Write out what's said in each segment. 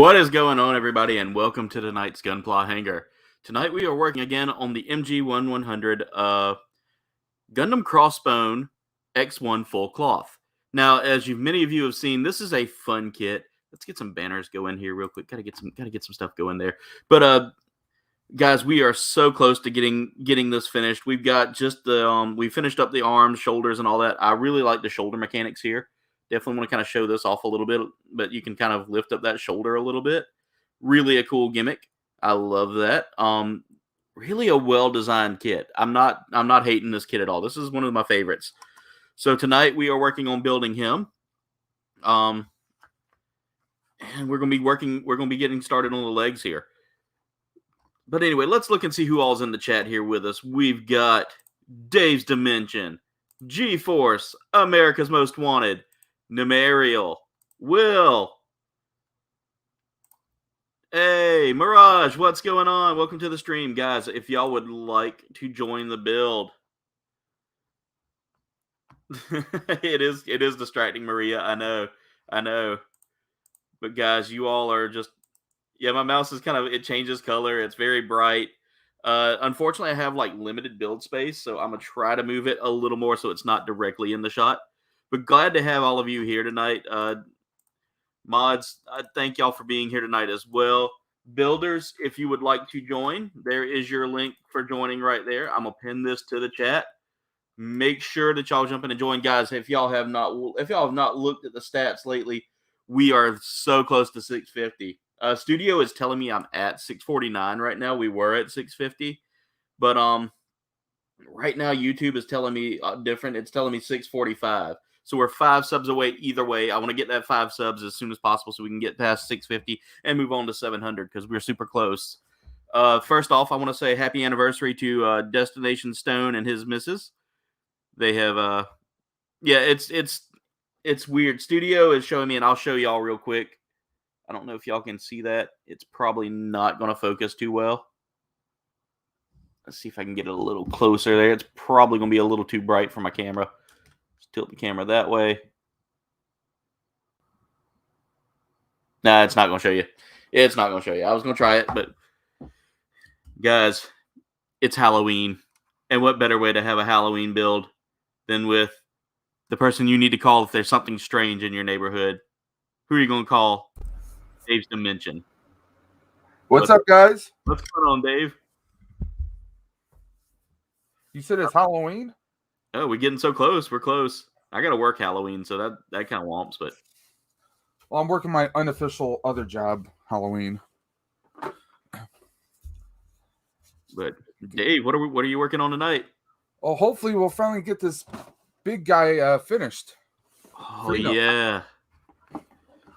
What is going on, everybody, and welcome to tonight's Gunpla Hangar. Tonight we are working again on the MG-1100 Gundam Crossbone X-1 full cloth. Now, as many of you have seen, this is a fun kit. Let's get some banners going here real quick. Gotta get some stuff going there. But guys, we are so close to getting this finished. We've got just the we finished up the arms, shoulders, and all that. I really like the shoulder mechanics here. Definitely want to kind of show this off a little bit, but you can kind of lift up that shoulder a little bit. Really a cool gimmick. I love that. Really a well-designed kit. I'm not hating this kit at all. This is one of my favorites. So tonight we are working on building him. And we're gonna be getting started on the legs here. But anyway, let's look and see who all's in the chat here with us. We've got Dave's Dimension, G-Force, America's Most Wanted, Nemariel, Will. Hey, Mirage, what's going on? Welcome to the stream, guys. If y'all would like to join the build. It is distracting, Maria. I know. But guys, you all are just, yeah, my mouse is it changes color. It's very bright. Unfortunately, I have like limited build space, so I'm gonna try to move it a little more so it's not directly in the shot. But glad to have all of you here tonight. Mods, I thank y'all for being here tonight as well. Builders, if you would like to join, there is your link for joining right there. I'm going to pin this to the chat. Make sure that y'all jump in and join. Guys, if y'all have not looked at the stats lately, we are so close to 650. Studio is telling me I'm at 649 right now. We were at 650. But right now YouTube is telling me different. It's telling me 645. So we're 5 subs away either way. I want to get that 5 subs as soon as possible so we can get past 650 and move on to 700 because we're super close. First off, I want to say happy anniversary to Destination Stone and his missus. They have, it's weird. Studio is showing me, and I'll show y'all real quick. I don't know if y'all can see that. It's probably not going to focus too well. Let's see if I can get it a little closer there. It's probably going to be a little too bright for my camera. Tilt the camera that way. Nah, it's not going to show you. It's not going to show you. I was going to try it, but guys, it's Halloween. And what better way to have a Halloween build than with the person you need to call if there's something strange in your neighborhood? Who are you going to call? Dave's Dimension. What's up, guys? What's going on, Dave? You said it's Halloween? Oh, we're getting so close. We're close. I got to work Halloween, so that kind of womps, but. Well, I'm working my unofficial other job, Halloween. But Dave, what are you working on tonight? Well, hopefully we'll finally get this big guy finished. Oh, Freedom. Yeah.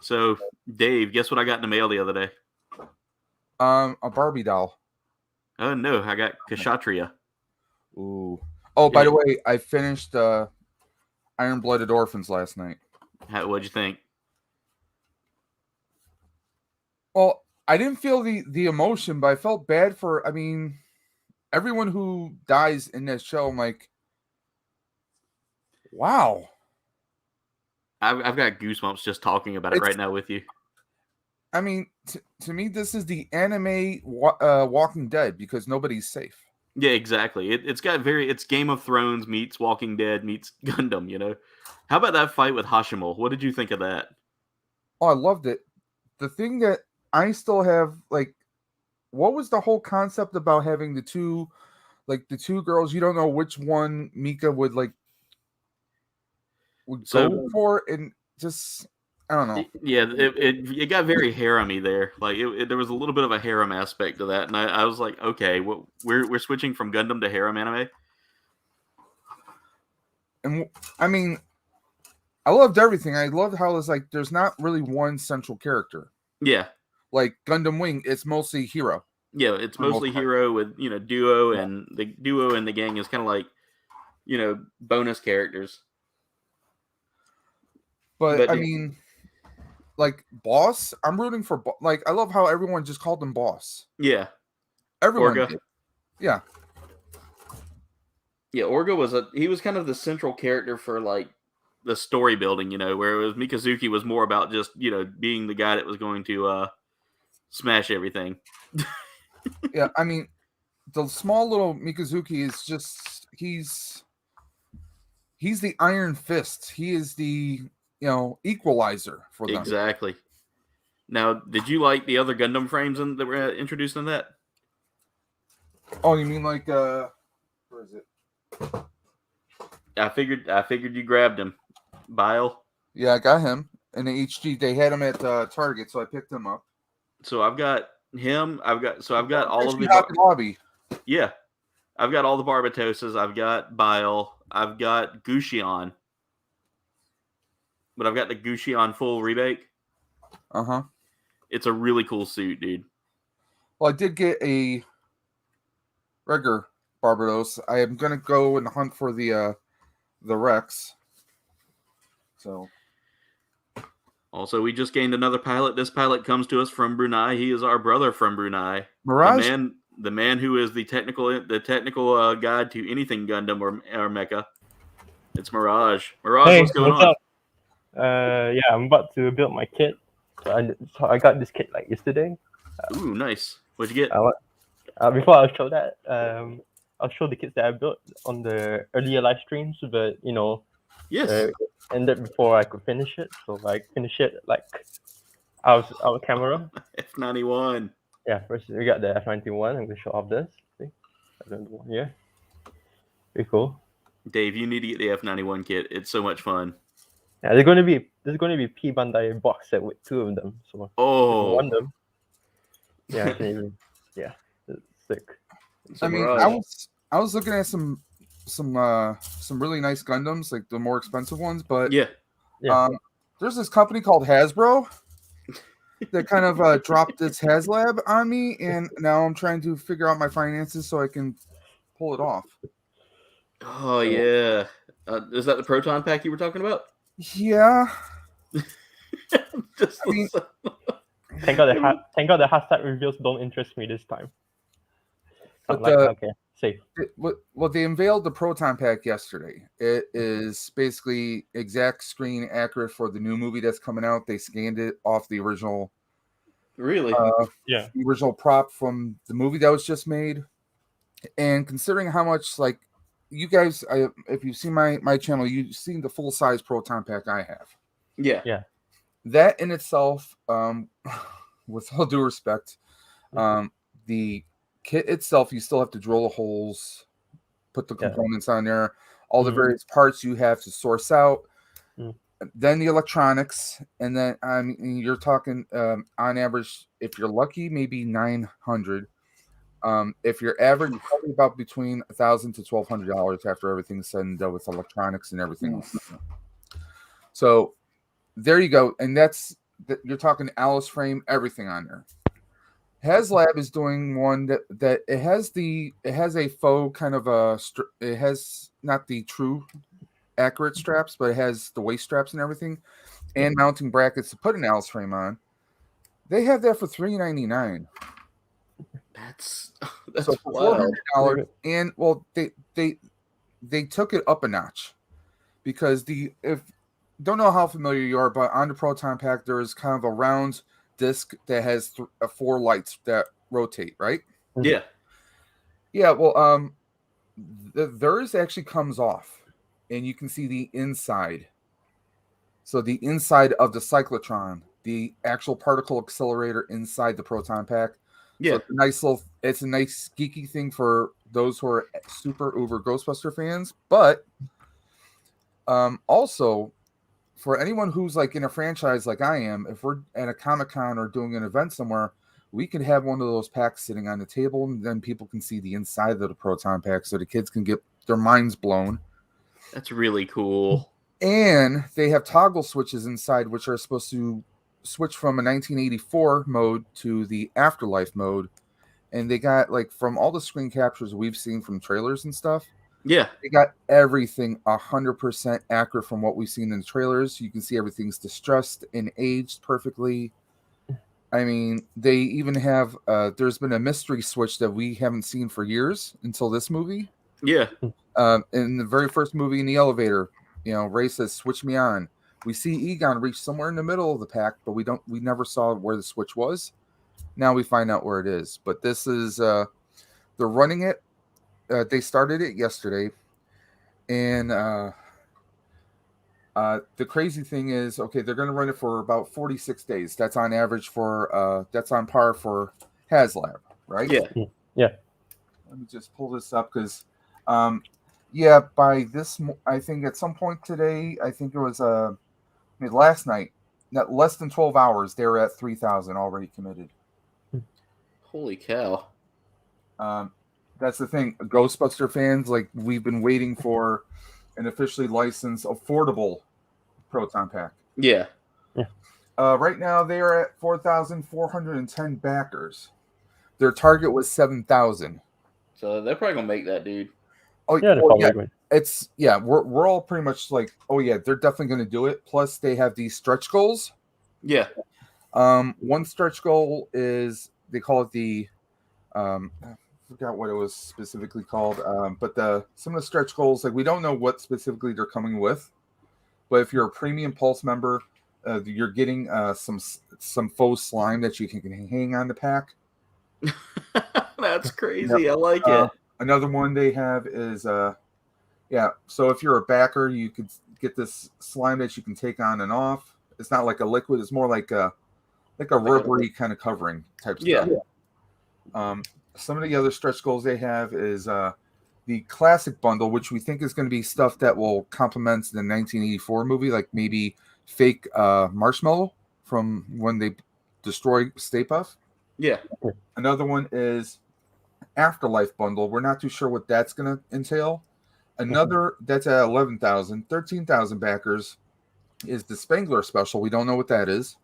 So, Dave, guess what I got in the mail the other day? A Barbie doll. Oh, no. I got Kshatriya. Ooh. Oh, by the way, I finished Iron-Blooded Orphans last night. What'd you think? Well, I didn't feel the emotion, but I felt bad for, everyone who dies in this show. I'm like, wow. I've got goosebumps just talking about it right now with you. I mean, to me, this is the anime Walking Dead because nobody's safe. Yeah, exactly. It's Game of Thrones meets Walking Dead meets Gundam, you know? How about that fight with Hashimo? What did you think of that? Oh, I loved it. The thing that I still have, what was the whole concept about having the two girls? You don't know which one Mika would go for, and just, I don't know. Yeah, it got very harem-y there. There was a little bit of a harem aspect to that, and I was like, okay, we're switching from Gundam to harem anime. And I loved everything. I loved how it's there's not really one central character. Yeah, like Gundam Wing, it's mostly Hero. Yeah, it's mostly Hero with Duo, and the Duo and the gang is kind of like bonus characters. But Boss, I'm rooting for. I love how everyone just called him Boss. Yeah, everyone. Did. Yeah, Orga was kind of the central character for the story building, where it was Mikazuki was more about just being the guy that was going to smash everything. Yeah, I mean, the small little Mikazuki is just he's the Iron Fist. He is the equalizer for them. Exactly. Now, did you like the other Gundam frames that were introduced in that? Oh, you mean like where is it? I figured you grabbed him. Bile. Yeah, I got him in the HG. They had him at Target, so I picked him up. So I've got him. I've got all of the Lobby. Yeah, I've got all the Barbatoses. I've got Bile. I've got Gushion. But I've got the Gushion full remake. Uh-huh. It's a really cool suit, dude. Well, I did get a regular Barbados. I am gonna go and hunt for the Rex. So. Also, we just gained another pilot. This pilot comes to us from Brunei. He is our brother from Brunei. Mirage? The man who is the technical guide to anything Gundam or Mecha. It's Mirage. Mirage, Hey, what's going on? up? Yeah, I'm about to build my kit. So I got this kit like yesterday. Ooh, nice. What'd you get? Before I'll show that, I'll show the kits that I built on the earlier live streams, but Yes. it ended before I could finish it. So I finished it like out of camera. F91. Yeah, first we got the F91. I'm gonna show off this. See, yeah, pretty cool. Dave, you need to get the F91 kit. It's so much fun. Yeah, there's gonna be P Bandai box set with 2 of them. So one of them. Yeah, I can even. Yeah, it's sick. I mean, I was looking at some really nice Gundams, like the more expensive ones, but yeah. There's this company called Hasbro that kind of dropped its HasLab on me, and now I'm trying to figure out my finances so I can pull it off. Oh yeah, is that the Proton pack you were talking about? Yeah. Thank God the hashtag reveals don't interest me this time. But okay, safe. Well, they unveiled the Proton pack yesterday. It is basically exact screen accurate for the new movie that's coming out. They scanned it off the original. Really? The original prop from the movie that was just made. And considering how much, like, you guys, if you've seen my channel, you've seen the full size Proton pack I have. Yeah. That in itself, with all due respect, the kit itself, you still have to drill the holes, put the components on there, all the various parts you have to source out, then the electronics, and then you're talking on average, if you're lucky, maybe $900. If you're average, probably about between $1,000 to $1,200 after everything's said and done with electronics and everything. So there you go, and you're talking Alice frame, everything on there. HasLab is doing one that it has a faux kind of it has not the true accurate straps, but it has the waist straps and everything, and mounting brackets to put an Alice frame on. They have that for $399. That's so for $400, and well, they took it up a notch because if don't know how familiar you are, but on the Proton pack there is kind of a round disc that has 4 lights that rotate, right? Yeah. Well, theirs actually comes off, and you can see the inside. So the inside of the cyclotron, the actual particle accelerator inside the Proton pack. Yeah, so it's a nice geeky thing for those who are super uber Ghostbuster fans, but also for anyone who's like in a franchise like I am, if we're at a Comic-Con or doing an event somewhere, we could have one of those packs sitting on the table, and then people can see the inside of the Proton pack, so the kids can get their minds blown. That's really cool. And they have toggle switches inside, which are supposed to switch from a 1984 mode to the Afterlife mode, and they got, like, from all the screen captures we've seen from trailers and stuff, they got everything 100% accurate from what we've seen in the trailers. You can see everything's distressed and aged perfectly. I mean, they even have there's been a mystery switch that we haven't seen for years until this movie. In the very first movie, in the elevator, Ray says, "Switch me on." We see Egon reach somewhere in the middle of the pack, but we never saw where the switch was. Now we find out where it is. But this is they're running it. They started it yesterday, and the crazy thing is, okay, they're going to run it for about 46 days. That's on average for that's on par for HasLab, right? Yeah. Let me just pull this up because, yeah, by this, I think at some point today, I think it was last night, not less than 12 hours, they were at 3,000 already committed. Holy cow! That's the thing, Ghostbuster fans, like we've been waiting for an officially licensed, affordable Proton Pack. Yeah. Right now they are at 4,410 backers. Their target was 7,000. So they're probably gonna make that, dude. Oh Yeah, it's we're all pretty much like, oh yeah, they're definitely going to do it. Plus, they have these stretch goals. Yeah. One stretch goal is they call it the I forgot what it was specifically called. But some of the stretch goals, like we don't know what specifically they're coming with. But if you're a premium Pulse member, you're getting some faux slime that you can hang on the pack. That's crazy. Yep. I like it. Another one they have is so if you're a backer, you could get this slime that you can take on and off. It's not like a liquid, it's more like a rubbery kind of covering type stuff. Some of the other stretch goals they have is the classic bundle, which we think is going to be stuff that will complement the 1984 movie, like maybe fake marshmallow from when they destroy Stay Puft. Yeah. Another one is Afterlife bundle. We're not too sure what that's going to entail. Another that's at 11,000, 13,000 backers is the Spangler special. We don't know what that is.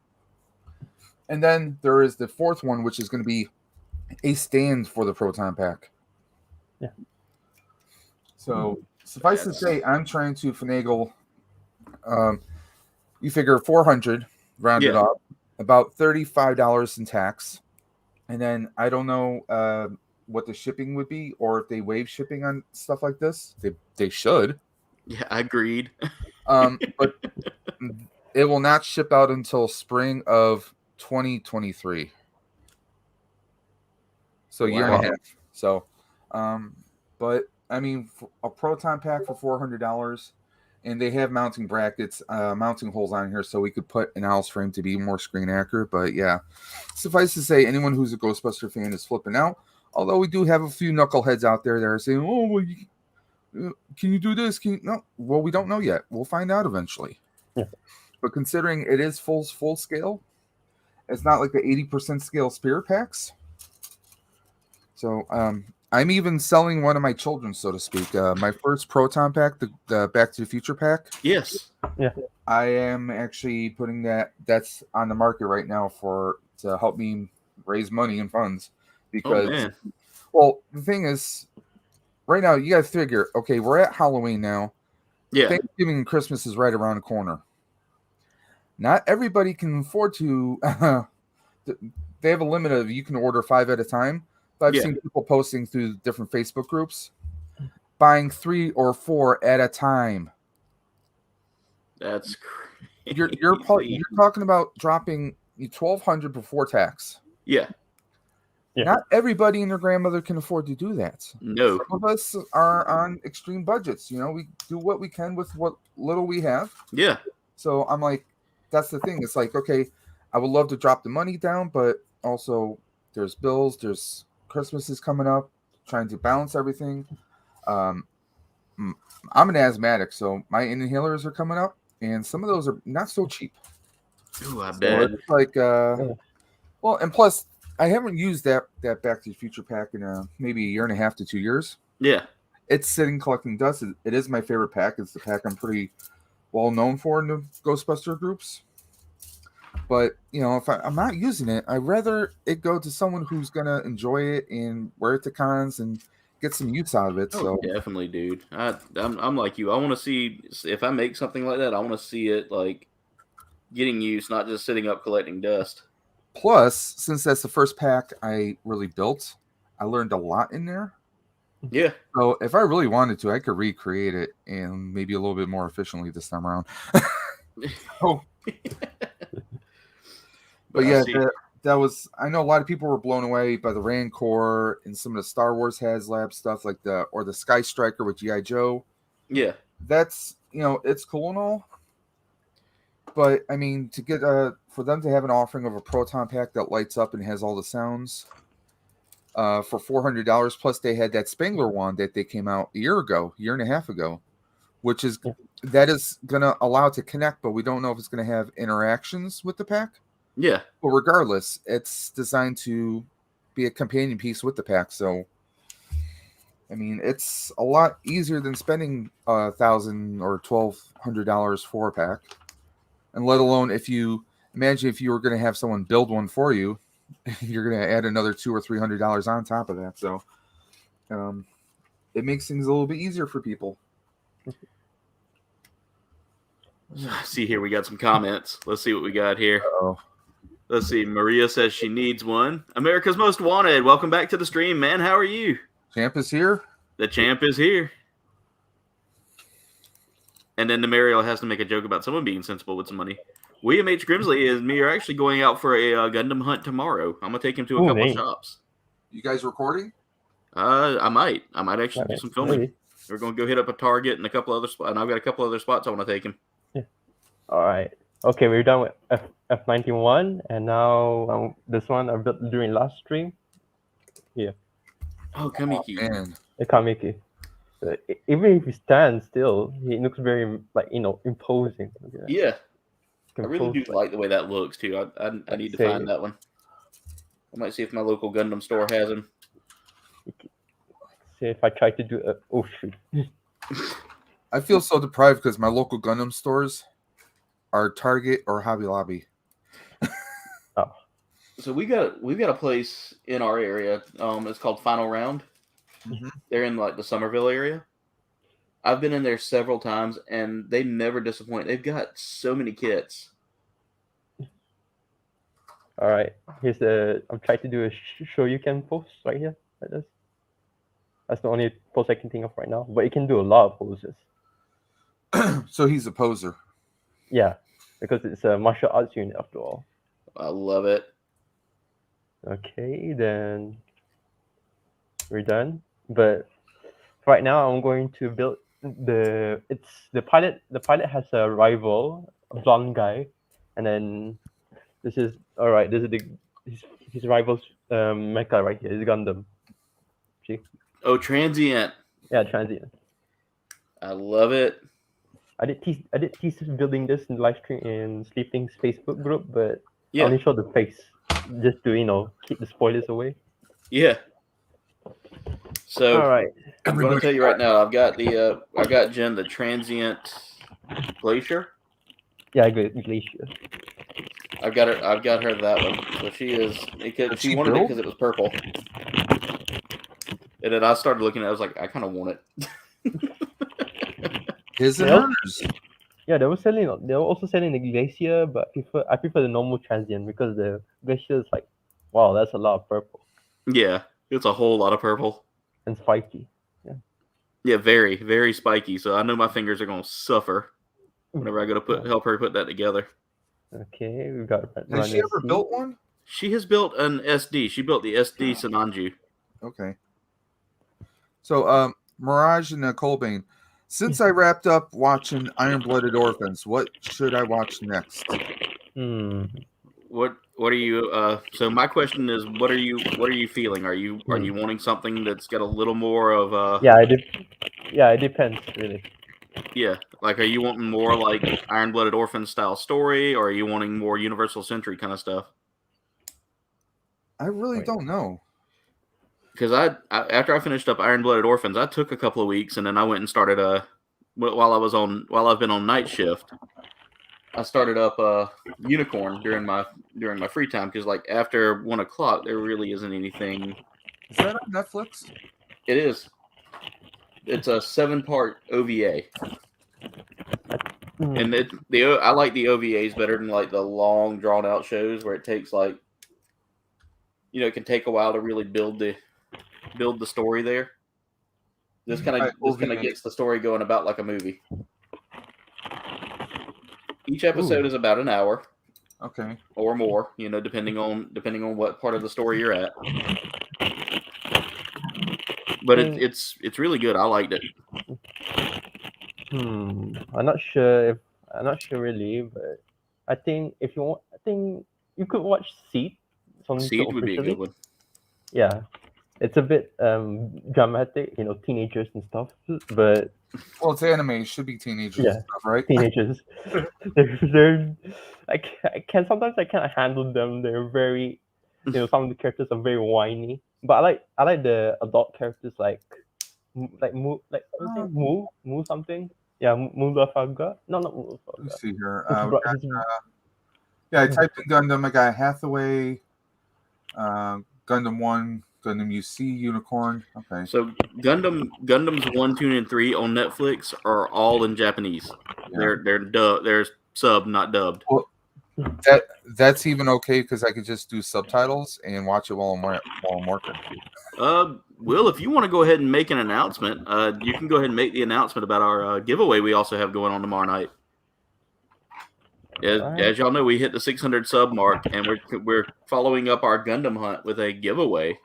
And then there is the fourth one, which is going to be a stand for the Proton Pack. Yeah. So suffice to say, I'm trying to finagle. You figure 400 rounded up, about $35 in tax, and then I don't know what the shipping would be, or if they waive shipping on stuff like this. They should. Yeah, I agreed. But it will not ship out until spring of 2023. So a year and a half. So, but I mean, a Proton Pack for $400, and they have mounting brackets, mounting holes on here, so we could put an owl's frame to be more screen accurate. But yeah, suffice to say, anyone who's a Ghostbuster fan is flipping out. Although we do have a few knuckleheads out there that are saying, "Oh, well, can you do this? No, well, we don't know yet. We'll find out eventually." Yeah. But considering it is full scale, it's not like the 80% scale Spirit Packs. So I'm even selling one of my children, so to speak. My first Proton Pack, the Back to the Future pack. Yes. Yeah. I am actually putting that's on the market right now to help me raise money and funds. Because, well, the thing is, right now you got to figure, okay, we're at Halloween now. Yeah. Thanksgiving and Christmas is right around the corner. Not everybody can afford to. They have a limit of you can order 5 at a time. But I've seen people posting through different Facebook groups, buying 3 or 4 at a time. That's crazy. You're talking about dropping $1,200 before tax. Yeah. Not everybody and their grandmother can afford to do that. No. Some of us are on extreme budgets. We do what we can with what little we have. Yeah. So I'm like, that's the thing. It's like, okay, I would love to drop the money down, but also there's bills, there's Christmas is coming up, trying to balance everything. I'm an asthmatic, so my inhalers are coming up, and some of those are not so cheap. Ooh, I bet. It's like, well, and plus, I haven't used that Back to the Future pack in maybe a year and a half to 2 years. Yeah. It's sitting collecting dust. It is my favorite pack. It's the pack I'm pretty well known for in the Ghostbuster groups. But, if I'm not using it, I'd rather it go to someone who's going to enjoy it and wear it to cons and get some use out of it. Oh, definitely, dude. I'm like you. I want to see, if I make something like that, I want to see it, like, getting use, not just sitting up collecting dust. Plus, since that's the first pack I really built, I learned a lot in there. Yeah. So if I really wanted to, I could recreate it and maybe a little bit more efficiently this time around. But yeah, I know a lot of people were blown away by the Rancor and some of the Star Wars HasLab stuff, like the Sky Striker with G.I. Joe. Yeah. That's, it's cool and all. But I mean, to get for them to have an offering of a proton pack that lights up and has all the sounds for $400, plus they had that Spangler wand that they came out a year and a half ago, which is that is gonna allow it to connect, but we don't know if it's gonna have interactions with the pack. Yeah. But regardless, it's designed to be a companion piece with the pack. So, I mean, it's a lot easier than spending $1,000 or $1,200 for a pack. And let alone if you were going to have someone build one for you, you're going to add another $200 or $300 on top of that. So, it makes things a little bit easier for people. See here, we got some comments. Let's see what we got here. Uh-oh. Let's see. Maria says she needs one. America's Most Wanted. Welcome back to the stream, man. How are you? Champ is here. The champ is here. And then the Mariel has to make a joke about someone being sensible with some money. William H. Grimsley and me are actually going out for a Gundam hunt tomorrow. I'm going to take him to a couple of shops. You guys recording? I might actually do some filming. Maybe. We're going to go hit up a Target and a couple other spots. And I've got a couple other spots I want to take him. Yeah. All right. Okay, we're done with F91, and now this one I built during last stream. Yeah. Oh, Kamiki. Oh, man. The Kamiki. Even if he stands still, he looks very imposing. Yeah. I really do like the way that looks too. I need to find that one. I might see if my local Gundam store has him. See if I try to do a shoot. I feel so deprived because my local Gundam stores are Target or Hobby Lobby. Oh. So we've got a place in our area. It's called Final Round. Mm-hmm. They're in like the Somerville area. I've been in there several times, and they never disappoint. They've got so many kits. All right, I'm trying to do a show you can post right here. Like this. That's the only pose I can think of right now, but you can do a lot of poses. So he's a poser. Yeah, because it's a martial arts unit after all. I love it. Okay, then we're done. But right now, I'm going to build the pilot. The pilot has a rival, a blonde guy, and then this is his rival's mecha right here. His Gundam. See? Oh, Transient. Yeah, Transient. I love it. I did tease building this in live stream in Sleeping's Facebook group, but yeah. I only showed the face just to keep the spoilers away. Yeah. So all right, I'm going to tell you right now. I've got Jen the Transient Glacier. Yeah, I got Glacier. I've got her that one. So she is because she wanted it because it was purple. And then I started looking at it. I was like, I kind of want it. His and hers. Yeah, they were also selling the Glacier, but I prefer the normal Transient because the Glacier is like, wow, that's a lot of purple. Yeah, it's a whole lot of purple. And spiky. Yeah. Yeah, very, very spiky. So I know my fingers are going to suffer whenever I go to help her put that together. Okay, we've got. Has she ever built one? She has built an SD. She built the SD Sananju. Okay. So, Mirage and Colbane, since I wrapped up watching Iron-Blooded Orphans, what should I watch next? What are you? So my question is, what are you feeling? Are you wanting something that's got a little more of? Yeah, it depends really. Yeah, like are you wanting more like Iron-Blooded Orphans style story, or are you wanting more Universal Century kind of stuff? I really don't know. Because after I finished up Iron-Blooded Orphans, I took a couple of weeks and then I went and started while I've been on night shift. I started up Unicorn during my free time because like after 1 o'clock there really isn't anything. Is that on Netflix? It is. It's a 7-part OVA, and I like the OVAs better than like the long drawn out shows where it takes like it can take a while to really build the story there. This kind of gets the story going about like a movie. Each episode is about an hour. Okay. or more. Depending on what part of the story you're at. But it's really good. I liked it. I'm not sure really, but I think if you want, I think you could watch Seed. It's on the show Seed would be a officially. good one. Yeah, it's a bit dramatic, teenagers and stuff, but Well, it's anime. It should be teenagers, yeah, and stuff, right? teenagers. they're I can sometimes I can't handle them. They're very, some of the characters are very whiny. But I like the adult characters like what was it? Moo something. Yeah, Mulafaga. No, not Let me Mulafaga. see here. His We bro- got, his- I typed in Gundam. I got Hathaway, Gundam 1, Gundam UC, Unicorn. Okay. So Gundams 1, 2, and 3 on Netflix are all in Japanese. Yeah. They're sub, not dubbed. Well, that's even okay because I could just do subtitles and watch it while I'm working. Will, if you want to go ahead and make an announcement, you can go ahead and make the announcement about our giveaway we also have going on tomorrow night. As y'all know, we hit the 600 sub mark, and we're following up our Gundam hunt with a giveaway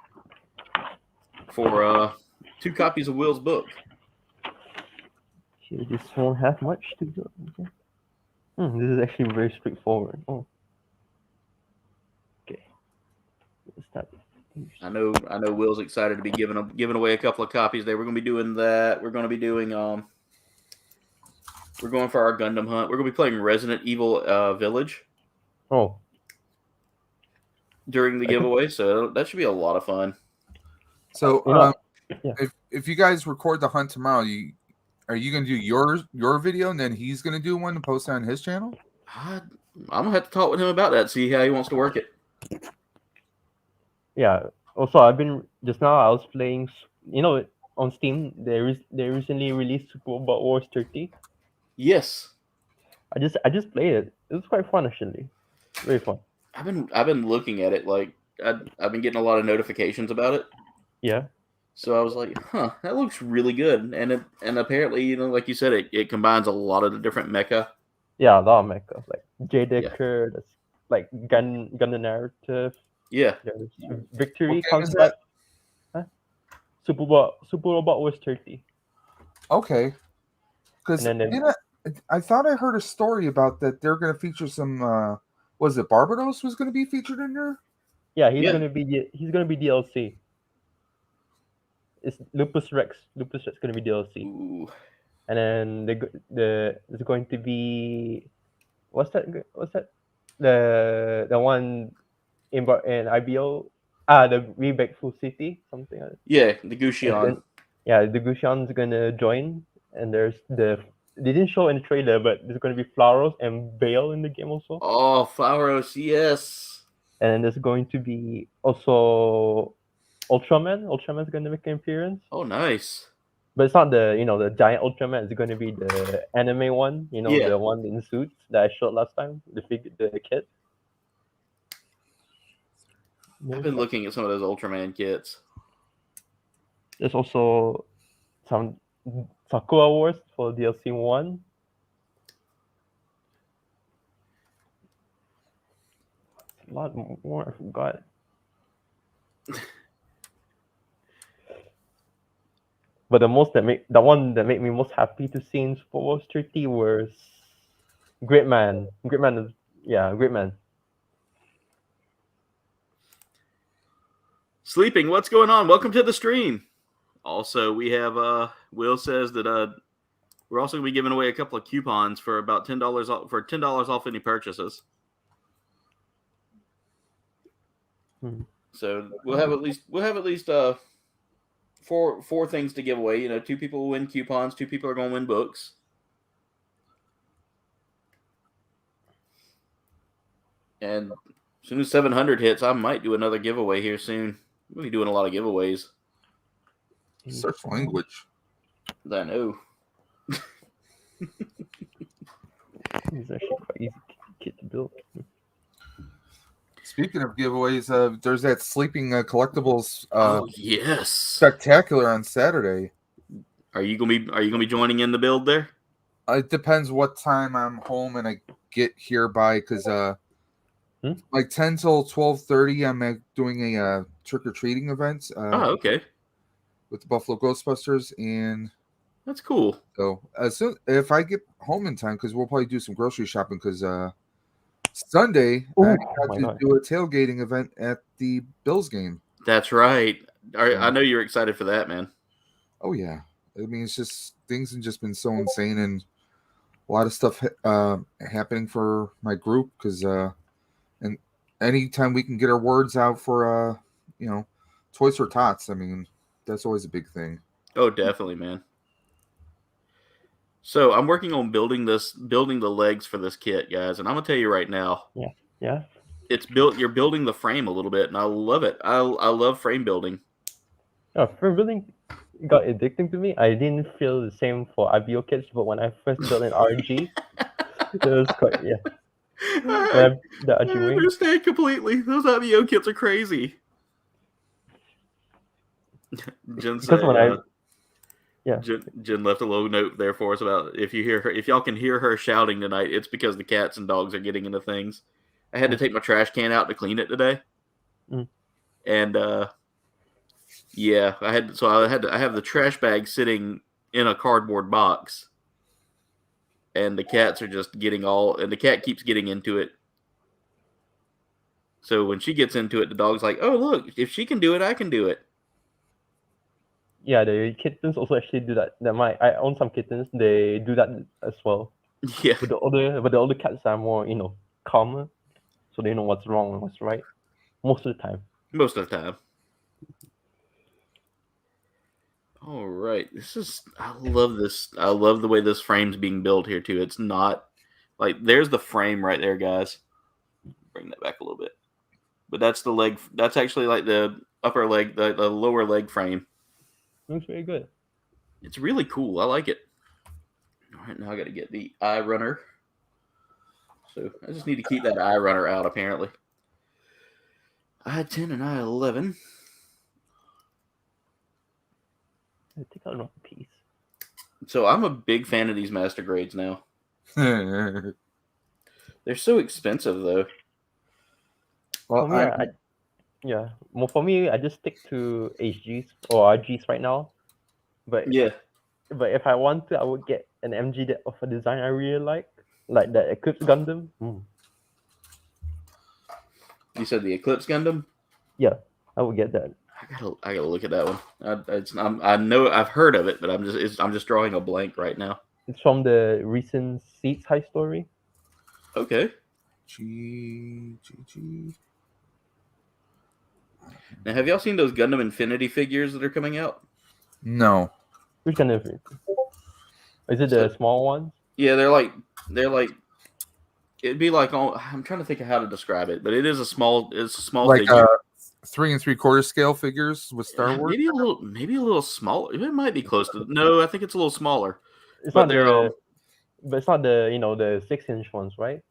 for 2 copies of Will's book. This won't have much to do. Okay. This is actually very straightforward. Oh. Okay. Let's start. I know Will's excited to be giving away a couple of copies there. We're going to be doing that. We're going to be doing we're going for our Gundam hunt. We're going to be playing Resident Evil Village. Oh. During the giveaway, so that should be a lot of fun. So, if you guys record the hunt tomorrow, are you going to do your video and then he's going to do one and post it on his channel? I'm going to have to talk with him about that, see how he wants to work it. Yeah. Also, I was playing, on Steam. They recently released Super Robot Wars 30. Yes. I just played it. It was quite fun actually. Very fun. I've been looking at it, like I've been getting a lot of notifications about it. Yeah. So I was like, that looks really good. And apparently, like you said, it combines a lot of the different mecha. Yeah, a lot of mecha. Like J-Decker, that's like gun the narrative. Yeah. There's Victory What game is Concept. Super Robot Wars 30. Okay. Because I thought I heard a story about that they're going to feature some. Was it Barbados was going to be featured in there? Yeah, he's gonna be DLC. It's Lupus Rex. Lupus Rex gonna be DLC. Ooh. And then there's going to be what's that? The one in IBO. The Rebake Full City, something like that. Yeah, the Gushion. The Gushion's gonna join, and they didn't show in the trailer, but there's gonna be Flauros and Bale in the game also. Oh, Flauros, yes. And then there's going to be also Ultraman. Ultraman's gonna make an appearance. Oh, nice. But it's not the giant Ultraman. It's gonna be the anime one. The one in suits that I showed last time. The kit. I've been looking at some of those Ultraman kits. There's also some Sakura Wars for DLC 1. A lot more, I forgot. But the one that made me most happy to see in Super Wars 30 was Gridman. Gridman. Sleeping, what's going on? Welcome to the stream. Also, we have Will says that we're also going to be giving away a couple of coupons for about $10 off, for $10 off any purchases. So we'll have at least four things to give away. 2 people will win coupons, 2 people are going to win books. And as soon as 700 hits, I might do another giveaway here soon. We'll be doing a lot of giveaways. Search language. I know. It's actually quite easy kit to build. Speaking of giveaways, there's that Sleeping Collectibles. Yes. Spectacular on Saturday. Are you gonna be joining in the build there? It depends what time I'm home and I get here by, because like 10 till 12:30. I'm doing a trick or treating event Okay, with the Buffalo Ghostbusters, and that's cool. so as soon if I get home in time, because we'll probably do some grocery shopping. Because Sunday I Oh got my to god. do a tailgating event at the Bills game. That's right. So, I know you're excited for that, man. oh yeah, I mean it's just things have just been so insane and a lot of stuff happening for my group because and anytime we can get our words out for Toys for Tots, I mean that's always a big thing. Oh, definitely, man. So I'm working on building the legs for this kit, guys, and I'm gonna tell you right now, Yeah. it's built. You're building the frame a little bit, and I love it. I love frame building. Frame building got addicting to me. I didn't feel the same for IBO kits, but when I first built an RG, it was quite I the RG wing. understand completely. Those IBO kits are crazy. Jen Because when I Jen left a little note there for us about if y'all can hear her shouting tonight, it's because the cats and dogs are getting into things. I had to take my trash can out to clean it today, and I have the trash bag sitting in a cardboard box, and the cats are just and the cat keeps getting into it. So when she gets into it, the dog's like, "Oh look, if she can do it, I can do it." Yeah, the kittens also actually do that. I own some kittens. They do that as well. Yeah, But the older cats are more, calmer, so they know what's wrong and what's right most of the time. most of the time. All right, I love this. I love the way this frame's being built here too. It's not like there's the frame right there, guys. Bring that back a little bit, but that's the leg. That's actually like the upper leg, the lower leg frame. Looks very good. It's really cool. I like it. All right, now I got to get the eye runner. So I just need to keep that eye runner out. Apparently, I-10 and I-11. I think I'll know a piece. So I'm a big fan of these master grades now. Well, They're so expensive though. For me, Well, for me, I just stick to HGs or RGs right now. But Yeah. But if I want to, I would get an MG of a design I really like the Eclipse Gundam. You said the Eclipse Gundam? Yeah, I would get that. I gotta look at that one. I know I've heard of it, but I'm just drawing a blank right now. It's from the recent Seeds High story. Okay. G. Now, have y'all seen those Gundam Infinity figures that are coming out? No. Which kind of? Is it the small ones? Yeah, they're like it'd be like I'm trying to think of how to describe it, but it's a small Like figure. 3 3/4 scale figures with Star Wars. Maybe a little smaller. It might be close to. No, I think it's a little smaller. But it's not the the 6-inch ones, right?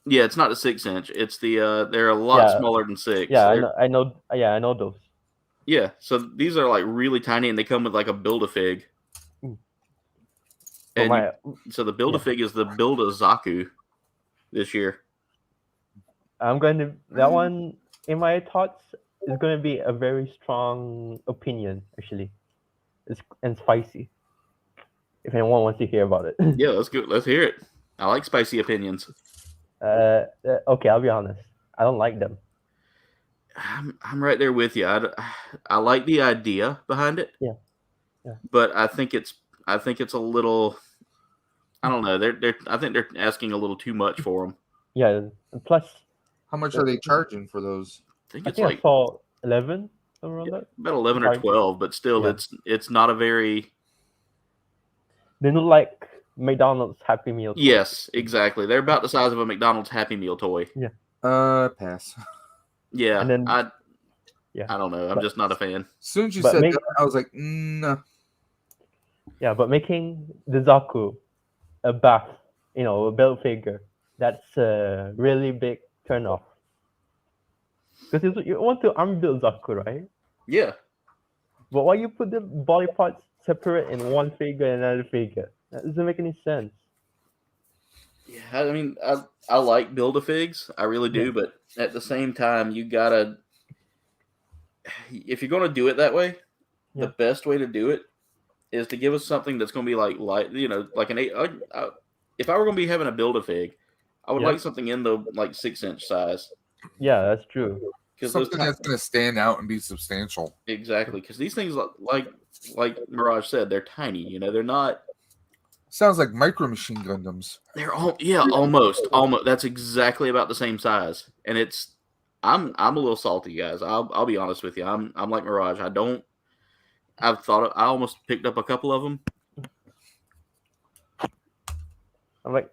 Yeah, it's not the 6-inch. It's the they're a lot smaller than 6. Yeah, I know. Yeah, I know those. Yeah, so these are like really tiny, and they come with like a Build-A-Fig. And so the Build-A-Fig is the Build-A-Zaku this year. That one in my thoughts is going to be a very strong opinion. Actually, it's spicy. If anyone wants to hear about it. Yeah, let's go. Let's hear it. I like spicy opinions. Okay, I'll be honest. I don't like them. I'm right there with you. I like the idea behind it. Yeah. But I think it's a little. I don't know. I think they're asking a little too much for them. Yeah. Plus, how much are they charging for those? I think I saw 11 around that. About 11 or 12, but still, it's not a very. They look like McDonald's Happy Meal toy. Yes, exactly. They're about the size of a McDonald's Happy Meal toy. Yeah. Pass. Yeah. And then, I don't know. I'm just not a fan. As soon as you said that, I was like, no. Yeah, but making the Zaku a buff, a build figure, that's a really big turnoff. Because you want to unbuild Zaku, right? Yeah. But why you put the body parts separate in one figure and another figure? That doesn't make any sense. Yeah, I mean, I like Build-A-Figs, I really do, but at the same time, you gotta, if you're gonna do it that way, the best way to do it is to give us something that's gonna be like like an eight. If I were gonna be having a Build-A-Fig, I would like something in the like 6-inch size. Yeah, that's true. Because Something that's going to stand out and be substantial. Exactly, because these things, like Mirage said, they're tiny. They're not. Sounds like Micro Machine Gundams. They're almost. That's exactly about the same size, and it's. I'm a little salty, guys. I'll be honest with you. I'm like Mirage. I almost picked up a couple of them. I'm like,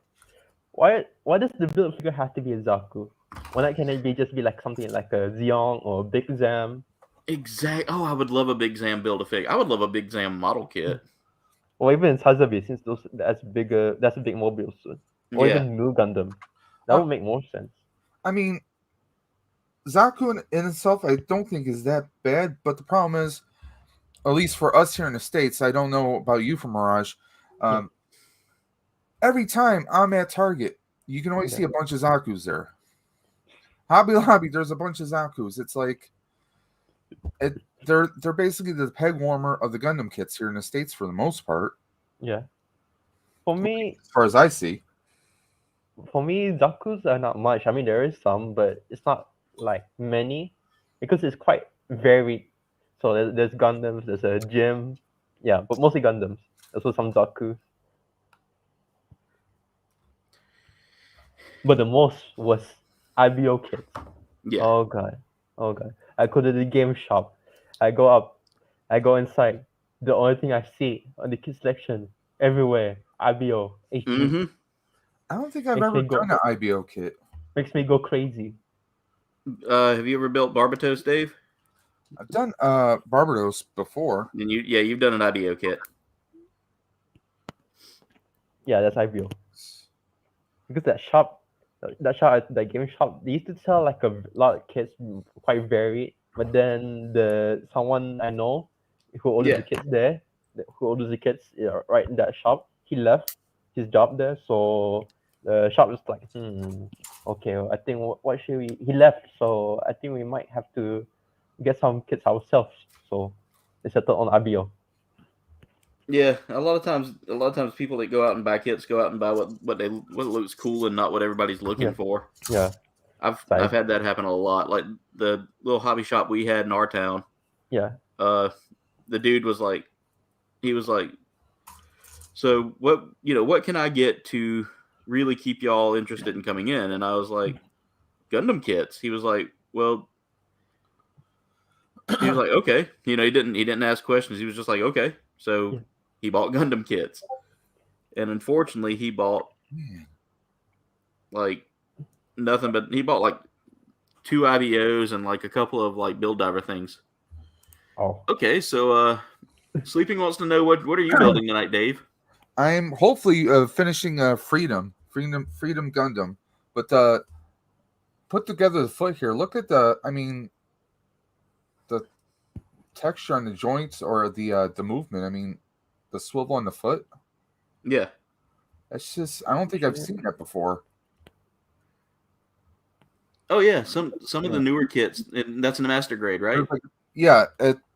why does the build figure have to be a Zaku? Why not can it just be like something like a Zeong or a Big Zam? Oh, I would love a Big Zam Build-A-Fig. I would love a Big Zam model kit. Or even Sazabi, since that's bigger. That's a big mobile soon. Or even New Gundam. That would make more sense. I mean, Zaku in itself, I don't think is that bad. But the problem is, at least for us here in the States, I don't know about you from Mirage. Every time I'm at Target, you can always see a bunch of Zakus there. Hobby Lobby, there's a bunch of Zakus. It's like they're basically the peg warmer of the Gundam kits here in the States for the most part. Yeah. For me, as far as I see. For me, Zakus are not much. I mean, there is some, but it's not like many because it's quite varied. So there's Gundams, there's a gym, but mostly Gundams. Also some Zakus. But the most was IBO kits. Yeah. Oh god. I go to the game shop. I go inside. The only thing I see on the kit section everywhere, IBO, HD. Mm-hmm. I don't think I've ever done an IBO kit. Makes me go crazy. Have you ever built Barbatos, Dave? I've done Barbados before. And you've done an IBO kit. Yeah, that's IBO. Because that game shop, they used to sell like a lot of kits, quite varied. But then someone I know who orders the kits there, right in that shop, he left his job there, so the shop was like, okay, I think what should we? He left, so I think we might have to get some kits ourselves. So they settled on IBO. Yeah, a lot of times people that go out and buy kits go out and buy what looks cool and not what everybody's looking for. Yeah, I've had that happen a lot. Like the little hobby shop we had in our town. Yeah. The dude was like, so what can I get to really keep y'all interested in coming in? And I was like, Gundam kits. He was like, well, okay. He didn't ask questions. He was just like, okay. So he bought Gundam kits. And unfortunately he bought like nothing but he bought like 2 IBOs and like a couple of like build diver things. Oh. Okay, so Sleeping wants to know what are you building tonight, Dave? I'm hopefully finishing Freedom Gundam, but put together the foot here. Look at the texture on the joints or the movement. I mean, the swivel on the foot. Yeah, that's just I don't think I've seen that before. Oh yeah, some of the newer kits, and that's in the master grade, right?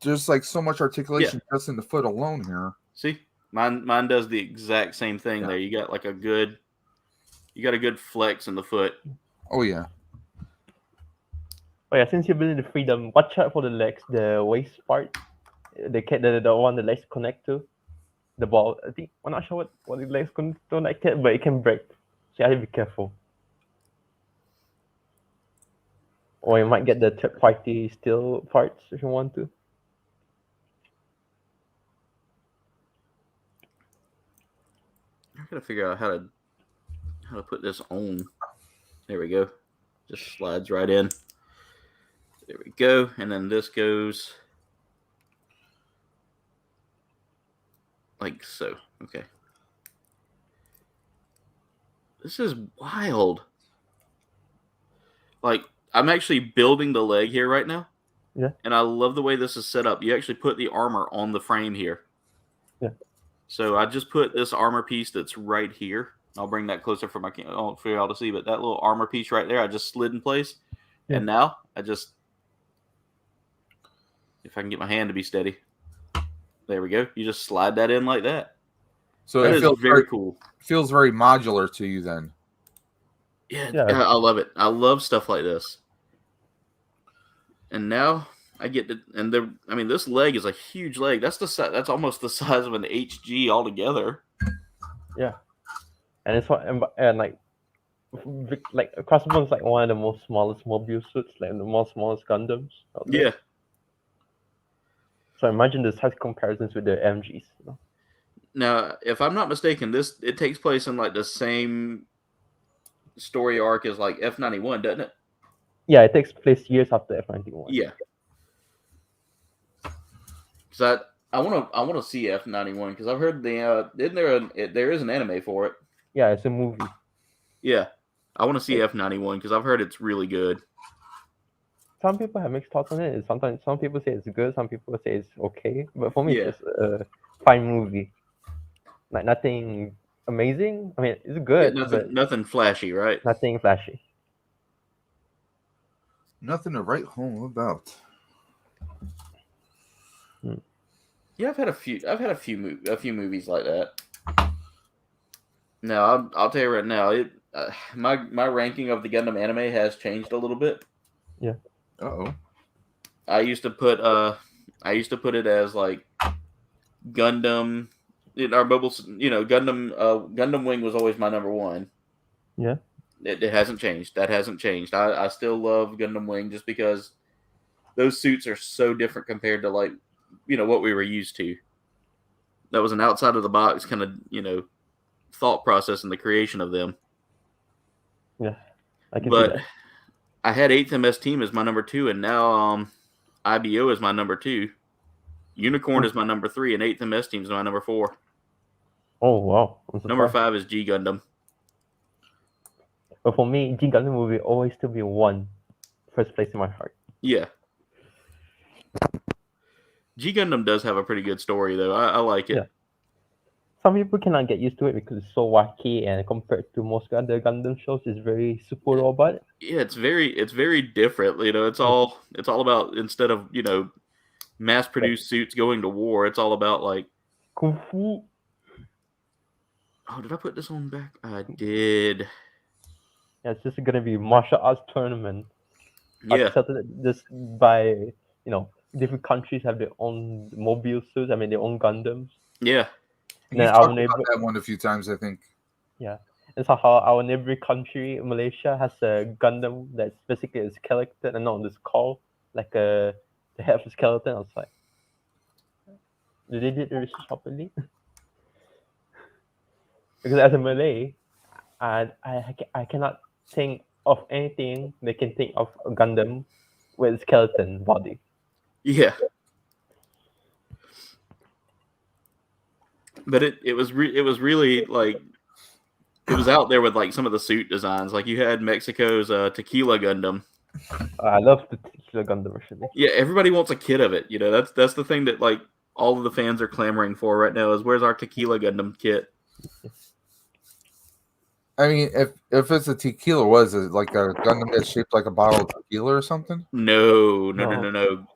There's like so much articulation just in the foot alone here. See, mine does the exact same thing there. You got like a good flex in the foot. Oh yeah. Oh yeah, since you're building the Freedom, watch out for the legs, the waist part, the one the legs connect to, the ball. I think I'm not sure what the legs connect to that kit, but it can break. So you have to be careful. Or you might get the third-party steel parts if you want to. I gotta figure out how to put this on. There we go. Just slides right in. There we go. And then this goes like so. Okay. This is wild. Like, I'm actually building the leg here right now. Yeah. And I love the way this is set up. You actually put the armor on the frame here. Yeah. So I just put this armor piece that's right here I'll bring that closer for for y'all to see. But that little armor piece right there, I just slid in place, and now I just, if I can get my hand to be steady, there we go. You just slide that in like that. So that it is feels very cool. Feels very modular to you then. Yeah, I love it. I love stuff like this. And now I get to, and this leg is a huge leg. That's almost the size of an HG altogether. Yeah, and it's and like Crossbone is like one of the most smallest mobile suits, like the most smallest Gundams out there. Yeah. So imagine the size comparisons with the MGs. You know? Now, if I'm not mistaken, it takes place in like the same story arc as like F91, doesn't it? Yeah, it takes place years after F91. Yeah. Because I want to see F91 because I've heard there is an anime for it. Yeah, it's a movie. Yeah, I want to see F91 because I've heard it's really good. Some people have mixed thoughts on it. Sometimes some people say it's good, some people say it's okay. But for me, it's just a fine movie. Like nothing amazing. I mean, it's good. Yeah, nothing flashy, right? Nothing flashy. Nothing to write home about. Yeah, I've had a few movies like that. Now, I'll tell you right now, my ranking of the Gundam anime has changed a little bit. Yeah. I used to put it as like Gundam in our bubbles. Gundam Wing was always my number one. Yeah. It hasn't changed. That hasn't changed. I still love Gundam Wing just because those suits are so different compared to like, what we were used to. That was an outside of the box kind of, thought process in the creation of them. Yeah. I can see that. I had 8th MS Team as my number 2, and now IBO is my number 2. Unicorn is my number 3, and 8th MS Team is my number 4. Oh, wow. Number 5 is G Gundam. But for me, G Gundam will always still be first place in my heart. Yeah. G Gundam does have a pretty good story, though. I like it. Yeah. Some people cannot get used to it because it's so wacky, and compared to most other Gundam shows, it's very super robot. Yeah, it's very different. It's all about, instead of mass-produced suits going to war, it's all about like Kung Fu. Oh, did I put this on back? I did. Yeah, it's just gonna be martial arts tournament. Yeah. Just by different countries have their own mobile suits. I mean, their own Gundams. Yeah. You've talked about that one a few times, I think. Yeah, and so how our neighboring country, Malaysia, has a Gundam that's basically a skeleton, and not this call like the head of a skeleton. I was like, did they do the research properly? Because as a Malay, I cannot think of anything they can think of a Gundam with a skeleton body. Yeah. But it was really like, it was out there with like some of the suit designs. Like you had Mexico's Tequila Gundam. I love the Tequila Gundam actually. Yeah, everybody wants a kit of it. That's the thing that like all of the fans are clamoring for right now is, where's our Tequila Gundam kit? I mean, if it's a tequila, was it like a Gundam that's shaped like a bottle of tequila or something? No. No.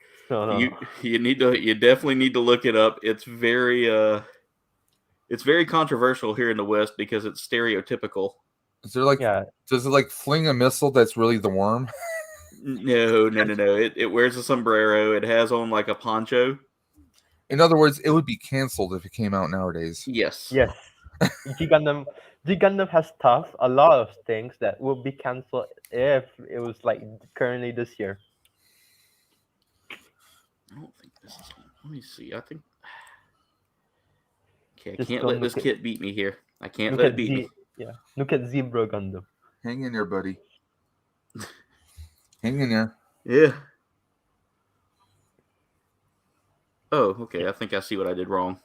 You definitely need to look it up. It's very controversial here in the West because it's stereotypical. Is there like, does it like fling a missile that's really the worm? No. It wears a sombrero. It has on like a poncho. In other words, it would be canceled if it came out nowadays. Yes. G Gundam has a lot of things that would be canceled if it was like currently this year. I don't think this is. Let me see. I think. Okay, I can't let this kit beat me here. I can't let it beat me. Yeah, look at Zebra Gundam. Hang in there, buddy. Hang in there. Yeah. Oh, okay. I think I see what I did wrong.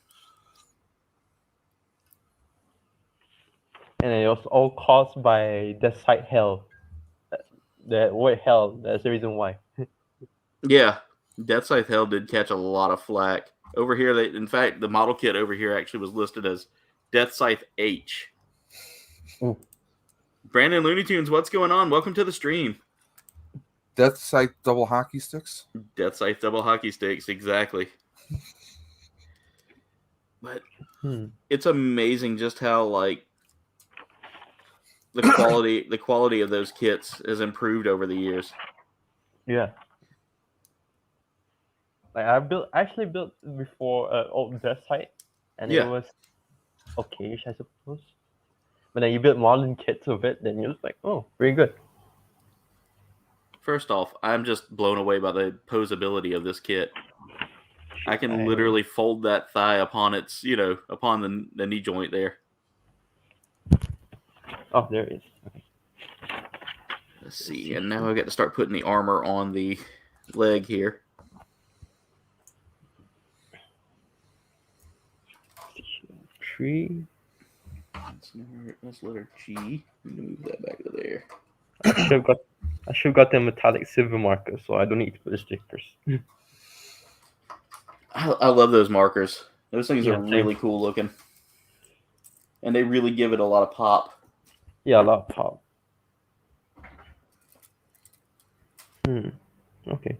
And it was all caused by the site hell. The word hell, that's the reason why. Yeah. Death Scythe Hell did catch a lot of flack. Over here, in fact, the model kit over here actually was listed as Death Scythe H. Brandon Looney Tunes, what's going on? Welcome to the stream. Death Sight double hockey sticks. Death Sight double hockey sticks, exactly. But it's amazing just how like the quality of those kits has improved over the years. Yeah. Like I actually built before old Death Sight, and it was okay-ish, I suppose. But then you build modern kits of it, then you're just like, oh, very good. First off, I'm just blown away by the posability of this kit. I can literally fold that thigh upon its, upon the knee joint there. Oh, there it is. Okay. Let's see, and now I've got to start putting the armor on the leg here. Tree. That's letter G. Move that back to there. I should have got them metallic silver markers, so I don't need to put the stickers. I love those markers. Those things are really cool looking. And they really give it a lot of pop. Yeah, a lot of pop. Okay.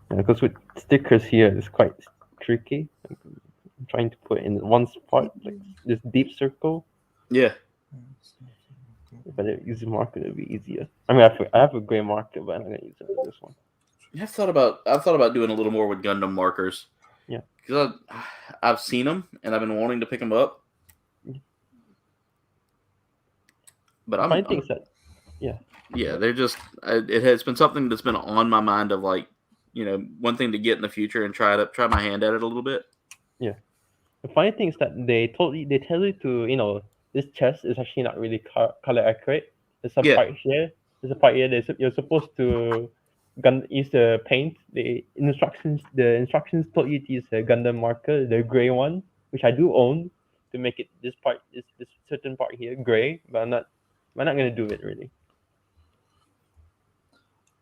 Yeah, because with stickers here, it's quite tricky. I'm trying to put in one spot, like this deep circle. Yeah. If I use a marker, it'd be easier. I mean, I have a gray marker, but I'm not gonna use it with this one. I've thought about doing a little more with Gundam markers. Yeah. Because I've seen them and I've been wanting to pick them up. But they're just it's been something that's been on my mind of like, one thing to get in the future and try my hand at it a little bit. Yeah. The funny thing is that they tell you to, this chest is actually not really color accurate. There's a part here. You're supposed to use the paint. The instructions told you to use a Gundam marker, the gray one, which I do own, to make it this certain part here gray. But I'm not gonna do it really.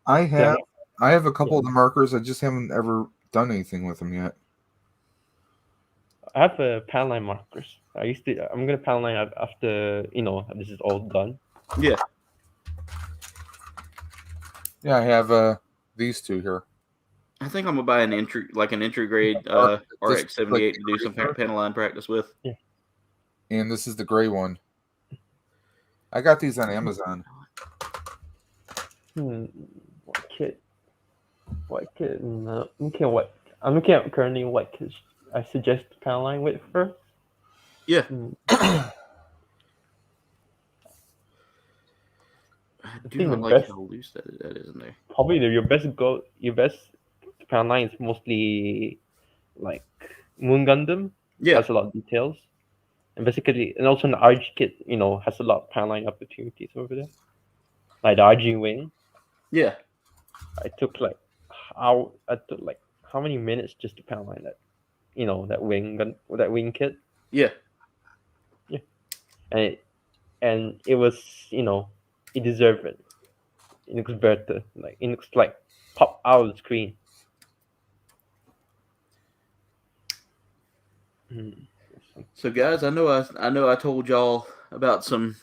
I have a couple of the markers. I just haven't ever done anything with them yet. I have a panel line markers. I'm gonna panel line after this is all done. Yeah. Yeah, I have these two here. I think I'm gonna buy an entry grade RX-78 to do some panel line practice with. Yeah. And this is the gray one. I got these on Amazon. What kit? No. Okay, what? I'm looking at currently what kit I suggest panel line with first. Yeah. I do not like how loose that is in there. Probably your best panel line is mostly like Moon Gundam. Yeah. Has a lot of details. And basically, and also an RG kit, has a lot of panel line opportunities over there. Like the RG wing. Yeah. I took how many minutes just to panel line that, that wing kit. Yeah. Yeah. And it was, it deserved it. It looks better. It looks like pop out of the screen. So guys, I know I told y'all about some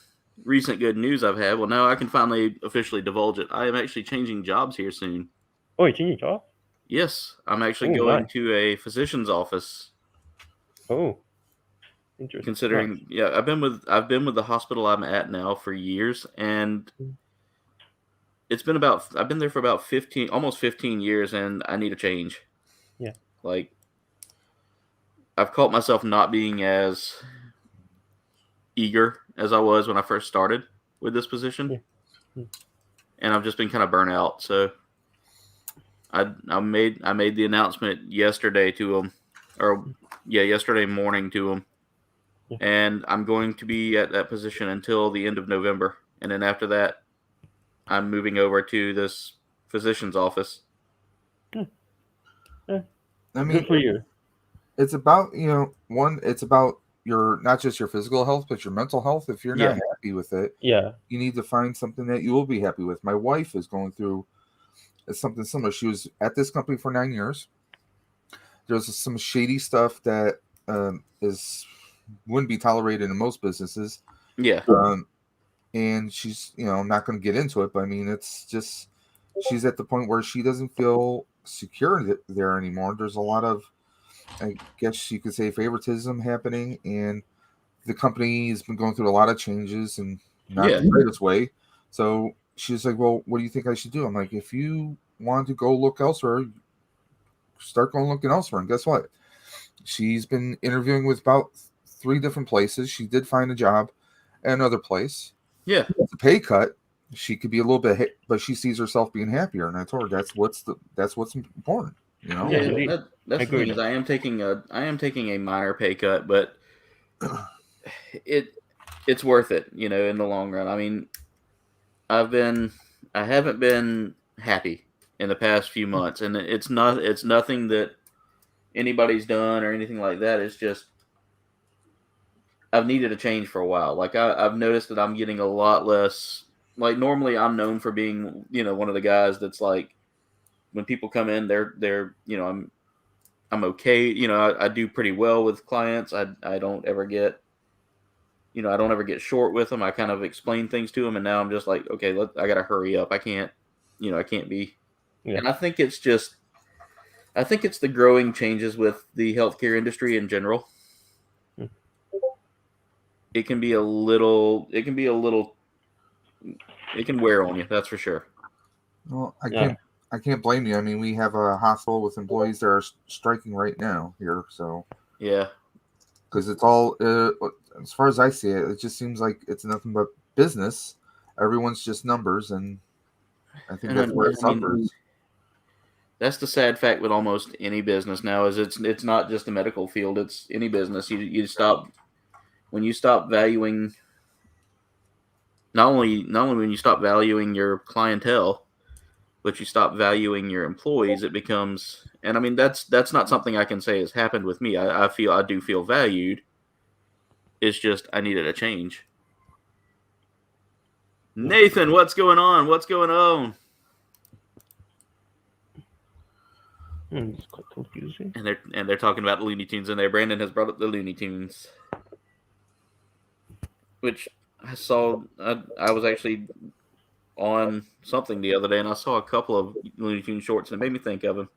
recent good news I've had. Well, now I can finally officially divulge it. I am actually changing jobs here soon. Oh, you're changing job? Yes, I'm actually going to a physician's office. Oh, interesting. Considering, I've been with the hospital I'm at now for years, and I've been there for about almost 15 years, and I need a change. Yeah. Like, I've caught myself not being as eager as I was when I first started with this position. Yeah. And I've just been kind of burnt out. So I made the announcement yesterday to them, yesterday morning to them. Yeah. And I'm going to be at that position until the end of November. And then after that, I'm moving over to this physician's office. Yeah. I mean, good for you. It's about, it's about your, not just your physical health, but your mental health. If you're not happy with it, you need to find something that you will be happy with. My wife is going through something similar. She was at this company for 9 years. There's some shady stuff that is wouldn't be tolerated in most businesses. Yeah. And she's, I'm not going to get into it, but I mean, it's just she's at the point where she doesn't feel secure there anymore. There's a lot of, I guess you could say, favoritism happening, and the company has been going through a lot of changes and not the greatest way. So she's like, well, what do you think I should do? I'm like, if you want to go look elsewhere, start going looking elsewhere. And guess what? She's been interviewing with about 3 different places. She did find a job at another place. Yeah. It's a pay cut. She could be a little bit, but she sees herself being happier. And I told her that's what's important. Yeah, that's the thing is I am taking a minor pay cut, but it's worth it, in the long run. I mean, I haven't been happy in the past few months, and it's nothing that anybody's done or anything like that. It's just I've needed a change for a while. Like I've noticed that I'm getting a lot less. Like normally I'm known for being, one of the guys that's like when people come in, they're I'm okay. I do pretty well with clients. I don't ever get short with them. I kind of explain things to them, and now I'm just like, okay, I got to hurry up. I can't be. Yeah. And I think it's the growing changes with the healthcare industry in general. It can wear on you. That's for sure. Well, I can't blame you. I mean, we have a hospital with employees that are striking right now here. So yeah, because it's all, as far as I see it, it just seems like it's nothing but business. Everyone's just numbers, and I think that's where it suffers. That's the sad fact with almost any business now. Is it's not just the medical field; it's any business. When you stop valuing. Not only when you stop valuing your clientele, but you stop valuing your employees, it becomes. And I mean that's not something I can say has happened with me. I do feel valued. It's just I needed a change. Nathan, what's going on? What's going on? It's quite confusing. And they're talking about the Looney Tunes in there. Brandon has brought up the Looney Tunes, which I saw. I was actually on something the other day, and I saw a couple of Looney Tunes shorts, and it made me think of him.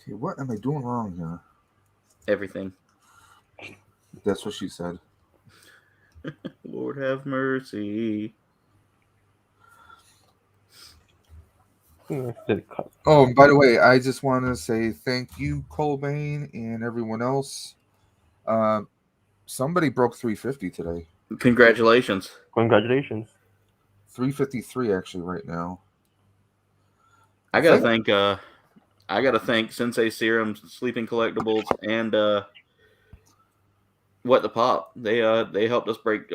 Okay, what am I doing wrong here? Everything. That's what she said. Lord have mercy. Oh, and by the way, I just want to say thank you, Colbane, and everyone else. Somebody broke 350 today. Congratulations. 353 actually right now. I gotta thank Sensei Serum, Sleeping Collectibles, and What the Pop. They helped us break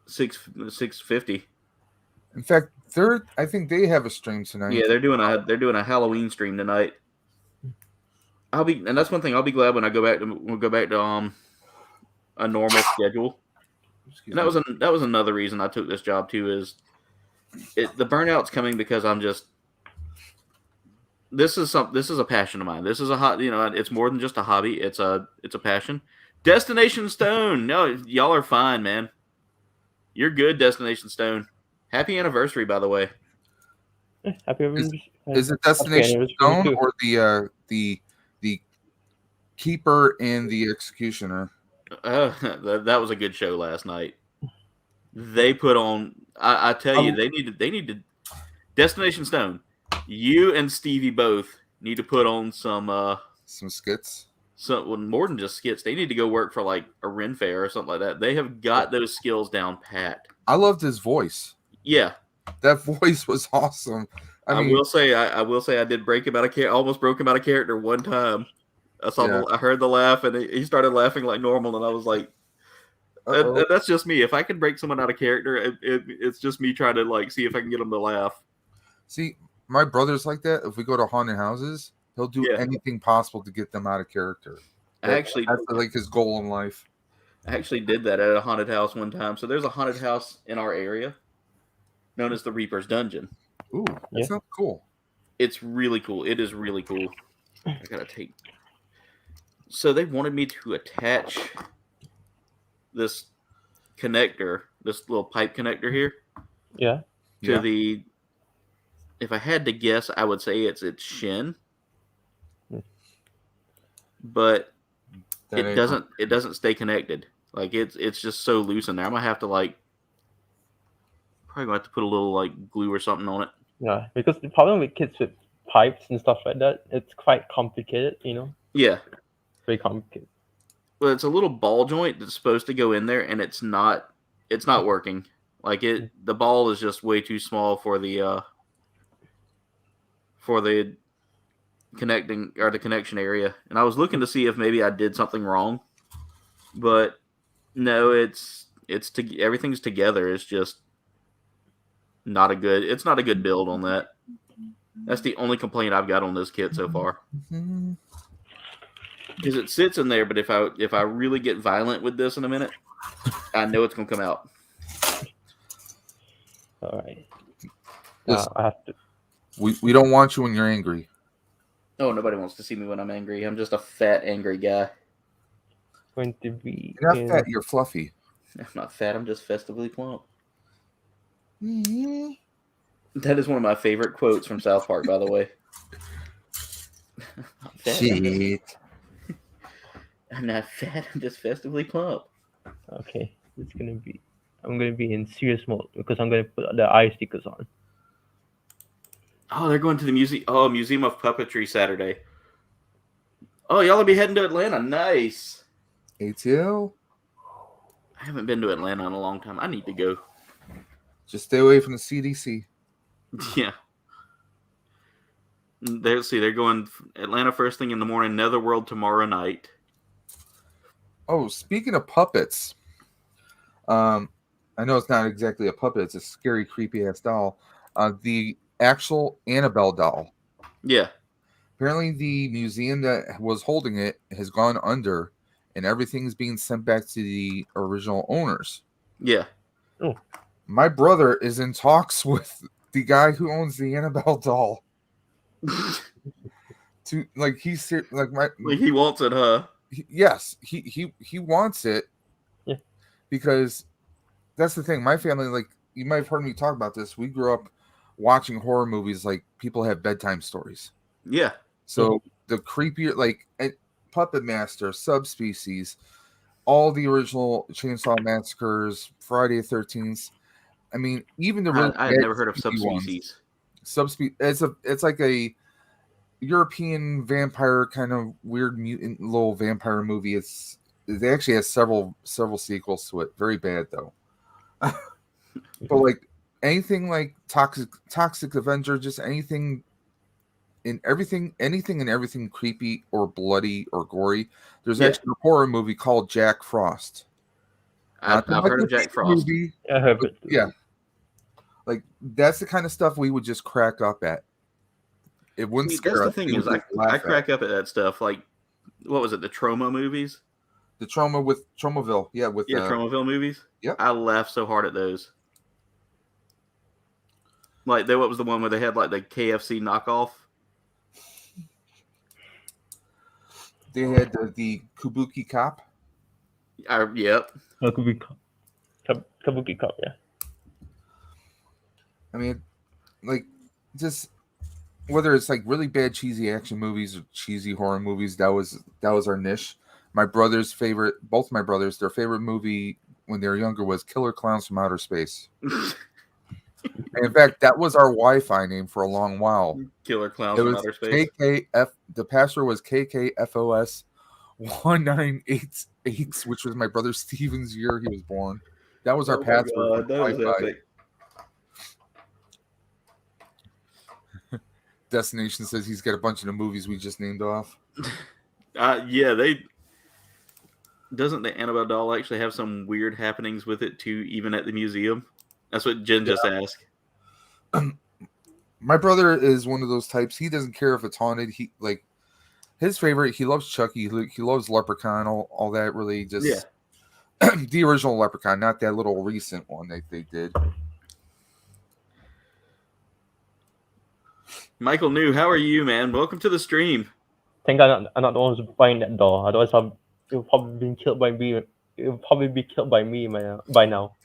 650. In fact, I think they have a stream tonight. Yeah, they're doing a Halloween stream tonight. And that's one thing. I'll be glad when we'll go back to a normal schedule. And that was another reason I took this job too. Is the burnout's coming because I'm just. This is a passion of mine. This is it's more than just a hobby. It's a passion. Destination Stone. No, y'all are fine, man. You're good, Destination Stone. Happy anniversary, by the way. Happy anniversary. Is it Destination Stone or the Keeper and the Executioner? That was a good show last night. They put on. I tell you, they needed Destination Stone. You and Stevie both need to put on some skits. More than just skits. They need to go work for like a Ren Fair or something like that. They have got those skills down pat. I loved his voice. Yeah, that voice was awesome. I will say I did almost broke him out of character one time. I heard the laugh, and he started laughing like normal, and I was like, "That's just me. If I can break someone out of character, it's just me trying to like see if I can get them to laugh." See, my brother's like that. If we go to haunted houses, he'll do anything possible to get them out of character. That's like his goal in life. I actually did that at a haunted house one time. So there's a haunted house in our area known as the Reaper's Dungeon. Ooh, that sounds cool. It's really cool. It is really cool. I gotta take. So they wanted me to attach this connector, this little pipe connector here, Yeah. to Yeah. the. If I had to guess, I would say it's its shin, but That it ain't- doesn't stay connected. Like it's just so loose in there. I'm gonna have to probably gonna have to put a little like glue or something on it. Yeah. Because the problem with kits with pipes and stuff like that, it's quite complicated. Yeah. Very complicated. Well, it's a little ball joint that's supposed to go in there, and it's not working. Like the ball is just way too small for the connecting or the connection area. And I was looking to see if maybe I did something wrong, but no, everything's together. It's just not a good build on that. That's the only complaint I've got on this kit so far. Mhm. Because it sits in there, but if I really get violent with this in a minute, I know it's gonna come out. All right. Listen, I have to. we don't want you when you're angry. Oh, nobody wants to see me when I'm angry. I'm just a fat, angry guy. Going to be. You're not fat, you're fluffy. I'm not fat. I'm just festively plump. Mhm. That is one of my favorite quotes from South Park, by the way. Shit. I'm not fat. I'm just festively plump. Okay. I'm gonna be in serious mode because I'm gonna put the eye stickers on. Oh, they're going to the Museum of Puppetry Saturday. Oh, y'all will be heading to Atlanta. Nice. ATL? I haven't been to Atlanta in a long time. I need to go. Just stay away from the CDC. Yeah. They're going Atlanta first thing in the morning, Netherworld tomorrow night. Oh, speaking of puppets, I know it's not exactly a puppet, it's a scary, creepy ass doll. The actual Annabelle doll. Yeah. Apparently the museum that was holding it has gone under and everything's being sent back to the original owners. Yeah. Oh. My brother is in talks with the guy who owns the Annabelle doll. To like he's like my Like he wants it, huh? yes, he wants it. Yeah. Because that's the thing. My family, like you might have heard me talk about this. We grew up watching horror movies like people have bedtime stories. Yeah. So the creepier, like Puppet Master, Subspecies, all the original Chainsaw Massacres, Friday the 13th. I mean, even the really I had never heard of Subspecies. Subspecies. It's like a European vampire kind of weird mutant little vampire movie. It actually has several sequels to it. Very bad though. But like anything like Toxic Avenger, just anything and everything creepy or bloody or gory. There's actually a horror movie called Jack Frost. I've heard of Jack Frost. Movie, I have it. yeah. Like that's the kind of stuff we would just crack up at. It wouldn't See, scare that's the us. thing We is would just laugh I at crack up at that stuff. Like, what was it? The Troma movies? the trauma with Tromaville. Yeah, with Tromaville movies. Yep. I laughed so hard at those. Like, what was the one where they had like the KFC knockoff? they had the Kabuki Cop. Yep. Kabuki Cup, yeah. I mean, like just whether it's like really bad cheesy action movies or cheesy horror movies, that was our niche. My brother's favorite, both my brothers, their favorite movie when they were younger was Killer Clowns from Outer Space. And in fact, that was our Wi-Fi name for a long while. Killer Clowns It from was Outer Space. KKF. The password was KKFOS 1988, which was my brother Steven's year he was born. That was our password. That was epic. Destination says he's got a bunch of the movies we just named off. Yeah, doesn't the Annabelle doll actually have some weird happenings with it too, even at the museum? That's what Jen just asked. My brother is one of those types. He doesn't care if it's haunted. He like his favorite. He loves Chucky. He loves Leprechaun. All that really just the original Leprechaun, not that little recent one that they did. Michael New, how are you, man? Welcome to the stream. Thank God I'm not the one who's buying that doll. Otherwise, it would probably been killed by me. It would probably be killed by me by now.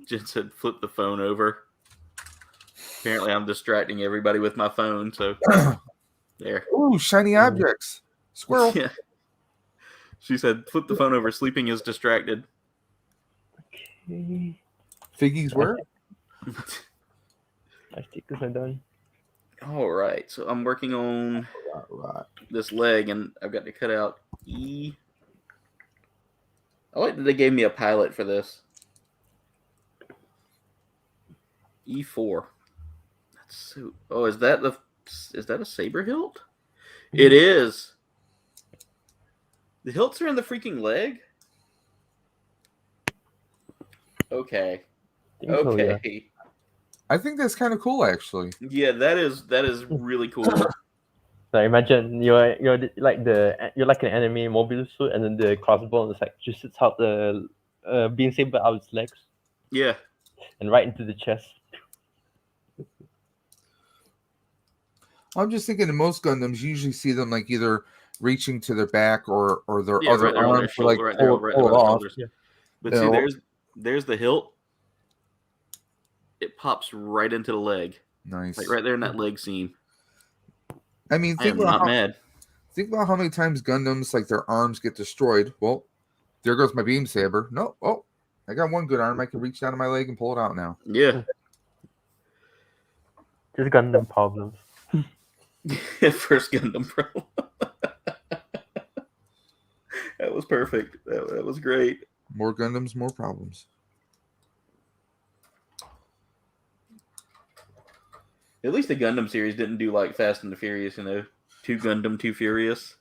Jen said, "Flip the phone over." Apparently, I'm distracting everybody with my phone. So there. Ooh, shiny objects. Squirrel. Yeah. She said, "Flip the phone over. Sleeping is distracted." Okay. Figgies where? My stickers are done. All right. So I'm working on Right. this leg, and I've got to cut out E. I like that they gave me a pilot for this. E4. That's so. Oh, is that a saber hilt? It is. The hilts are in the freaking leg. Okay. So, yeah. Okay. I think that's kind of cool, actually. Yeah, that is really cool. Like imagine you're like an enemy mobile suit, and then the crossbow is like just sits out the beam saber out its legs Yeah. and right into the chest. I'm just thinking in most Gundams, you usually see them like either reaching to their back or their Yeah, other right there on their arm to like shoulder, right there, pull right it there on the off. shoulders. Yeah. But You see, know? there's the hilt. It pops right into the leg, Nice. like right there in that leg seam. I mean, I am mad. Think about how many times Gundams like their arms get destroyed. Well, there goes my beam saber. No, oh, I got one good arm. I can reach down to my leg and pull it out now. Yeah. Just Gundam problems. First Gundam Pro. That was perfect. That was great. More Gundams, more problems. At least the Gundam series didn't do like Fast and the Furious, Too Gundam, Too Furious.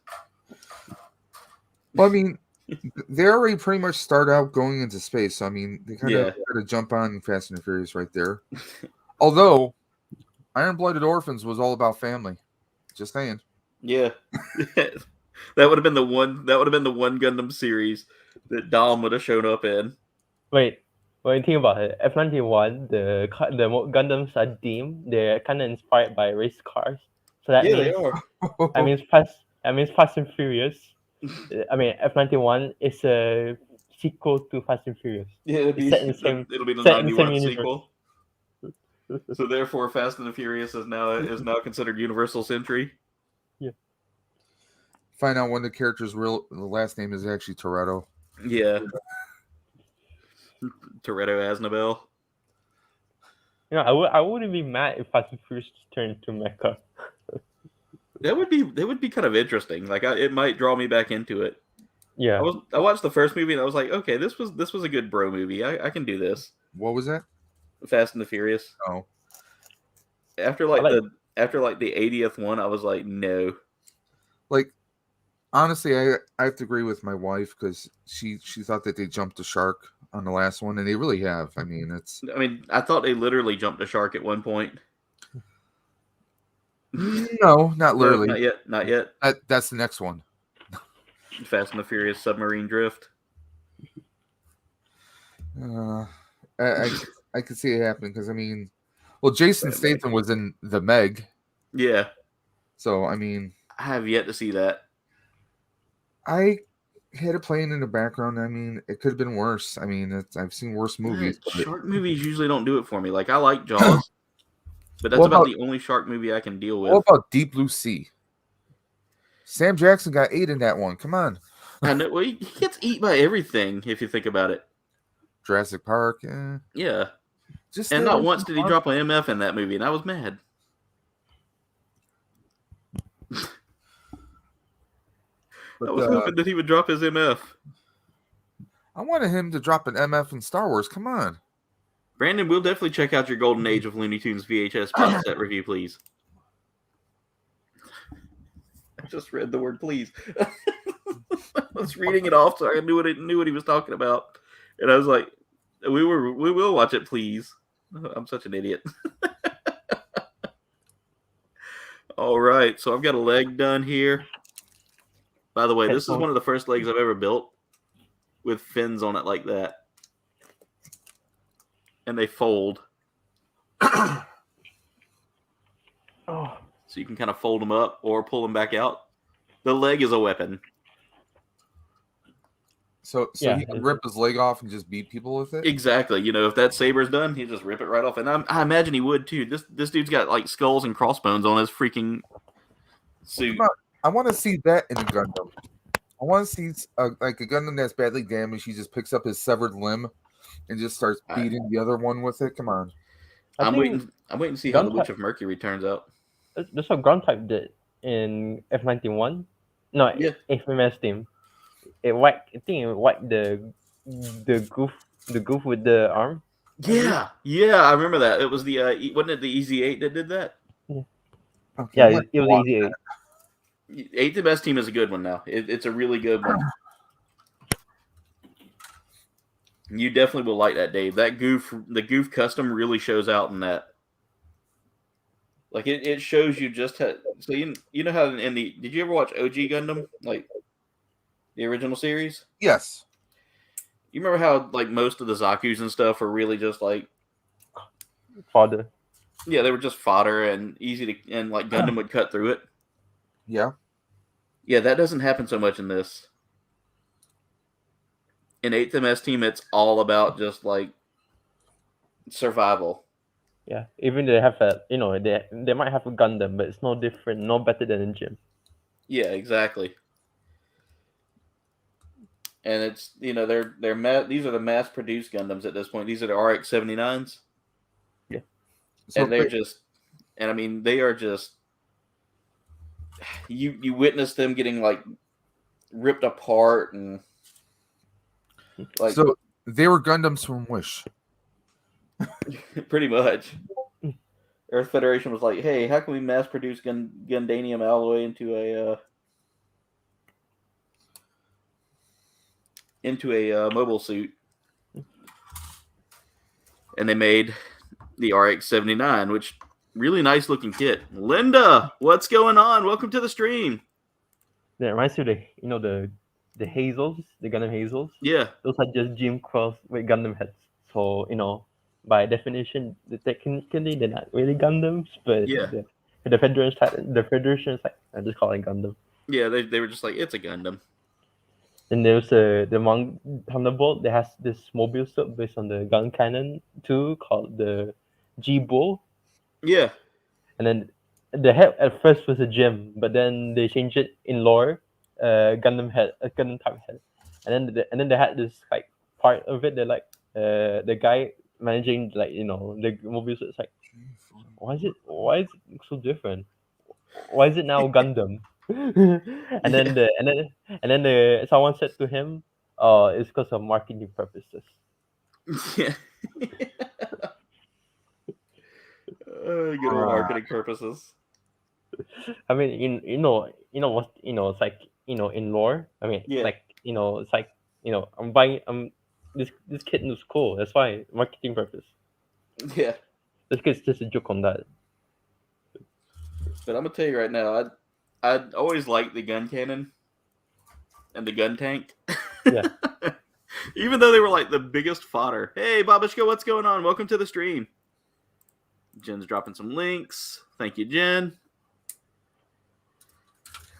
Well, I mean, they already pretty much start out going into space. So, I mean, they kind of got to jump on Fast and the Furious right there. Although, Iron-Blooded Orphans was all about family. Just saying. Yeah. That would have been the one Gundam series that Dom would have shown up in. Wait, when you think about it, F91, the Gundams are themed. They're kind of inspired by race cars. So that means they are. That means Fast and Furious. I mean, F91 is a sequel to Fast and Furious. Yeah, it'll be the set in the 91 same sequel. So therefore, Fast and the Furious is now considered Universal Century. Yeah. Find out when the character's the last name is actually Toretto. Yeah. Toretto Aznabel. I wouldn't be mad if Fast and Furious turned into Mecha. That would be kind of interesting. Like it might draw me back into it. Yeah. I watched the first movie and I was like, okay, this was a good bro movie. I can do this. What was that? Fast and the Furious. Oh. After the 80th one, I was like, no. Like, honestly, I have to agree with my wife because she thought that they jumped the shark on the last one, and they really have. I mean, I thought they literally jumped a shark at one point. No, not literally. No, not yet. That's the next one. Fast and the Furious submarine drift. I could see it happening because, I mean, well, Jason Statham was in the Meg. Yeah. So, I mean, I have yet to see that. I had it playing in the background. I mean, it could have been worse. I mean, I've seen worse movies. Shark movies usually don't do it for me. Like, I like Jaws, but that's about the only shark movie I can deal with. What about Deep Blue Sea? Sam Jackson got 8 in that one. Come on. I know. Well, he gets eaten by everything if you think about it. Jurassic Park. Yeah. And not once did he drop an MF in that movie, and I was mad. I was hoping that he would drop his MF. I wanted him to drop an MF in Star Wars. Come on. Brandon, we'll definitely check out your Golden Age of Looney Tunes VHS box set review, please. I just read the word please. I was reading it off so I knew what he was talking about. And I was like, we will watch it, please. I'm such an idiot. All right, so I've got a leg done here. By the way, this is one of the first legs I've ever built with fins on it like that. And they fold. Oh, so you can kind of fold them up or pull them back out. The leg is a weapon. So Yeah, he can rip his leg off and just beat people with it? Exactly. You know, if that saber's done, he just rip it right off. And I imagine he would too. This dude's got like skulls and crossbones on his freaking suit. I want to see that in a Gundam. I want to see like a Gundam that's badly damaged. He just picks up his severed limb and just starts beating the other one with it. Come on. I'm waiting to see how the Witch of Mercury turns out. That's what Ground Type did in F91. No, Yeah. FMS team. It whacked. I think it whacked the goof with the arm. Yeah, I remember that. It was the wasn't it the Easy 8 that did that? Yeah, Okay, yeah, it was Easy 8. 8 the Best team is a good one now. It's a really good one. You definitely will like that, Dave. The goof custom really shows out in that. Like it shows you just how. So you know how in the did you ever watch OG Gundam, like the original series? Yes. You remember how like most of the Zaku's and stuff were really just like Fodder. Yeah, they were just fodder and easy to, and like Gundam would cut through it. Yeah. Yeah, that doesn't happen so much in this. In 8th MS team, it's all about just like survival. Yeah, even they have a they might have a Gundam, but it's no different, no better than in gym. Yeah, exactly. And it's these are the mass produced Gundams at this point. These are the RX-79s. Yeah, so and they're just, and I mean they are just. You witness them getting like ripped apart and like. So they were Gundams from Wish. Pretty much. Earth Federation was like, "Hey, how can we mass produce Gundanium alloy into a mobile suit?" And they made the RX-79, which really nice looking kit. Linda, what's going on? Welcome to the stream. Yeah, it reminds you of the Hazels, the Gundam Hazels. Yeah, those are just Gym Cross with Gundam heads. So by definition, technically they're not really Gundams, but yeah. the Federation is like, I just call it Gundam. Yeah, they were just like, it's a Gundam. And there's the Thunderbolt that has this mobile suit based on the gun cannon too, called the G-Bull. Yeah. And then the head at first was a gem, but then they changed it in lore, Gundam type head. And then they had this like part of it. They're like the guy managing the mobile suit is like, why is it so different? Why is it now Gundam? and then someone said to him, it's because of marketing purposes. Yeah. Good old marketing purposes. I mean, it's like in lore. I mean, it's like I'm buying this kid looks cool. That's why marketing purpose. Yeah. This kid's just a joke on that. But I'm gonna tell you right now, I'd always liked the gun cannon and the gun tank. Yeah. Even though they were like the biggest fodder. Hey, Babushka, what's going on? Welcome to the stream. Jen's dropping some links. Thank you, Jen.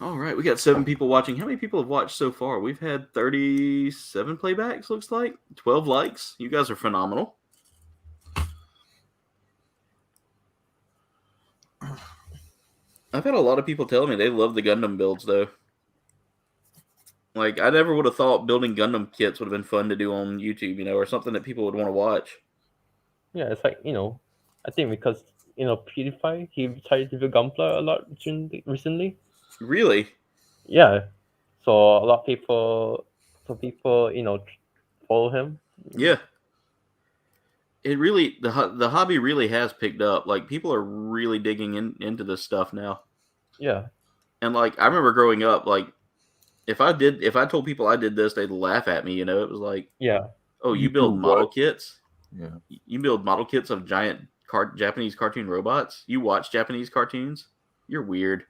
All right, we got 7 people watching. How many people have watched so far? We've had 37 playbacks, looks like. 12 likes. You guys are phenomenal. I've had a lot of people tell me they love the Gundam builds, though. Like, I never would have thought building Gundam kits would have been fun to do on YouTube, or something that people would want to watch. Yeah, it's like, I think because, PewDiePie, he decided to do Gunpla a lot recently. Really? Yeah. So a lot of people, follow him. Yeah. It really, the hobby really has picked up. Like, people are really digging into this stuff now. Yeah. And like, I remember growing up, like, if I told people I did this, they'd laugh at me. It was like, yeah. Oh, you build model kits? Yeah. You build model kits of giant Japanese cartoon robots? You watch Japanese cartoons? You're weird.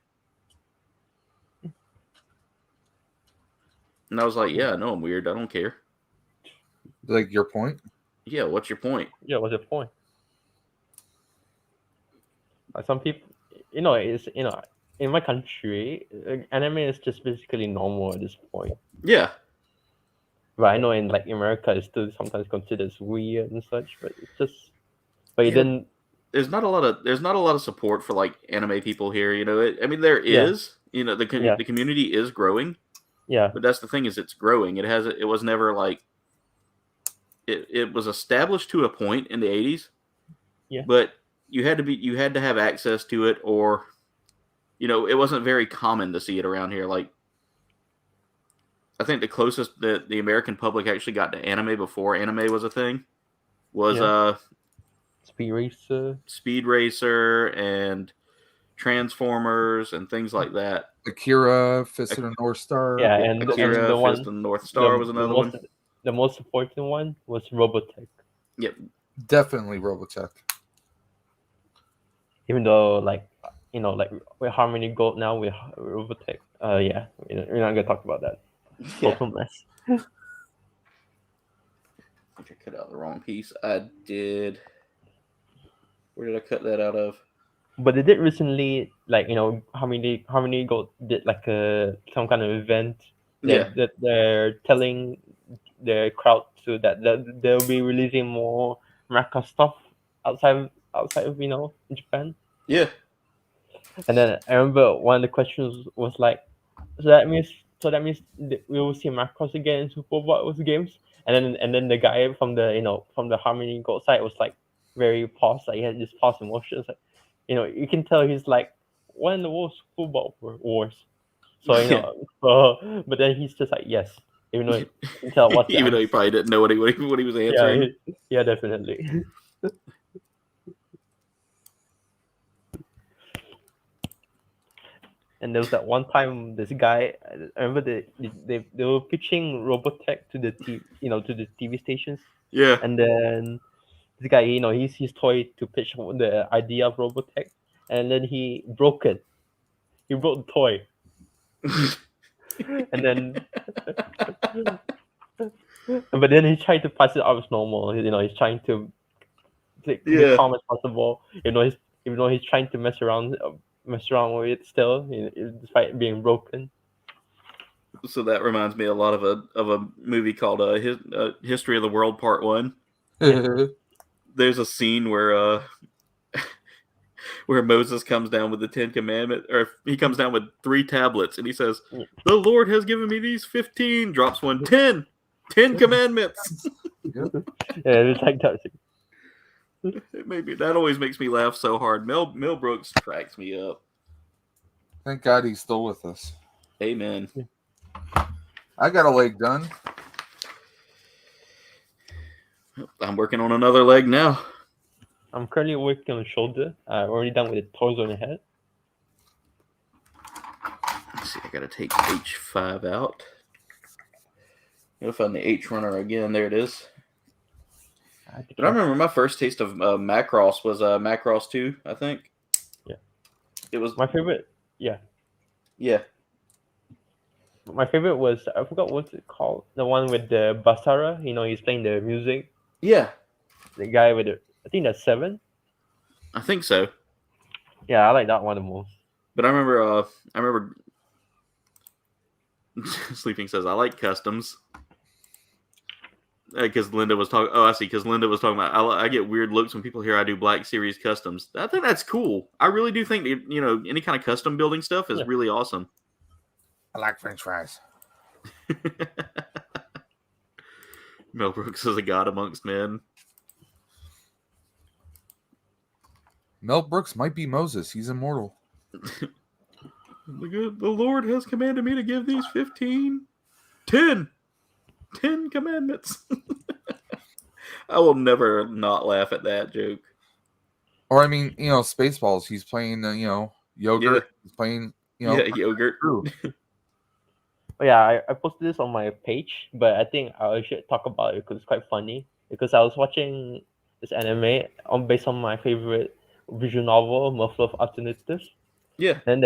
And I was like, yeah, no, I'm weird. I don't care. Like, your point? Yeah, what's your point? Yeah, what's your point? Some people, it's in my country, anime is just basically normal at this point. Yeah. But I know in like America, it's still sometimes considered as weird and such. But it's just, but Yeah. then There's not a lot of support for like anime people here. I mean, there Yeah. is. Yeah. The community is growing, yeah, but that's the thing is it's growing. It was never like it was established to a point in the 80s. Yeah. But you had to have access to it, or it wasn't very common to see it around here. Like, I think the closest that the American public actually got to anime before anime was a thing was Yeah. Speed Racer. and Transformers and things like that. Akira, Fist of the North Star. Yeah, Yeah, and Akira, the one Fist of the North Star was another one. The most important one was Robotech. Yep. Definitely Robotech. Even though, like with Harmony Gold now with Robotech, yeah, we're not gonna talk about that. Yeah. Total mess. I think I cut out the wrong piece. I did. Where did I cut that out of? But they did recently, like Harmony Gold did like some kind of event that they're telling the crowd to that they'll be releasing more Mecha stuff outside of Japan. Yeah. And then I remember one of the questions was like, so that means we will see Macross again in Super Bowl games. And then the guy from the Harmony Gold side was like very paused, like he had this paused emotions, like you can tell he's like, what in the world football wars? So but then he's just like, yes, even though you can tell what even though he probably didn't know what he was answering. Yeah, definitely. And there was that one time this guy, I remember they were pitching Robotech to the TV stations. Yeah. And then this guy, he's his toy to pitch the idea of Robotech, and then he broke it. He broke the toy. And then but then he tried to pass it off as normal. He's trying to be calm as possible. Even though he's trying to mess around with it still, despite being broken. So that reminds me a lot of a movie called History of the World Part 1. There's a scene where where Moses comes down with the 10 Commandments, or he comes down with 3 tablets, and he says, "The Lord has given me these 15." Drops 1, 10 Commandments. Yeah, it's like that. Maybe that always makes me laugh so hard. Mel Brooks cracks me up. Thank God he's still with us. Amen. I got a leg done. I'm working on another leg now. I'm currently working on the shoulder. I'm already done with the torso and the head. Let's see, I gotta take H5 out. Gotta find the H runner again. There it is. But I remember my first taste of Macross was Macross 2, I think. Yeah. It was my favorite. Yeah. Yeah. My favorite was, I forgot what's it called. The one with the Basara. He's playing the music. Yeah. The guy with I think that's 7. I think so. Yeah, I like that one the most. But I remember Sleeping says, I like customs. Because Linda was talking. Oh, I see. Because Linda was talking about. I get weird looks when people hear I do Black Series customs. I think that's cool. I really do think any kind of custom building stuff is really awesome. I like French fries. Mel Brooks is a god amongst men. Mel Brooks might be Moses. He's immortal. The Lord has commanded me to give these 10 commandments. I will never not laugh at that joke. Or I mean, Spaceballs. He's playing, yogurt. Yeah. He's playing, yogurt. Yeah, I posted this on my page, but I think I should talk about it because it's quite funny. Because I was watching this anime based on my favorite visual novel, Murphy of Alternatives. Yeah. And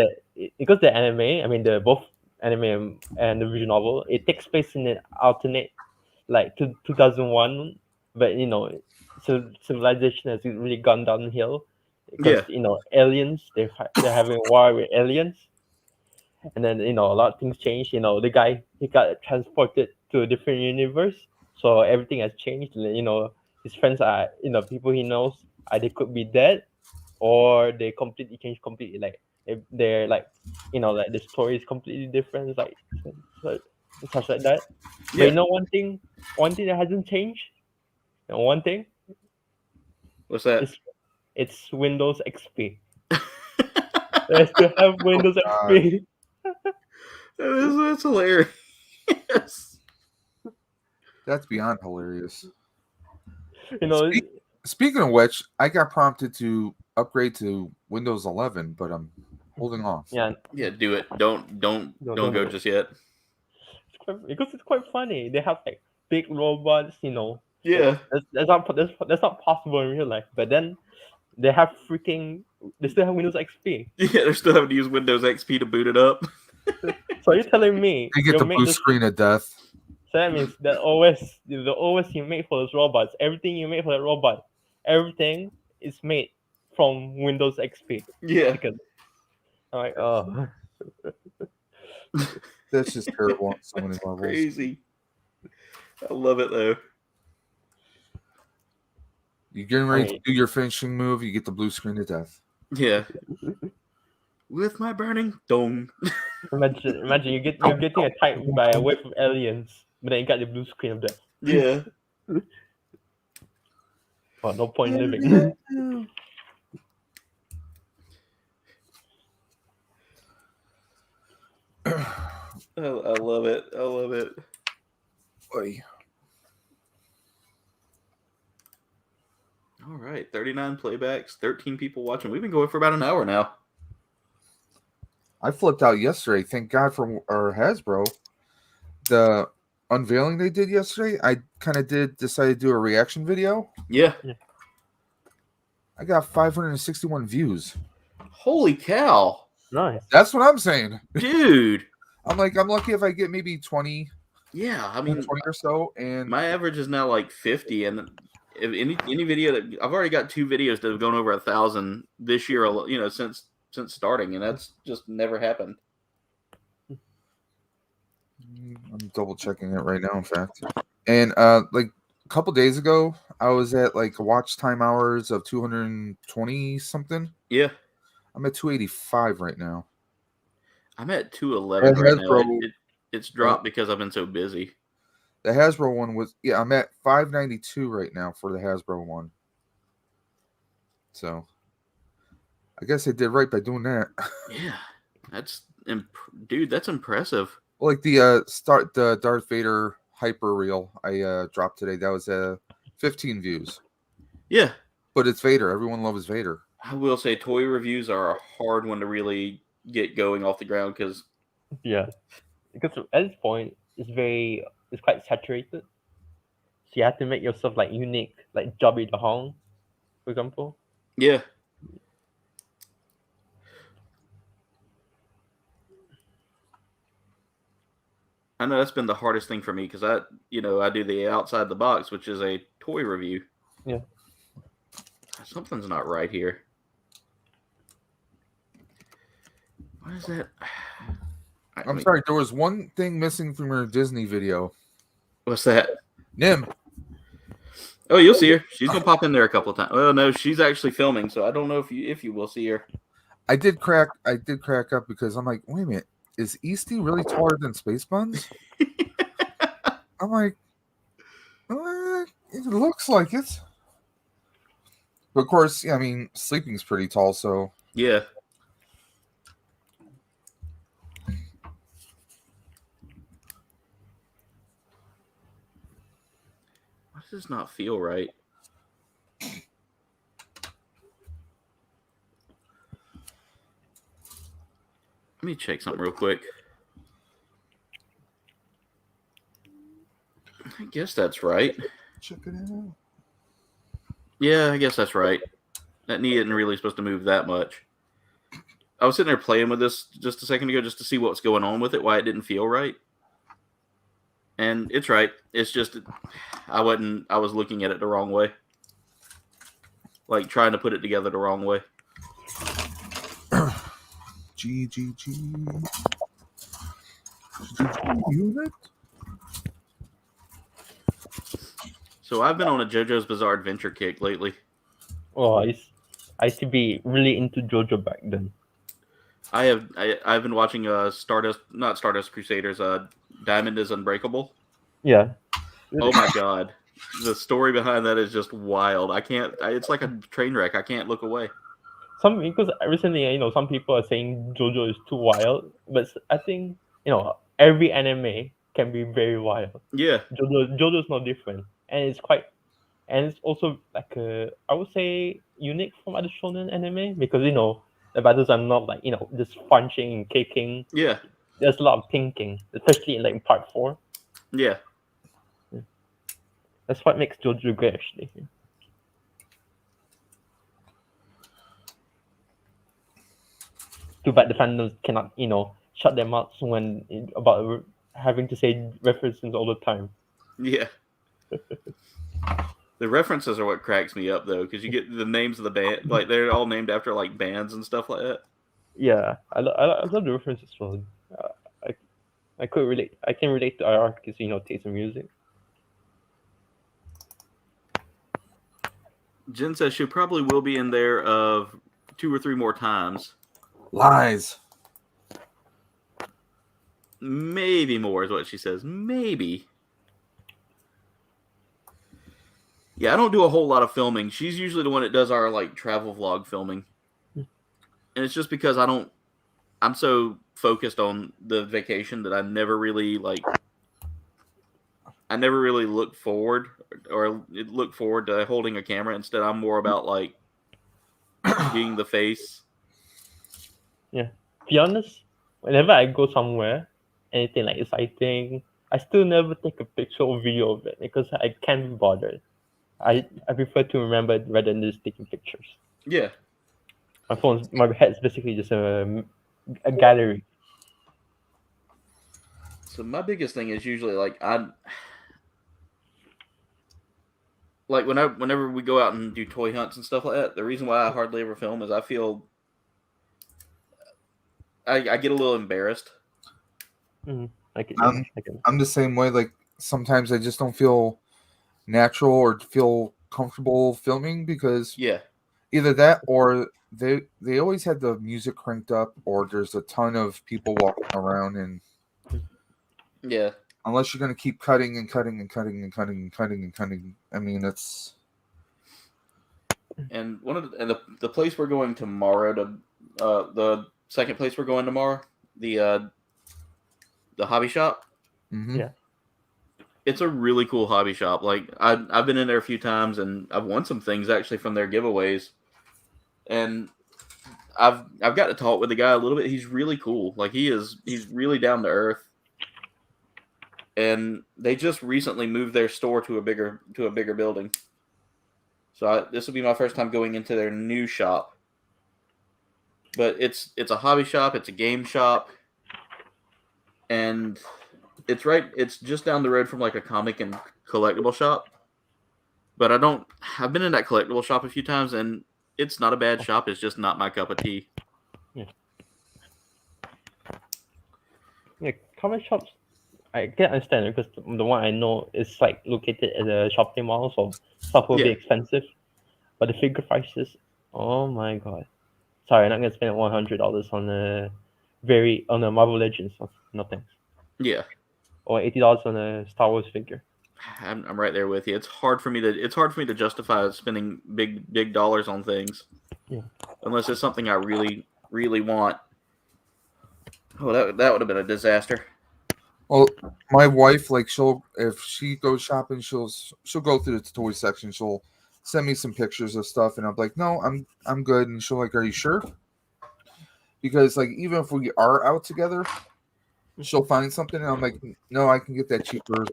because the anime, I mean both anime and the visual novel, it takes place in an alternate, like 2001, but civilization has really gone downhill. because Yeah. aliens, they're having a war with aliens, and then a lot of things change. The guy, he got transported to a different universe, so everything has changed. And his friends are people he knows, they could be dead, or they completely changed completely. Like they're like like the story is completely different. It's like so, such like that. But Yeah. one thing that hasn't changed. One thing What's that? is it's Windows XP. They still have Windows God. XP. That's hilarious. That's beyond hilarious. You know, Speaking of which, I got prompted to upgrade to Windows 11, but I'm holding off. yeah, Yeah, do it. Don't don't go do it. just yet. Because it's quite funny. They have like big robots. Yeah. That's not possible in real life. But then they still have Windows XP. Yeah, they're still having to use Windows XP to boot it up. So you're telling me They get you the made blue this? screen of death. So that means the OS you made for those robots, everything you made for that robot, everything is made from Windows XP. Yeah. Because I'm like, oh. That's just terrible on so many levels. Crazy. I love it though. You're getting ready to do your finishing move, you get the blue screen of death. Yeah. With my burning dong. Imagine you're getting attacked by a wave of aliens, but then you got the blue screen of death. Yeah. Well, no point in living. I love it. I love it. Oy. All right, 39 playbacks, 13 people watching. We've been going for about an hour now. I flipped out yesterday. Thank God for our Hasbro. The unveiling they did yesterday, I kind of decided to do a reaction video. Yeah. I got 561 views. Holy cow. Nice. That's what I'm saying. Dude. I'm lucky if I get maybe 20. Yeah, I mean 20 or so, and my average is now like 50, and if any video that I've already got 2 videos that have gone over 1,000 this year, since starting, and that's just never happened. I'm double checking it right now, in fact. And like a couple days ago, I was at like watch time hours of 220 something. Yeah. I'm at 285 right now. I'm at 211 right now. It's dropped because I've been so busy. The Hasbro one was, I'm at 592 right now for the Hasbro one. So I guess I did right by doing that. Yeah, that's impressive. Like the Darth Vader hyper reel I dropped today, that was 15 views. Yeah, but it's Vader. Everyone loves Vader. I will say toy reviews are a hard one to really get going off the ground because at this point it's quite saturated. So you have to make yourself like unique, like Jobby the Hong, for example. Yeah. I know that's been the hardest thing for me because I do the outside the box, which is a toy review. Yeah. Something's not right here. What is that? I'm sorry, there was one thing missing from your Disney video. What's that? Nim. Oh, you'll see her. She's gonna pop in there a couple of times. Well, no, she's actually filming, so I don't know if you will see her. I did crack up because I'm like, wait a minute, is Eastie really taller than Space Buns? I'm like, it looks like it. But of course, I mean, Sleeping's pretty tall, so yeah. Why does this not feel right? Let me check something real quick. I guess that's right. Check it out. Yeah, I guess that's right. That knee isn't really supposed to move that much. I was sitting there playing with this just a second ago just to see what's going on with it, why it didn't feel right. And it's right. It's just I was looking at it the wrong way. Like trying to put it together the wrong way. G. Unit. So I've been on a JoJo's Bizarre Adventure kick lately. Oh, I used to be really into JoJo back then. I've been watching not Stardust Crusaders, Diamond is Unbreakable. Yeah. Oh my god. The story behind that is just wild. It's like a train wreck. I can't look away. Because recently, some people are saying JoJo is too wild, but I think every anime can be very wild. Yeah. JoJo is no different, and it's also like I would say unique from other shonen anime because the battles are not like just punching and kicking. Yeah. There's a lot of thinking, especially in like part 4. Yeah. That's what makes JoJo great, actually. Too bad the fandoms cannot, shut their mouths about having to say references all the time. Yeah. The references are what cracks me up, though, because you get the names of the band, like they're all named after like bands and stuff like that. Yeah, I love the references as well. I could relate. I can relate to our because taste in music. Jen says she probably will be in there of 2 or 3 more times. Lies. Maybe more is what she says. Maybe. Yeah, I don't do a whole lot of filming. She's usually the one that does our like travel vlog filming. And it's just because I'm so focused on the vacation that I never really look forward to holding a camera. Instead, I'm more about like being the face. Yeah. To be honest, whenever I go somewhere, anything like exciting, I still never take a picture or video of it because I can't be bothered. I prefer to remember it rather than just taking pictures. Yeah. My head's basically just a gallery. So my biggest thing is usually whenever we go out and do toy hunts and stuff like that, the reason why I hardly ever film is I feel I get a little embarrassed. Mm-hmm. I'm the same way. Like sometimes I just don't feel natural or feel comfortable filming because either that or they always have the music cranked up or there's a ton of people walking around and unless you're gonna keep cutting and cutting and cutting and cutting and cutting and cutting, I mean it's. And the place we're going tomorrow to the second place we're going tomorrow, the hobby shop. Mm-hmm. Yeah. It's a really cool hobby shop. Like I've been in there a few times and I've won some things actually from their giveaways. And I've got to talk with the guy a little bit. He's really cool. Like he's really down to earth. And they just recently moved their store to a bigger building. So this will be my first time going into their new shop. But it's a hobby shop, it's a game shop. And it's just down the road from like a comic and collectible shop. But I've been in that collectible shop a few times and it's not a bad shop, it's just not my cup of tea. Yeah. Yeah, comic shops I can understand it because the one I know is like located at a shopping mall, so stuff will be expensive. But the figure prices, oh my god! Sorry, I'm not gonna spend $100 on a Marvel Legends. No thanks. Yeah. Or $80 on a Star Wars figure. I'm right there with you. It's hard for me to justify spending big dollars on things. Yeah. Unless it's something I really really want. Oh, that would have been a disaster. Well, my wife, like if she goes shopping, she'll go through the toy section. She'll send me some pictures of stuff, and I'm like, no, I'm good. And she'll like, are you sure? Because like even if we are out together, she'll find something, and I'm like, no, I can get that cheaper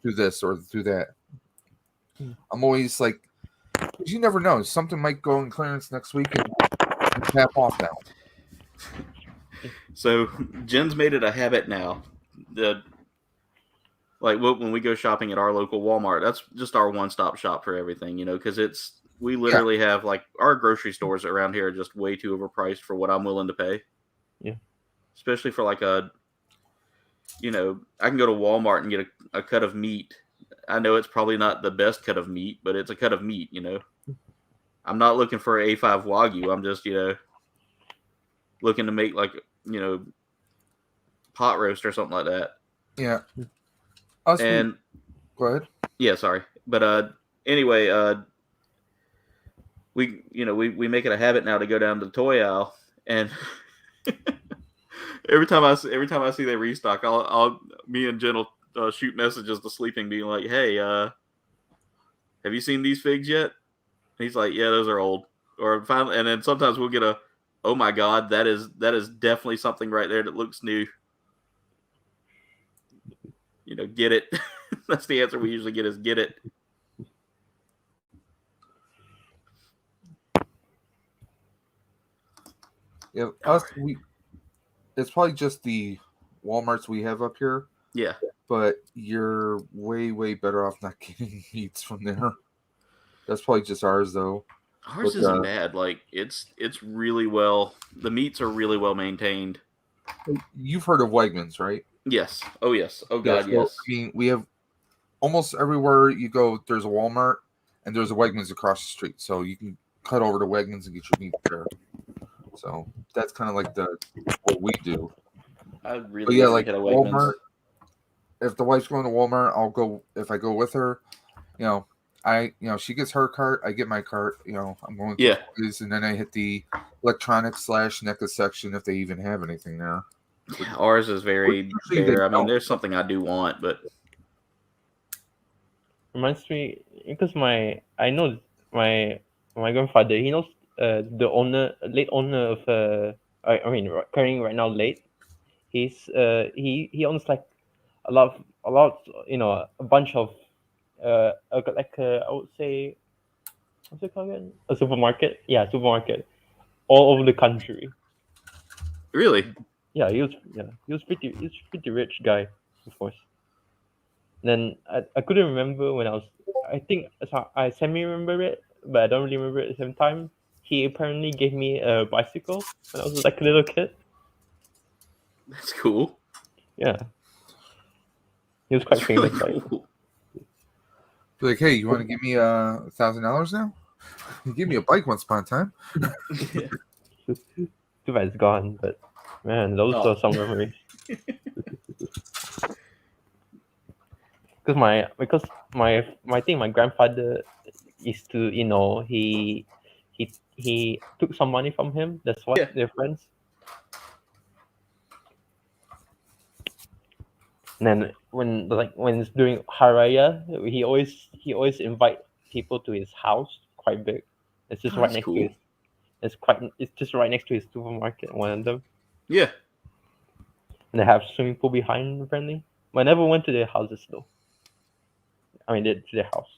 through this or through that. I'm always like, you never know, something might go in clearance next week and tap off now. So Jen's made it a habit now. When we go shopping at our local Walmart, that's just our one-stop shop for everything, because we literally have like our grocery stores around here are just way too overpriced for what I'm willing to pay. Yeah. Especially for like a, I can go to Walmart and get a cut of meat. I know it's probably not the best cut of meat, but it's a cut of meat, I'm not looking for an A5 Wagyu. I'm just, looking to make like, pot roast or something like that. Yeah. And go ahead. Yeah, sorry. But anyway, we make it a habit now to go down to the toy aisle, and every time I see they restock, me and Jen will shoot messages to Sleeping, being like, "Hey, have you seen these figs yet?" And he's like, "Yeah, those are old." Or finally, and then sometimes we'll get a, "Oh my god, that is definitely something right there that looks new." Get it. That's the answer we usually get, is get it. Yeah, it's probably just the Walmarts we have up here. Yeah. But you're way, way better off not getting meats from there. That's probably just ours, though. Ours isn't bad. Like, it's really well. The meats are really well maintained. You've heard of Wegmans, right? Yes. Oh, yes. Oh, God, yes. I mean, we have almost everywhere you go, there's a Walmart and there's a Wegmans across the street. So you can cut over to Wegmans and get your meat there. So that's kind of like what we do. I really like Walmart. If the wife's going to Walmart, I'll go. If I go with her, she gets her cart, I get my cart. I'm going to toys, and then I hit the electronics / NECA section if they even have anything there. Ours is very bare. I mean, there's something I do want, but reminds me because my grandfather, he knows the late owner of currently right now late. He's he owns like a lot, a bunch of I would say, what's it called again? A supermarket? Yeah, supermarket all over the country. Really? Yeah, he was pretty rich guy, of course. And then I couldn't remember when I think I semi remember it, but I don't really remember it at the same time. He apparently gave me a bicycle when I was like a little kid. That's cool. Yeah. He was quite famous. Really cool. Like, hey, you want to give me $1,000 now? You gave me a bike once upon a time. Too bad it's gone, but man, those are some memories. Because my grandfather used to, he took some money from him. That's why they're friends. And then when it's during Haraya, he always invite people to his house, quite big. It's just right next to his. It's just right next to his supermarket. One of them. Yeah. And they have swimming pool behind, apparently. But I never went to their houses though. I mean, to their house.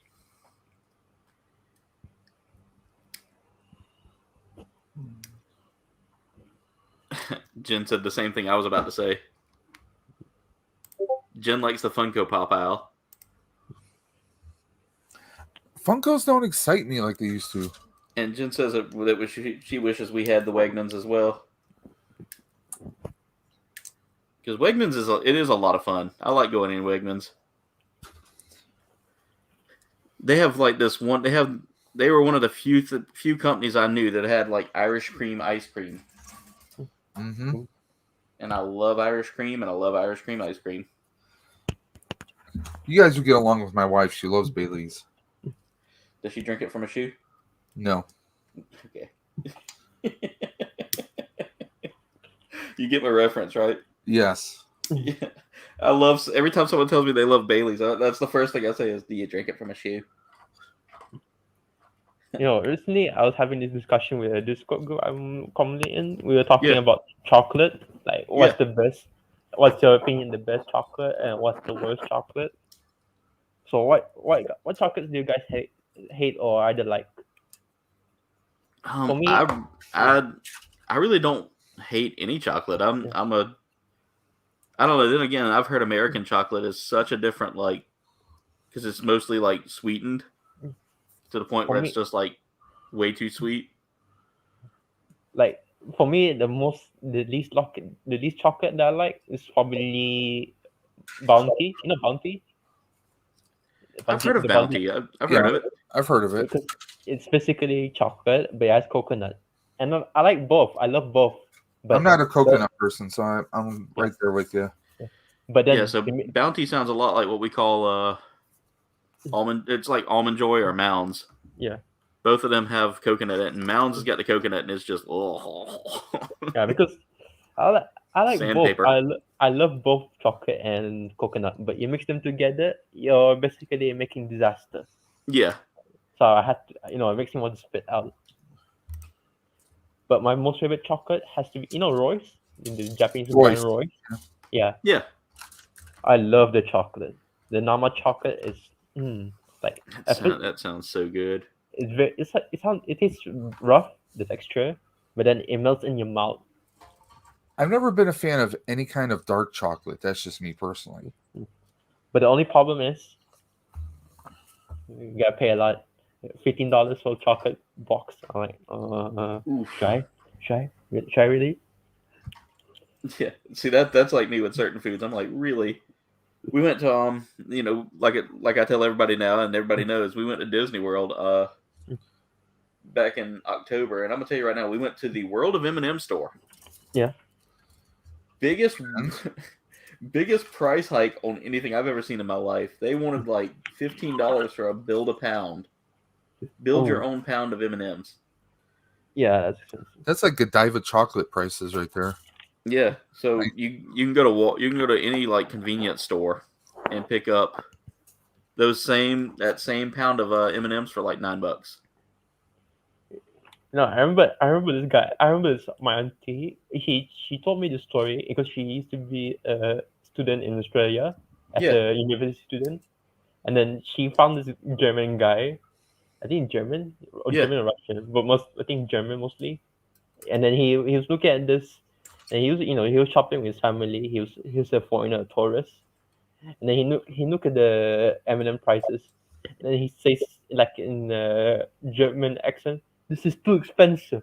Jen said the same thing I was about to say. Jen likes the Funko Pop aisle. Funkos don't excite me like they used to. And Jen says that she wishes we had the Wegmans as well. Because Wegmans is a lot of fun. I like going in Wegmans. They have like this one. They were one of the few companies I knew that had like Irish cream ice cream. Mm-hmm. And I love Irish cream, and I love Irish cream ice cream. You guys would get along with my wife. She loves Bailey's. Does she drink it from a shoe? No. Okay. You get my reference, right? Yes. Yeah. I love every time someone tells me they love Bailey's. That's the first thing I say is, "Do you drink it from a shoe?" Recently I was having this discussion with a Discord group I'm commonly in. We were talking about chocolate. Like, what's the best? What's your opinion? The best chocolate, and what's the worst chocolate? So what chocolates do you guys hate or either like? For me, I really don't hate any chocolate. I don't know. Then again, I've heard American chocolate is such a different, like, because it's mostly like sweetened to the point where it's just like way too sweet. Like for me, the least chocolate that I like is probably Bounty. You know Bounty? I've heard of The Bounty, Bounty. I've Yeah. heard of it. I've heard of it. because it's basically chocolate, but it has coconut. And I like both. I love both. But I'm not a coconut person, so I'm right there with you. But then Yeah, so Bounty sounds a lot like what we call almond. It's like Almond Joy or Mounds. yeah, Both of them have coconut in it, and Mounds has got the coconut, and it's just yeah, because I like Sandpaper. both. I love both chocolate and coconut, but you mix them together, you're basically making disaster. Yeah. So I had to, it makes me want to spit out. But my most favorite chocolate has to be, Royce, in the Japanese brand Royce. Yeah. Yeah. I love the chocolate. The Nama chocolate is like That sounds so good. it's very it tastes rough, the texture, but then it melts in your mouth. I've never been a fan of any kind of dark chocolate. That's just me personally. But the only problem is you gotta pay a lot. $15 for a chocolate box. I'm like, should I really? Yeah. See that's like me with certain foods. I'm like, really? We went to like I tell everybody now, and everybody knows, we went to Disney World back in October, and I'm gonna tell you right now, we went to the World of M&M store. Yeah. Biggest price hike on anything I've ever seen in my life. They wanted like $15 for a build your own pound of M&Ms. Yeah, that's expensive. That's like Godiva chocolate prices right there. Yeah, so you can go to any like convenience store and pick up that same pound of M&Ms for like $9. No, I remember this guy. I remember my auntie. She told me the story because she used to be a student in Australia as a university student, and then she found this German guy. I think German or Russian, but I think German mostly. And then he was looking at this, and he was shopping with his family. He was a foreigner, a tourist, and then he looked at the M&M prices, and then he says like in a German accent, "This is too expensive."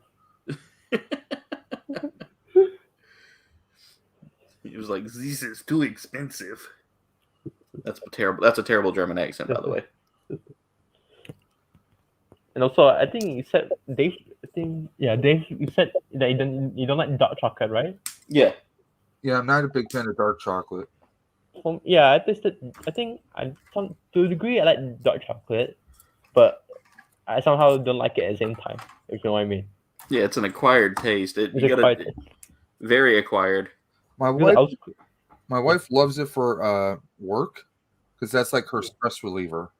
He was like, "This is too expensive." That's a terrible German accent, by the way. And also, I think you said Dave. Dave. You said that you don't like dark chocolate, right? Yeah. Yeah, I'm not a big fan of dark chocolate. I tasted. I think to a degree I like dark chocolate, but I somehow don't like it at the same time. If you know what I mean. Yeah, it's an acquired taste. Very acquired. My wife loves it for work because that's like her stress reliever.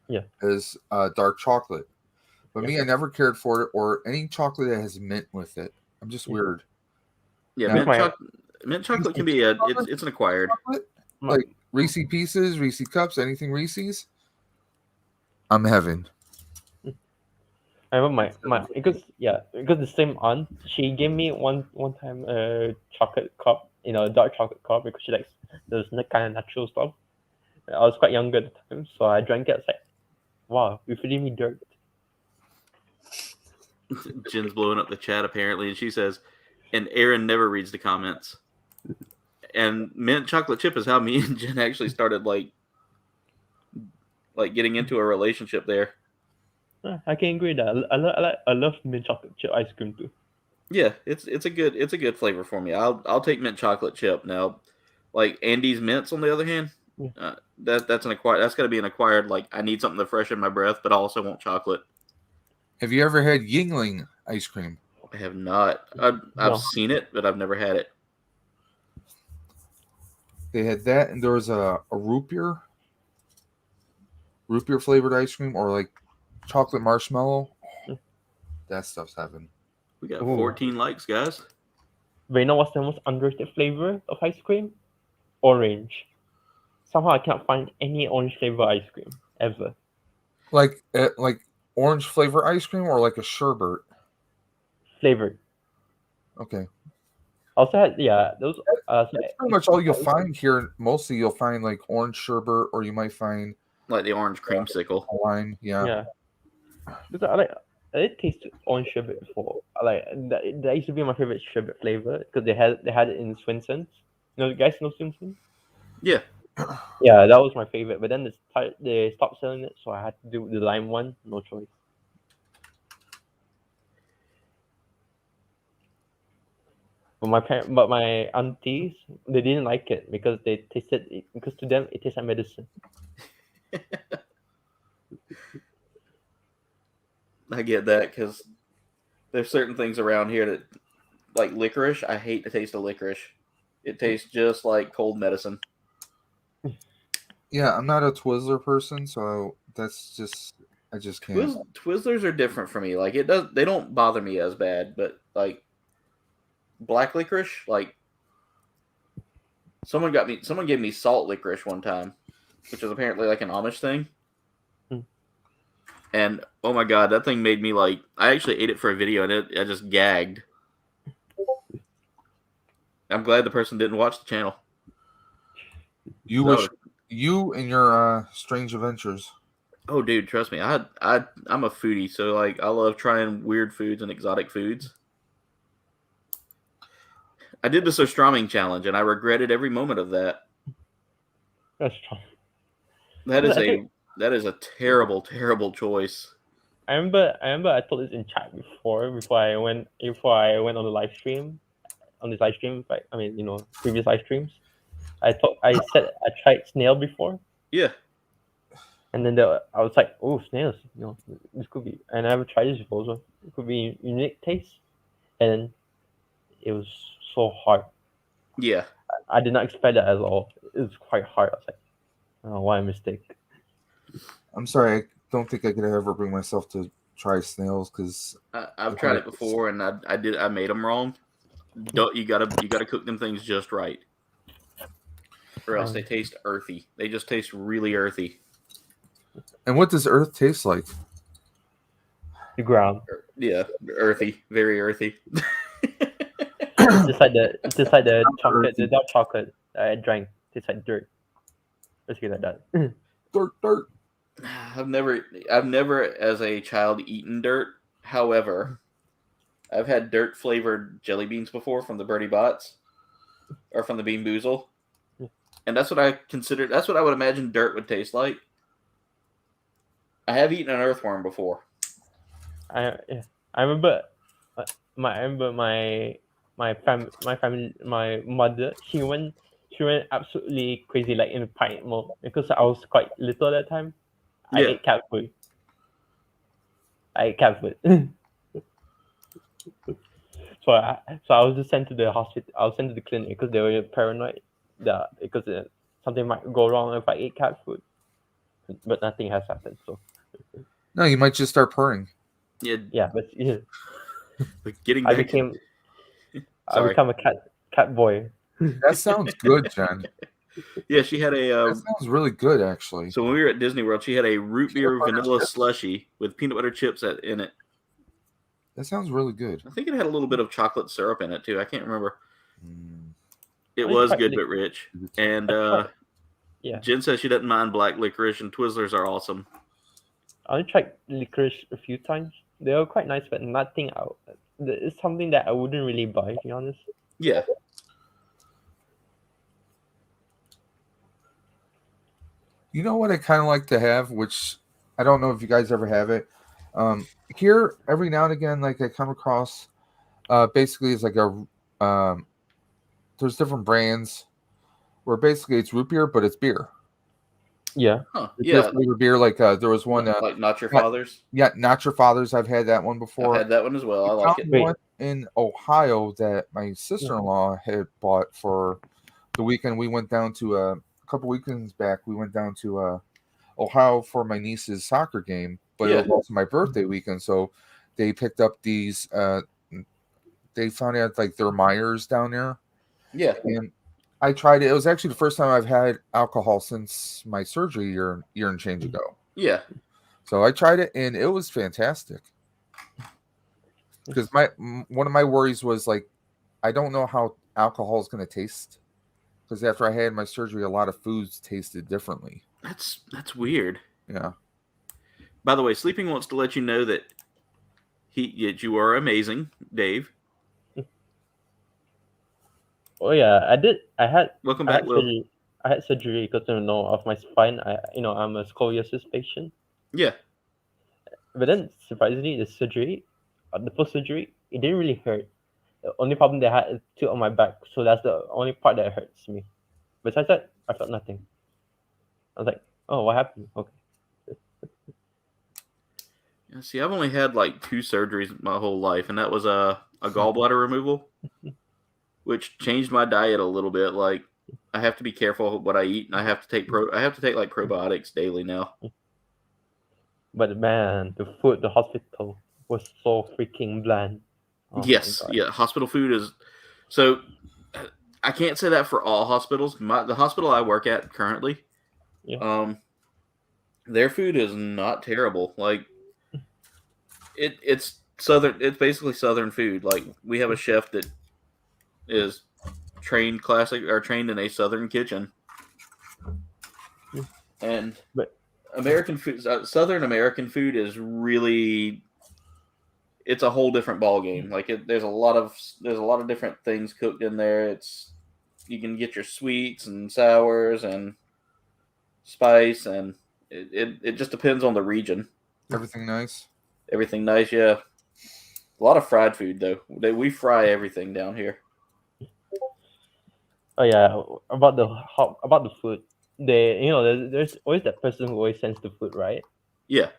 Yeah, is dark chocolate. But me, I never cared for it or any chocolate that has mint with it. I'm just weird. Yeah, mint chocolate can be it's an acquired. Chocolate? Like Reese Pieces, Reese Cups, anything Reese's. I'm heaven. I remember because the same aunt, she gave me one time a chocolate cup, a dark chocolate cup, because she likes those kind of natural stuff. I was quite younger at the time, so I drank it. I was like, wow, you're feeding me dirt. Jen's blowing up the chat apparently, and she says, and Aaron never reads the comments. And mint chocolate chip is how me and Jen actually started like getting into a relationship there. I can agree with that. I love mint chocolate chip ice cream too. Yeah, it's a good flavor for me. I'll take mint chocolate chip now. Like Andy's mints, on the other hand, that's got to be an acquired. Like I need something to freshen my breath, but I also want chocolate. Have you ever had Yingling ice cream? I have not. I've seen it, but I've never had it. They had that, and there was a root beer flavored ice cream, or like chocolate marshmallow. That stuff's heaven. We got 14 likes, guys. But you know what's the most underrated flavor of ice cream? Orange. Somehow I can't find any orange flavor ice cream ever. Like orange flavor ice cream, or like a sherbet flavored. Okay. Also had those. That's pretty much all you'll find here. Mostly you'll find like orange sherbet, or you might find like the orange creamsicle. Wine, yeah. Because I did taste orange sherbet before. Like that used to be my favorite sherbet flavor because they had it in Swenson's. You know, you guys know Swenson's? Yeah. Yeah, that was my favorite. But then they stopped selling it, so I had to do the lime one. No choice. But my aunties, they didn't like it because because to them it tastes like medicine. I get that because there's certain things around here that, like licorice. I hate the taste of licorice. It tastes just like cold medicine. Yeah, I'm not a Twizzler person, so that's just I just can't. Twizzlers are different for me. Like they don't bother me as bad, but like black licorice, like someone gave me salt licorice one time, which is apparently like an Amish thing. And oh my god, that thing made me like. I actually ate it for a video, and I just gagged. I'm glad the person didn't watch the channel. You wish you and your strange adventures. Oh, dude, trust me, I'm a foodie, so like I love trying weird foods and exotic foods. I did the surströmming challenge, and I regretted every moment of that. That's strong. That is a terrible, terrible choice. I remember I told this in chat before I went on the live stream. On this live stream, like I mean, previous live streams. I said I tried snail before. Yeah. And then I was like, oh, snails, this could be. I never tried this before, so it could be unique taste. And it was so hard. Yeah. I did not expect that at all. It was quite hard. I was like, oh, what a mistake. I'm sorry, I don't think I could ever bring myself to try snails because I've tried it before, and I made them wrong. You gotta cook them things just right, or else they taste earthy. They just taste really earthy. And what does earth taste like? The ground. Yeah, earthy, very earthy. It's just like the chocolate, the dark chocolate I drank. Tastes like dirt. Basically like that. Dirt. I've never as a child eaten dirt. However, I've had dirt flavored jelly beans before from the Birdie Bots or from the Bean Boozle. And that's what I would imagine dirt would taste like. I have eaten an earthworm before. I remember my family, my mother, she went absolutely crazy, like in panic mode, because I was quite little at that time. I ate cat food. So I was just sent to the hospital. I was sent to the clinic because they were paranoid because something might go wrong if I ate cat food. But nothing has happened. So no, you might just start purring. Yeah. But yeah. But getting I back, became a cat boy. That sounds good, Jen. Yeah, she had that sounds really good, actually. So when we were at Disney World, she had a root beer vanilla slushy with peanut butter chips in it. That sounds really good. I think it had a little bit of chocolate syrup in it too. I can't remember. It was good but rich. And Jen says she doesn't mind black licorice, and Twizzlers are awesome. I only tried licorice a few times. They were quite nice, but nothing out. It's something that I wouldn't really buy, to be honest. Yeah. You know what I kind of like to have, which I don't know if you guys ever have it. Here, every now and again, like I come across, basically it's like there's different brands where basically it's root beer, but it's beer. Yeah. Huh. Yeah. Flavor beer, like there was one like Not Your Father's. Yeah, Not Your Father's. I've had that one before. I've had that one as well. I like it. One in Ohio that my sister-in-law had bought for the weekend. We went down to a couple weekends back. We went down to Ohio for my niece's soccer game, but it was also my birthday weekend. So they picked up these. They found out like they're Myers down there. Yeah. And I tried it. It was actually the first time I've had alcohol since my surgery year and change ago. Yeah. So I tried it and it was fantastic. Because one of my worries was like, I don't know how alcohol is going to taste. Because after I had my surgery, a lot of foods tasted differently. That's weird. Yeah. By the way, Sleeping wants to let you know that Yet you are amazing, Dave. Oh yeah, I did. Welcome I back, had Will. surgery. I had surgery because of my spine. I'm a scoliosis patient. Yeah. But then surprisingly, the surgery, the post surgery, it didn't really hurt. The only problem they had is tilt on my back, so that's the only part that hurts me. Besides that, I felt nothing. I was like, oh, what happened? Okay. Yeah, see, I've only had like 2 surgeries my whole life, and that was a gallbladder removal, which changed my diet a little bit. Like, I have to be careful what I eat, and I have to take like probiotics daily now. But man, the food, the hospital was so freaking bland. Oh my Yes, God. yeah, hospital food is so. I can't say that for all hospitals. The hospital I work at currently, Yeah. their food is not terrible. Like it's southern. It's basically southern food. Like we have a chef that is trained in a southern kitchen, and But American food, Southern American food is really, it's a whole different ball game. Like there's a lot of different things cooked in there. You can get your sweets and sours and spice, and it just depends on the region. Everything nice. Everything nice, yeah. A lot of fried food though. We fry everything down here. oh yeah, about the food. There's always that person who always sends the food, right? Yeah,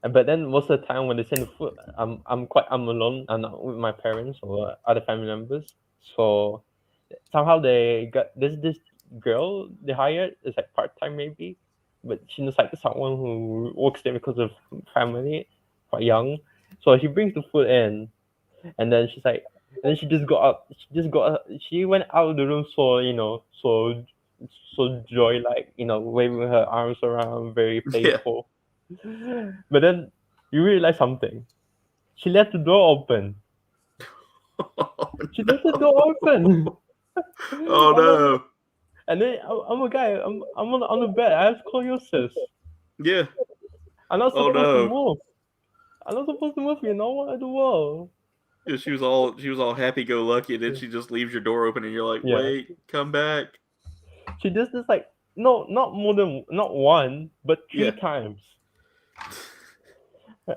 But then most of the time when they send the food, I'm alone. I'm not with my parents or other family members. So somehow they got this girl they hired. It's like part time maybe, but she's like someone who works there because of family, quite young. So she brings the food in, and then she's like, and then she just got up. She went out of the room so joy like waving her arms around, very yeah. playful. But then you realize something. She left the door open. Oh, She left the door open. oh no. And then I'm a guy. I'm on the bed. I have scoliosis. Yeah. I'm not Oh supposed to no. move. I'm not supposed to move. What in the world? Yeah, she was all happy go lucky, and then she just leaves your door open, and you're like, Yeah. wait, come back. She does this like no, not one, but 3 Yeah. times.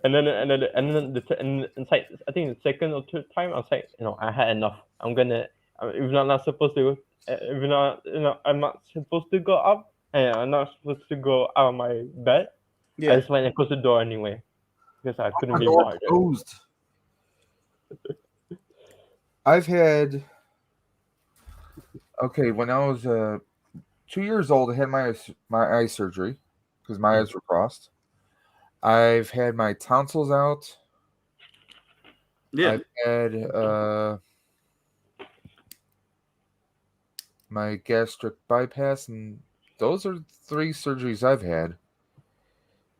And then it's like I think the second or third time I was like, I had enough. I'm gonna if I'm not supposed to I'm not supposed to go up and I'm not supposed to go out of my bed. I Yeah. just went and closed the door anyway because I couldn't be Door bothered. closed. I've had when I was 2 years old, I had my eye surgery because my eyes were crossed. I've had my tonsils out. Yeah. I've had my gastric bypass, and those are 3 surgeries I've had.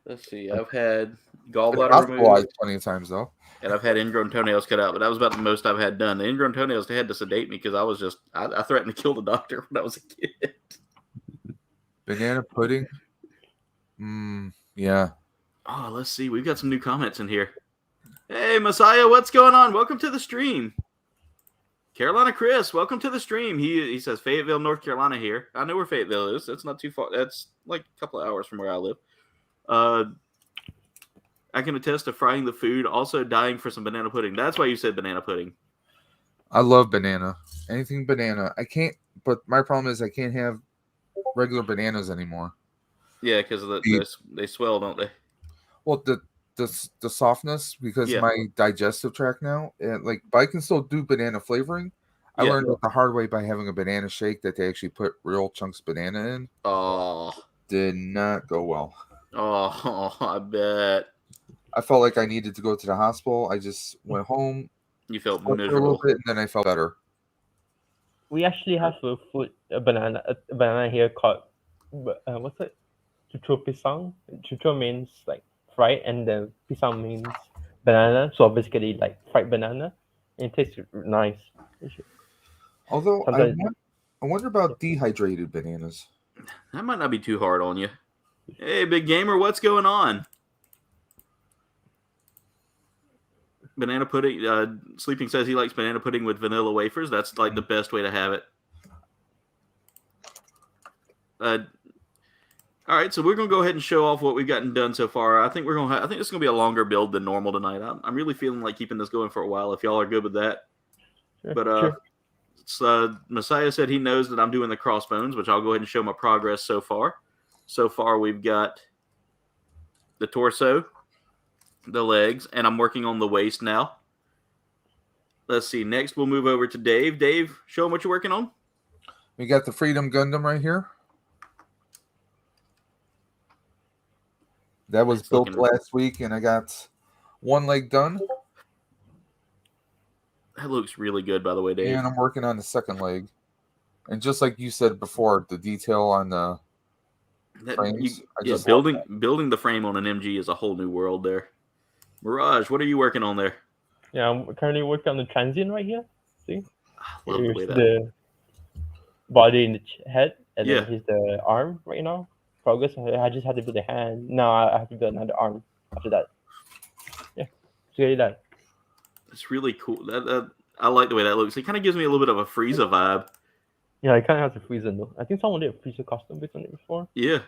Let's see. I've had Been gallbladder removed, hospitalized plenty of times though. and I've had ingrown toenails cut out, but that was about the most I've had done. The ingrown toenails, they had to sedate me because I threatened to kill the doctor when I was a kid. Banana pudding. Yeah. Oh, let's see. We've got some new comments in here. Hey, Messiah, what's going on? Welcome to the stream. Carolina Chris, welcome to the stream. He says Fayetteville, North Carolina here. I know where Fayetteville is. That's not too far. That's like a couple of hours from where I live. I can attest to frying the food, also dying for some banana pudding. That's why you said banana pudding. I love banana. Anything banana. I can't, but my problem is I can't have regular bananas anymore. Yeah, because they swell, don't they? Well, the softness, because my digestive tract now, but I can still do banana flavoring. I learned it the hard way by having a banana shake that they actually put real chunks of banana in. Oh. Did not go well. Oh, I bet. I felt like I needed to go to the hospital. I just went home. You felt For miserable. a little bit, and then I felt better. We actually have a banana here called what's it? Chucho pisang. Chucho means like fried, and then pisang means banana. So basically, like fried banana. And it tastes nice. Although I wonder about dehydrated bananas. That might not be too hard on you. Hey, big gamer, what's going on? Banana pudding. Sleeping says he likes banana pudding with vanilla wafers. That's like the best way to have it. All right, so we're gonna go ahead and show off what we've gotten done so far. I think I think this is gonna be a longer build than normal tonight. I'm really feeling like keeping this going for a while. If y'all are good with that, but Messiah said he knows that I'm doing the crossbones, which I'll go ahead and show my progress so far. So far, we've got the torso, the legs, and I'm working on the waist now. Let's see. Next, we'll move over to Dave. Dave, show him what you're working on. We got the Freedom Gundam right here. That was built last week, and I got one leg done. That looks really good, by the way, Dave. And I'm working on the second leg. And just like you said before, the detail on the frames. Building the frame on an MG is a whole new world there. Mirage, what are you working on there? Yeah, I'm currently working on the transient right here. See? I love Here's the body and the head, and then here's the arm right now. Progress. I just had to build a hand. Now I have to build another arm after that. Yeah, it's really done. It's really cool. I like the way that looks. It kind of gives me a little bit of a Frieza vibe. Yeah, it kind of has a Frieza though. I think someone did a Frieza custom based on it before. Yeah.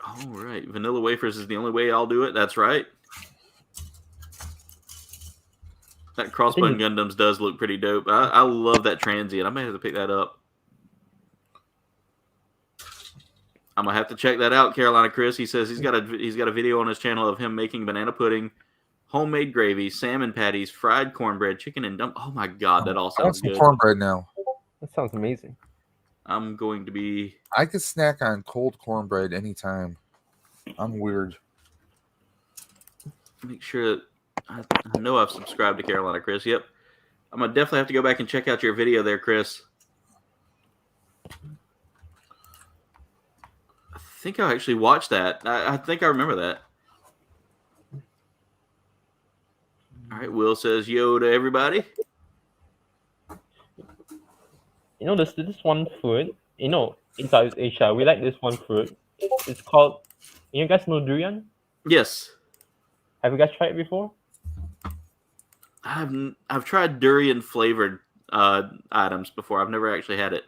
All right, vanilla wafers is the only way I'll do it. That's right. That Crossbone Gundams does look pretty dope. I love that transient. I may have to pick that up. I'm gonna have to check that out, Carolina Chris. He says he's got a video on his channel of him making banana pudding, homemade gravy, salmon patties, fried cornbread, chicken and dump. Oh my god, that all sounds good. Cornbread now. That sounds amazing. I'm going to be. I could snack on cold cornbread anytime. I'm weird. Make sure that I know I've subscribed to Carolina Chris. Yep, I'm gonna definitely have to go back and check out your video there, Chris. I think I actually watched that. I think I remember that. All right, Will says yo to everybody. You know, there's this one food. You know, in Southeast Asia, we like this one fruit. It's called. You guys know durian? Yes. Have you guys tried it before? I've tried durian flavored items before. I've never actually had it.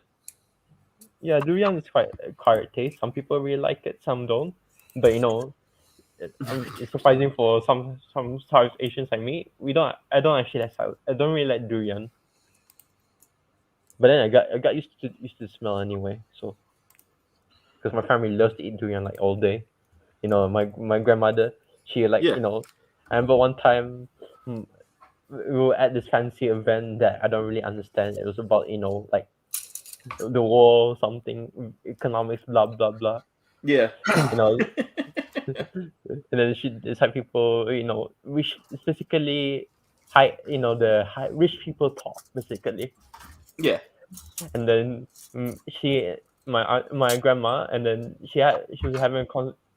Yeah, durian is quite acquired taste. Some people really like it, some don't. But you know, it's surprising for some South Asians like me. I don't actually like I don't really like durian. But then I got used to the smell anyway. So because my family loves to eat durian like all day. You know, my grandmother, she like you know. I remember one time we were at this fancy event that I don't really understand. It was about like the war, something, economics, blah blah blah. Yeah. You know, and then it's like people, which is basically rich people talk basically. Yeah. And then my grandma, and then she was having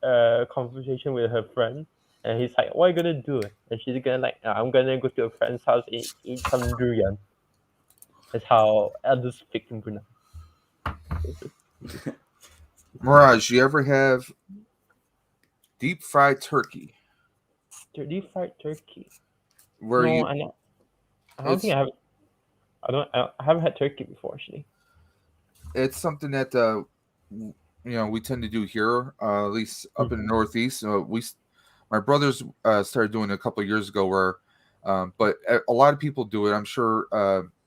a conversation with her friend, and he's like, "What are you gonna do?" And she's gonna "I'm gonna go to a friend's house and eat some durian." That's how elders speak in Brunei. Mirage, you ever have deep fried turkey? Deep fried turkey? I don't think I have. I haven't had turkey before actually. It's something that we tend to do here, at least up in the Northeast. My brothers started doing it a couple of years ago, where, but a lot of people do it. I'm sure,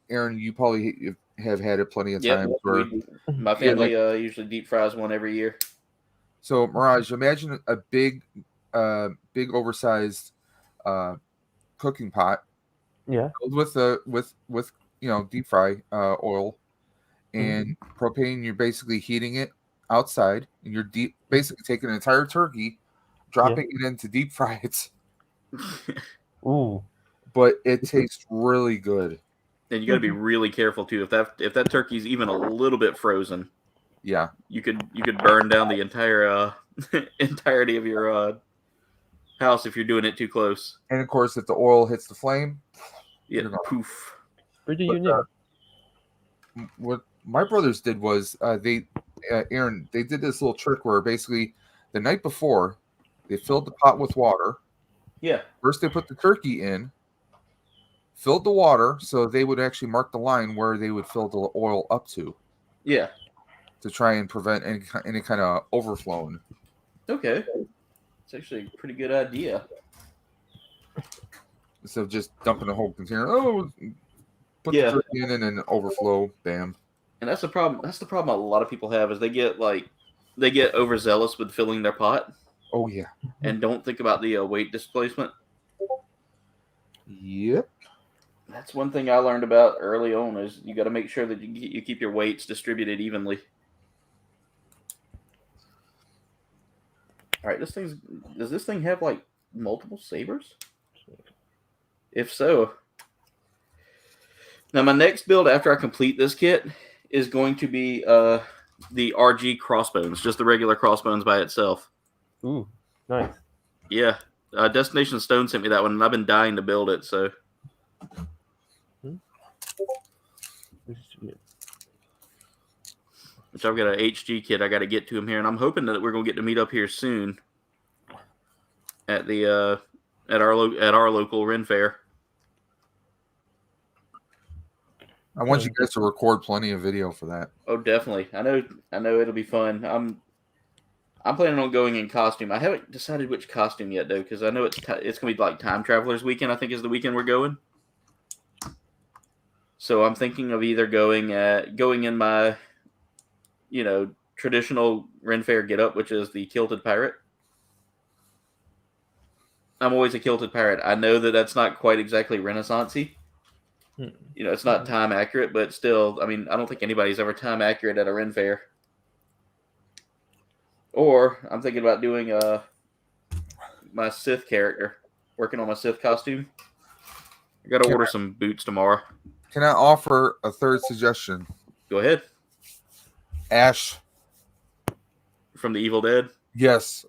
Aaron, you probably have had it plenty of times. My family usually deep fries one every year. So, Mirage, imagine a big oversized cooking pot. Yeah. Filled with deep fry oil and propane. You're basically heating it outside, and you're basically taking an entire turkey, dropping it into deep fry it. Ooh. But it tastes really good. And you got to be really careful too. If that turkey's even a little bit frozen, yeah, you could burn down the entire entirety of your house if you're doing it too close. And of course, if the oil hits the flame, poof. Pretty unique. What my brothers did was Aaron, they did this little trick where basically the night before they filled the pot with water, Yeah. First, they put the turkey in, filled the water, so they would actually mark the line where they would fill the oil up Yeah. to try and prevent any kind of overflowing. Okay. It's actually a pretty good idea. Instead of just dumping a whole container. Oh, put Yeah. the turkey in and then overflow. Bam. And that's the problem. That's the problem a lot of people have is they get overzealous with filling their pot Oh yeah. and don't think about the weight displacement. Yep. That's one thing I learned about early on is you got to make sure that you keep your weights distributed evenly. All right, does this thing have like multiple sabers? If so, now my next build after I complete this kit is going to be the RG crossbones, just the regular crossbones by itself. Ooh, nice. Yeah, Destination Stone sent me that one, and I've been dying to build it. So, which I've got an HG kit I got to get to him here, and I'm hoping that we're gonna get to meet up here soon at the at our local Ren Fair. I want you guys to record plenty of video for that. Oh, definitely. I know it'll be fun. I'm planning on going in costume. I haven't decided which costume yet, though, because I know it's gonna be like Time Travelers Weekend. I think is the weekend we're going. So I'm thinking of either going in my, traditional Ren Fair getup, which is the kilted pirate. I'm always a kilted pirate. I know that that's not quite exactly Renaissance-y. It's not time accurate, but still, I mean, I don't think anybody's ever time accurate at a Ren Fair. Or I'm thinking about doing my Sith character, working on my Sith costume. I got to order some boots tomorrow. Can I offer a third suggestion? Go ahead. Ash from the Evil Dead. Yes.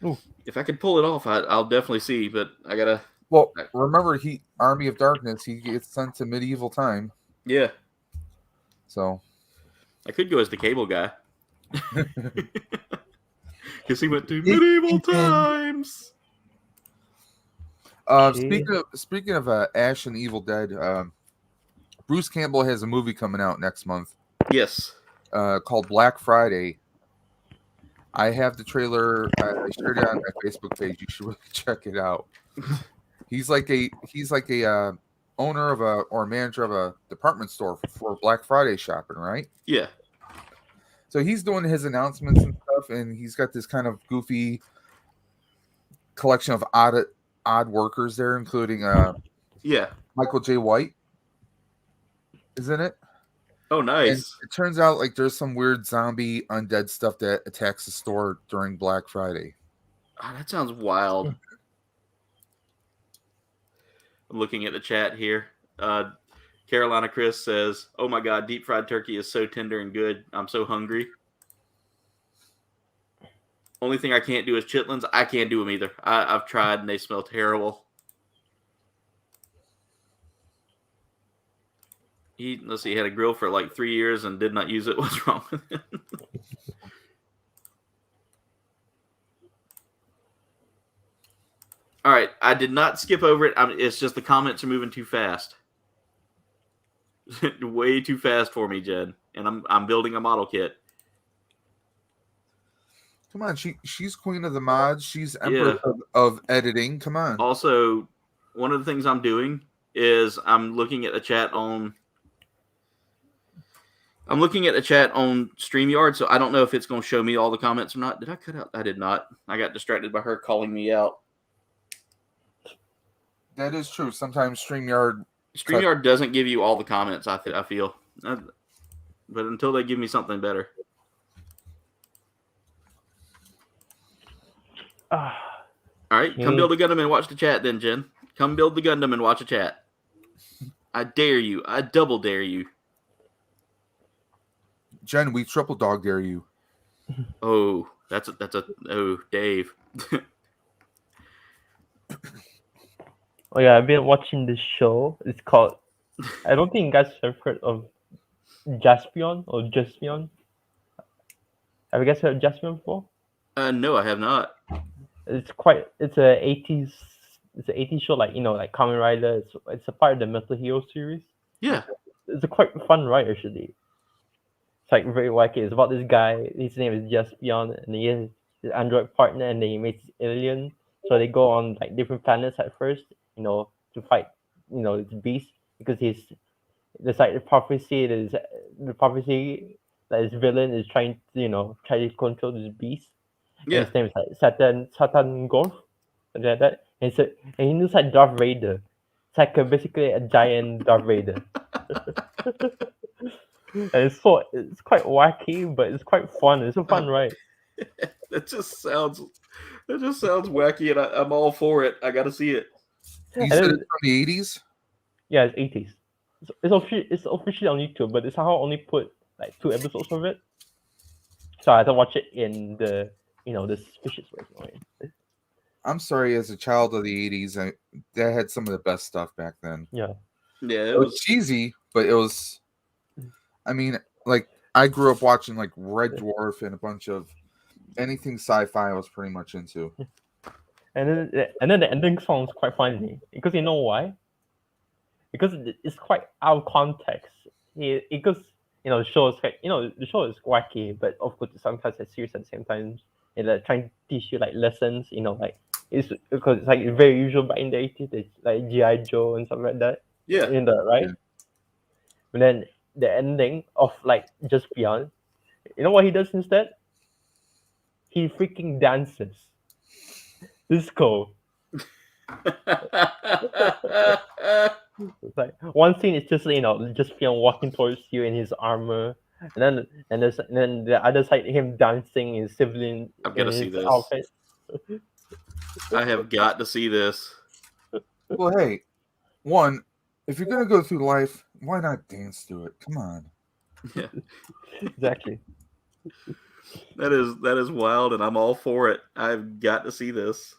Ooh. If I could pull it off, I'll definitely see. But I gotta. Well, remember, Army of Darkness. He gets sent to medieval time. Yeah. So I could go as the Cable guy. Because he went to medieval times. Speaking of Ash and Evil Dead, Bruce Campbell has a movie coming out next month. Yes. Called Black Friday. I have the trailer. I shared it on my Facebook page. You should really check it out. He's like a owner of or manager of a department store for Black Friday shopping, right? Yeah. So he's doing his announcements and stuff, and he's got this kind of goofy collection of odd workers there, including Michael J. White is in it. Oh, nice. And it turns out like there's some weird zombie undead stuff that attacks the store during Black Friday. Oh, that sounds wild. I'm looking at the chat here. Carolina Chris says, "Oh my God, deep fried turkey is so tender and good. I'm so hungry. Only thing I can't do is chitlins. I can't do them either. I've tried and they smell terrible." He had a grill for like 3 years and did not use it. What's wrong with it? All right, I did not skip over it. It's just the comments are moving too fast. Way too fast for me, Jen. And I'm building a model kit. Come on, she's queen of the mods. She's empress of editing. Come on. Also, one of the things I'm doing is I'm looking at the chat on StreamYard, so I don't know if it's going to show me all the comments or not. Did I cut out? I did not. I got distracted by her calling me out. That is true. Sometimes StreamYard doesn't give you all the comments, I feel. But until they give me something better. All right, come build a Gundam and watch the chat then, Jen. Come build the Gundam and watch a chat. I dare you. I double dare you. Jen, we triple dog dare you. Oh, Dave. Oh yeah, I've been watching this show. It's called, I don't think you guys have heard of Jaspion or Jaspion. Have you guys heard of Jaspion before? No, I have not. It's a 80s. It's an 80s show, like like Kamen Rider. It's a part of the Metal Hero series. Yeah. It's a quite fun ride actually. It's like very wacky. It's about this guy. His name is Jaspion, and he is his android partner, and then he meets this alien. So they go on like different planets at first, to fight, this beast because there's like the prophecy that his villain is trying to try to control this beast. And Yeah. his name is like Satan Golf, something like that. And he looks like Darth Vader. It's like basically a giant Darth Vader. And it's quite wacky, but it's quite fun. It's a fun ride. That just sounds wacky, and I'm all for it. I got to see it. You And said then, it's from the 80s? yeah, it's 80s. It's officially on YouTube, but they somehow only put like 2 episodes of it. So I had to watch it in the suspicious version. I'm sorry, as a child of the 80s, they had some of the best stuff back then. Yeah. Yeah, It was cheesy, but it was, I mean, like, I grew up watching like Red Dwarf and a bunch of anything sci-fi I was pretty much into. And then the ending song is quite funny because you know why? Because it's quite out of context. Because the show is the show is wacky, but of course sometimes it's serious at the same time. And like trying to teach you like lessons. Like it's because it's like very usual back in the 80s. It's like GI Joe and stuff like that. yeah. Right. Yeah. But then the ending of like Just Beyond, you know what he does instead? He freaking dances. Disco. It's like one scene is just just walking towards you in his armor, and then the other side him dancing in civilian I've got to in see his this. outfit. I have got to see this. Well, hey, one, if you're gonna go through life, why not dance to it? Come on. Yeah, Exactly. that is wild, and I'm all for it. I've got to see this.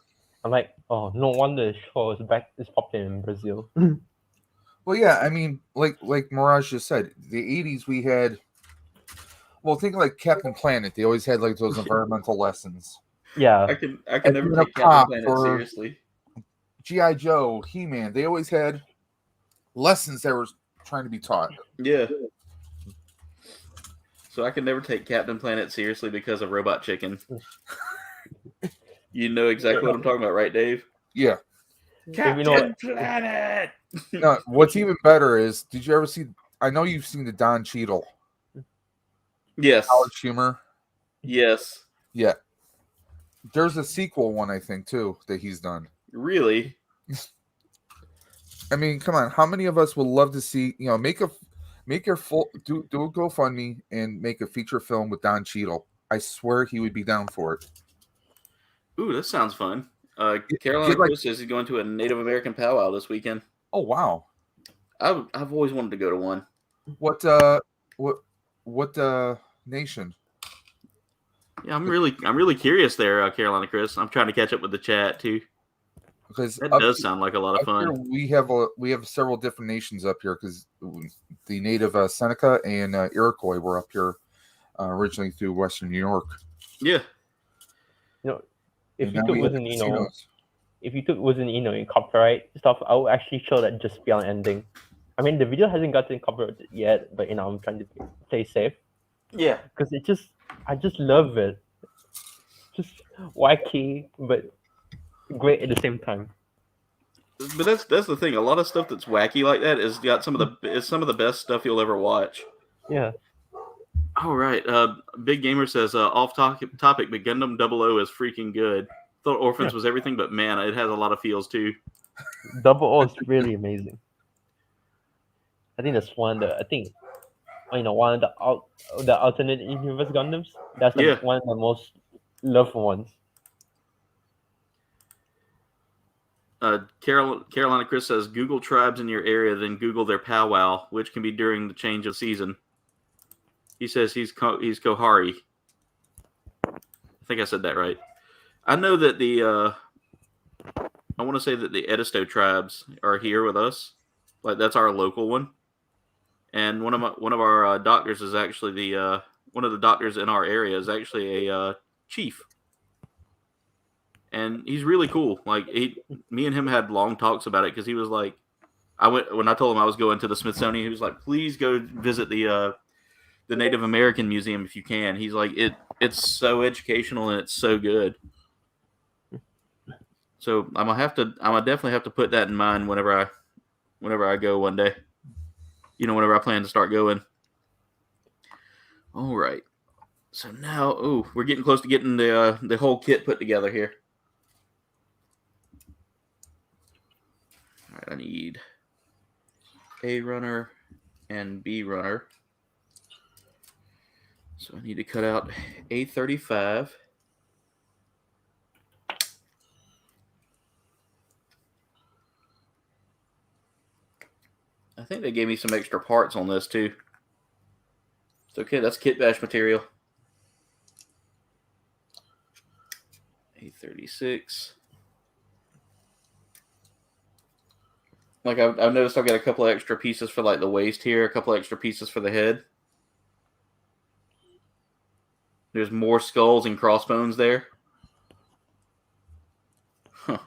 I'm like, oh, no wonder the show is popular in Brazil. Well, yeah, I mean, like Mirage just said, the 80s we had. Well, think like Captain Planet. They always had like those environmental lessons. Yeah. I can And never being a take Captain cop Planet or- seriously. GI Joe, He-Man. They always had lessons that were trying to be taught. Yeah. So I can never take Captain Planet seriously because of Robot Chicken. You know exactly what I'm talking about, right, Dave? Yeah. Captain Planet. No, what's even better is, did you ever see? I know you've seen the Don Cheadle, Yes. Howard Humor. Yes. Yeah. There's a sequel one, I think, too, that he's done. Really? I mean, come on. How many of us would love to see, make your full do a GoFundMe and make a feature film with Don Cheadle? I swear he would be down for it. Ooh, that sounds fun. Carolina Chris says he's going to a Native American powwow this weekend. Oh wow! I've always wanted to go to one. What nation? Yeah, I'm really curious there, Carolina Chris. I'm trying to catch up with the chat too. Because that does sound like a lot of fun. Here we have several different nations up here because the native Seneca and Iroquois were up here originally through Western New York. Yeah. If YouTube wasn't in copyright stuff, I would actually show that Just Beyond ending. I mean, the video hasn't gotten copyrighted yet, but I'm trying to play safe. Yeah. Because I just love it. Just wacky, but great at the same time. But that's the thing. A lot of stuff that's wacky like that is got some of the best stuff you'll ever watch. Yeah. All right. Big Gamer says off topic, but Gundam 00 is freaking good. Thought Orphans was everything, but man, it has a lot of feels too. 00 is really amazing. I think that's one of the alternate universe Gundams. That's one of the most loved ones. Carolina Chris says Google tribes in your area, then Google their powwow, which can be during the change of season. He says he's Kohari. I think I said that right. I know that I want to say that the Edisto tribes are here with us. Like that's our local one. And one of our doctors is actually one of the doctors in our area is actually a chief. and he's really cool. Like me and him had long talks about it because he was like, when I told him I was going to the Smithsonian, he was like, please go visit the Native American Museum if you can. He's like, it's so educational and it's so good. So I'm gonna definitely have to put that in mind whenever I go one day. Whenever I plan to start going. All right. So now, we're getting close to getting the whole kit put together here. All right, I need A runner and B runner. So I need to cut out A35. I think they gave me some extra parts on this too. It's okay, that's kit bash material. A36. Like I've noticed I've got a couple of extra pieces for like the waist here, a couple of extra pieces for the head. There's more skulls and crossbones there. Huh.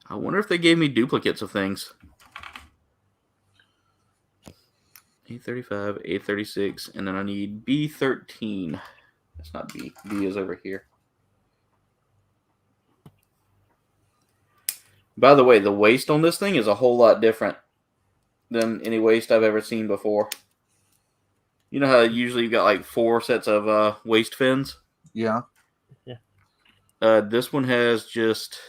I wonder if they gave me duplicates of things. A35, A36, and then I need B13. That's not B. B is over here. By the way, the waist on this thing is a whole lot different than any waist I've ever seen before. You know how usually you've got like 4 sets of waist fins? Yeah. Yeah. This one has just...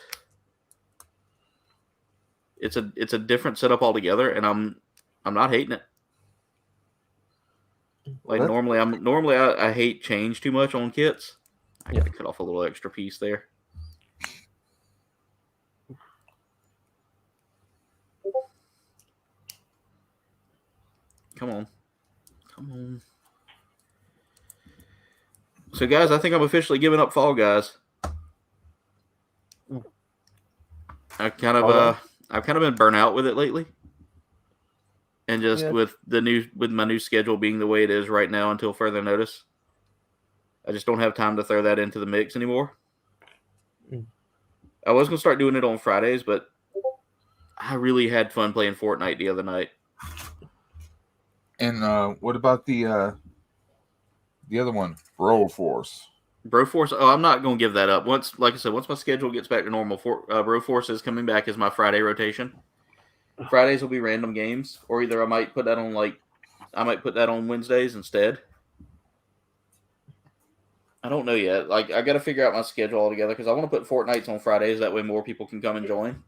It's a different setup altogether, and I'm not hating it. Like normally I hate change too much on kits. I got to cut off a little extra piece there. Come on. So guys, I think I'm officially giving up Fall Guys. I've kind of been burnt out with it lately. And just with my new schedule being the way it is right now until further notice, I just don't have time to throw that into the mix anymore. I was going to start doing it on Fridays, but I really had fun playing Fortnite the other night. And what about the other one, Broforce? Broforce. Oh, I'm not going to give that up. Once my schedule gets back to normal, Broforce is coming back as my Friday rotation. Fridays will be random games, or either I might put that on Wednesdays instead. I don't know yet. Like I got to figure out my schedule altogether because I want to put Fortnites on Fridays. That way, more people can come and join.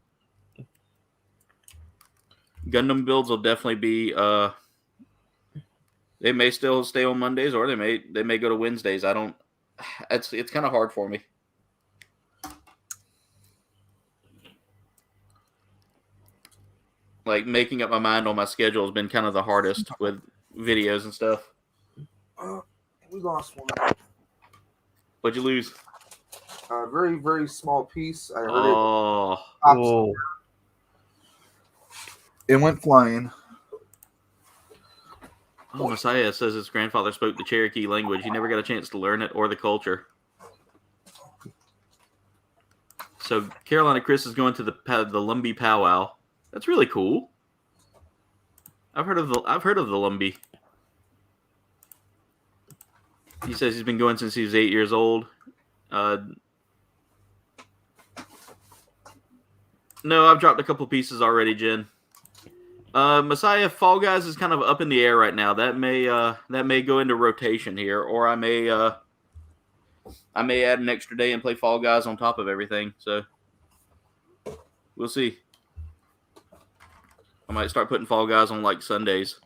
Gundam builds will definitely be. They may still stay on Mondays, or they may go to Wednesdays. I don't. It's kind of hard for me. Like making up my mind on my schedule has been kind of the hardest with videos and stuff. We lost one. What'd you lose? A very, very small piece. I heard Oh. It went flying. Oh, Messiah says his grandfather spoke the Cherokee language. He never got a chance to learn it or the culture. So Carolina Chris is going to the Lumbee powwow. That's really cool. I've heard of the Lumbee. He says he's been going since he was 8 years old. No, I've dropped a couple pieces already, Jen. Messiah, Fall Guys is kind of up in the air right now. That may go into rotation here, or I may add an extra day and play Fall Guys on top of everything. So we'll see. I might start putting Fall Guys on like Sundays.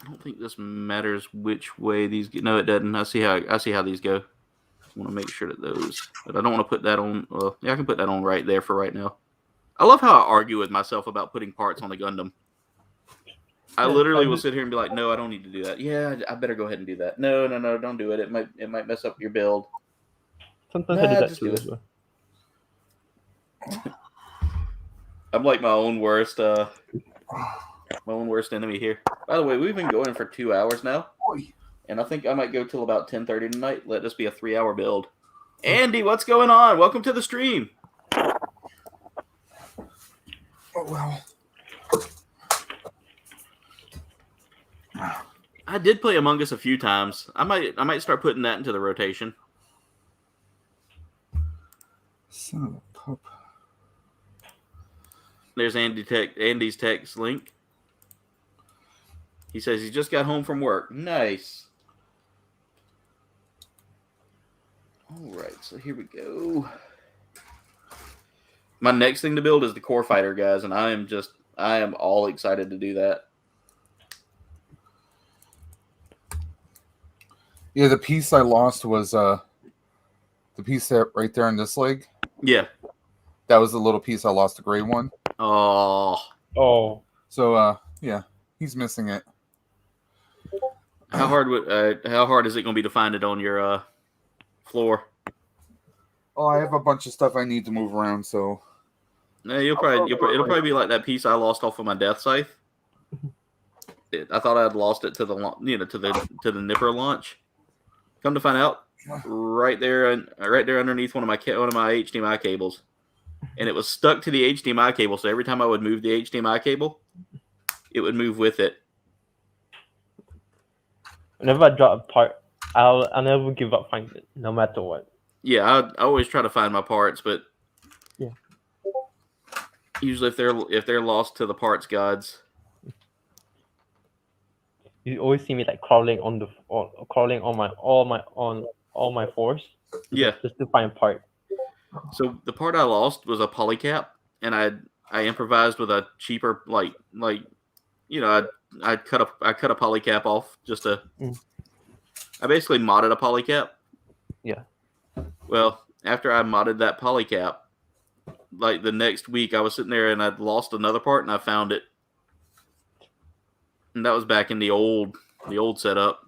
I don't think this matters which way these go. No, it doesn't. I see how these go. I want to make sure that those, but I don't want to put that on. Well, yeah, I can put that on right there for right now. I love how I argue with myself about putting parts on the Gundam. I literally will sit here and be like, "No, I don't need to do that. Yeah, I better go ahead and do that. No, don't do it. It might mess up your build. Sometimes I do that too. I'm like my own worst enemy here. By the way, we've been going for 2 hours now, and I think I might go till about 10:30 tonight. Let this be a 3-hour build. Andy, what's going on? Welcome to the stream. Oh well. I did play Among Us a few times. I might start putting that into the rotation. Son of a pup. There's Andy's text link. He says he just got home from work. Nice. All right, so here we go. My next thing to build is the Core Fighter, guys, and I am all excited to do that. Yeah, the piece I lost was the piece that right there on this leg. Yeah. That was the little piece I lost, the gray one. Oh. So yeah, he's missing it. How hard is it going to be to find it on your floor? Oh, I have a bunch of stuff I need to move around, so. No, it'll probably be like that piece I lost off of my death scythe. I thought I had lost it to the to the nipper launch. Come to find out, right there underneath one of my HDMI cables, and it was stuck to the HDMI cable. So every time I would move the HDMI cable, it would move with it. Whenever I drop a part, I'll never give up finding it, no matter what. Yeah, I always try to find my parts, but yeah, usually if they're lost to the parts gods. You always see me like crawling on all my fours. Yeah, just to find a part. So the part I lost was a polycap, and I improvised with a cheaper I cut a polycap off just to. I basically modded a polycap. Yeah. Well, after I modded that polycap, like the next week, I was sitting there and I'd lost another part, and I found it. And that was back in the old setup.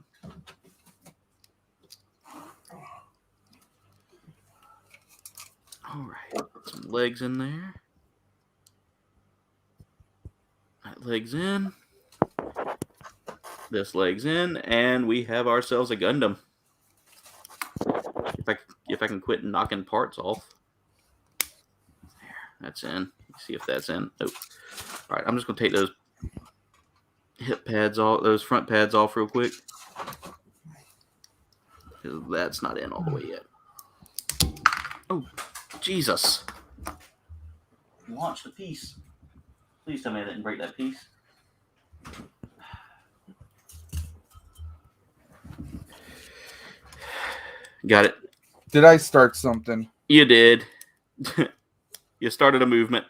All right, some legs in there. That leg's in. This leg's in, and we have ourselves a Gundam. If I can quit knocking parts off. There, that's in. Let's see if that's in. Oh. All right, I'm just gonna take those hip pads off, those front pads off real quick. That's not in all the way yet. Oh, Jesus. Launch the piece. Please tell me I didn't break that piece. Got it. Did I start something? You did. You started a movement.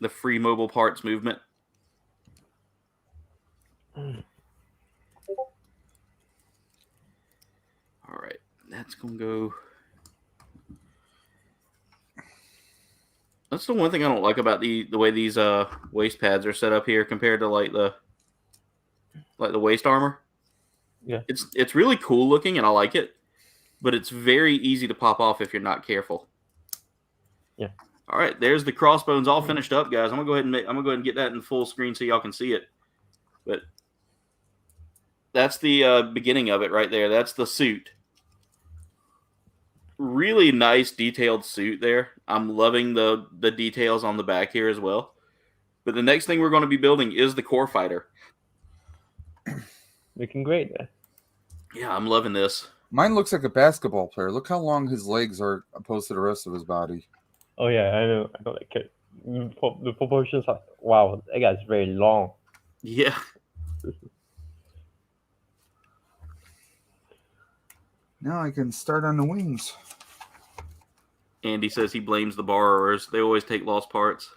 The free mobile parts movement. All right, that's gonna go. That's the one thing I don't like about the way these waist pads are set up here compared to like the waist armor. Yeah, it's really cool looking and I like it, but it's very easy to pop off if you're not careful. Yeah. All right, there's the crossbones all finished up, guys. I'm gonna go ahead and get that in full screen so y'all can see it. But that's the beginning of it right there. That's the suit. Really nice detailed suit there. I'm loving the details on the back here as well. But the next thing we're going to be building is the Core Fighter. Looking great. Yeah, I'm loving this. Mine looks like a basketball player. Look how long his legs are opposed to the rest of his body. Oh yeah, I know that kid. The proportions are wow. That guy's very long. Yeah. Now I can start on the wings. Andy says he blames the borrowers. They always take lost parts.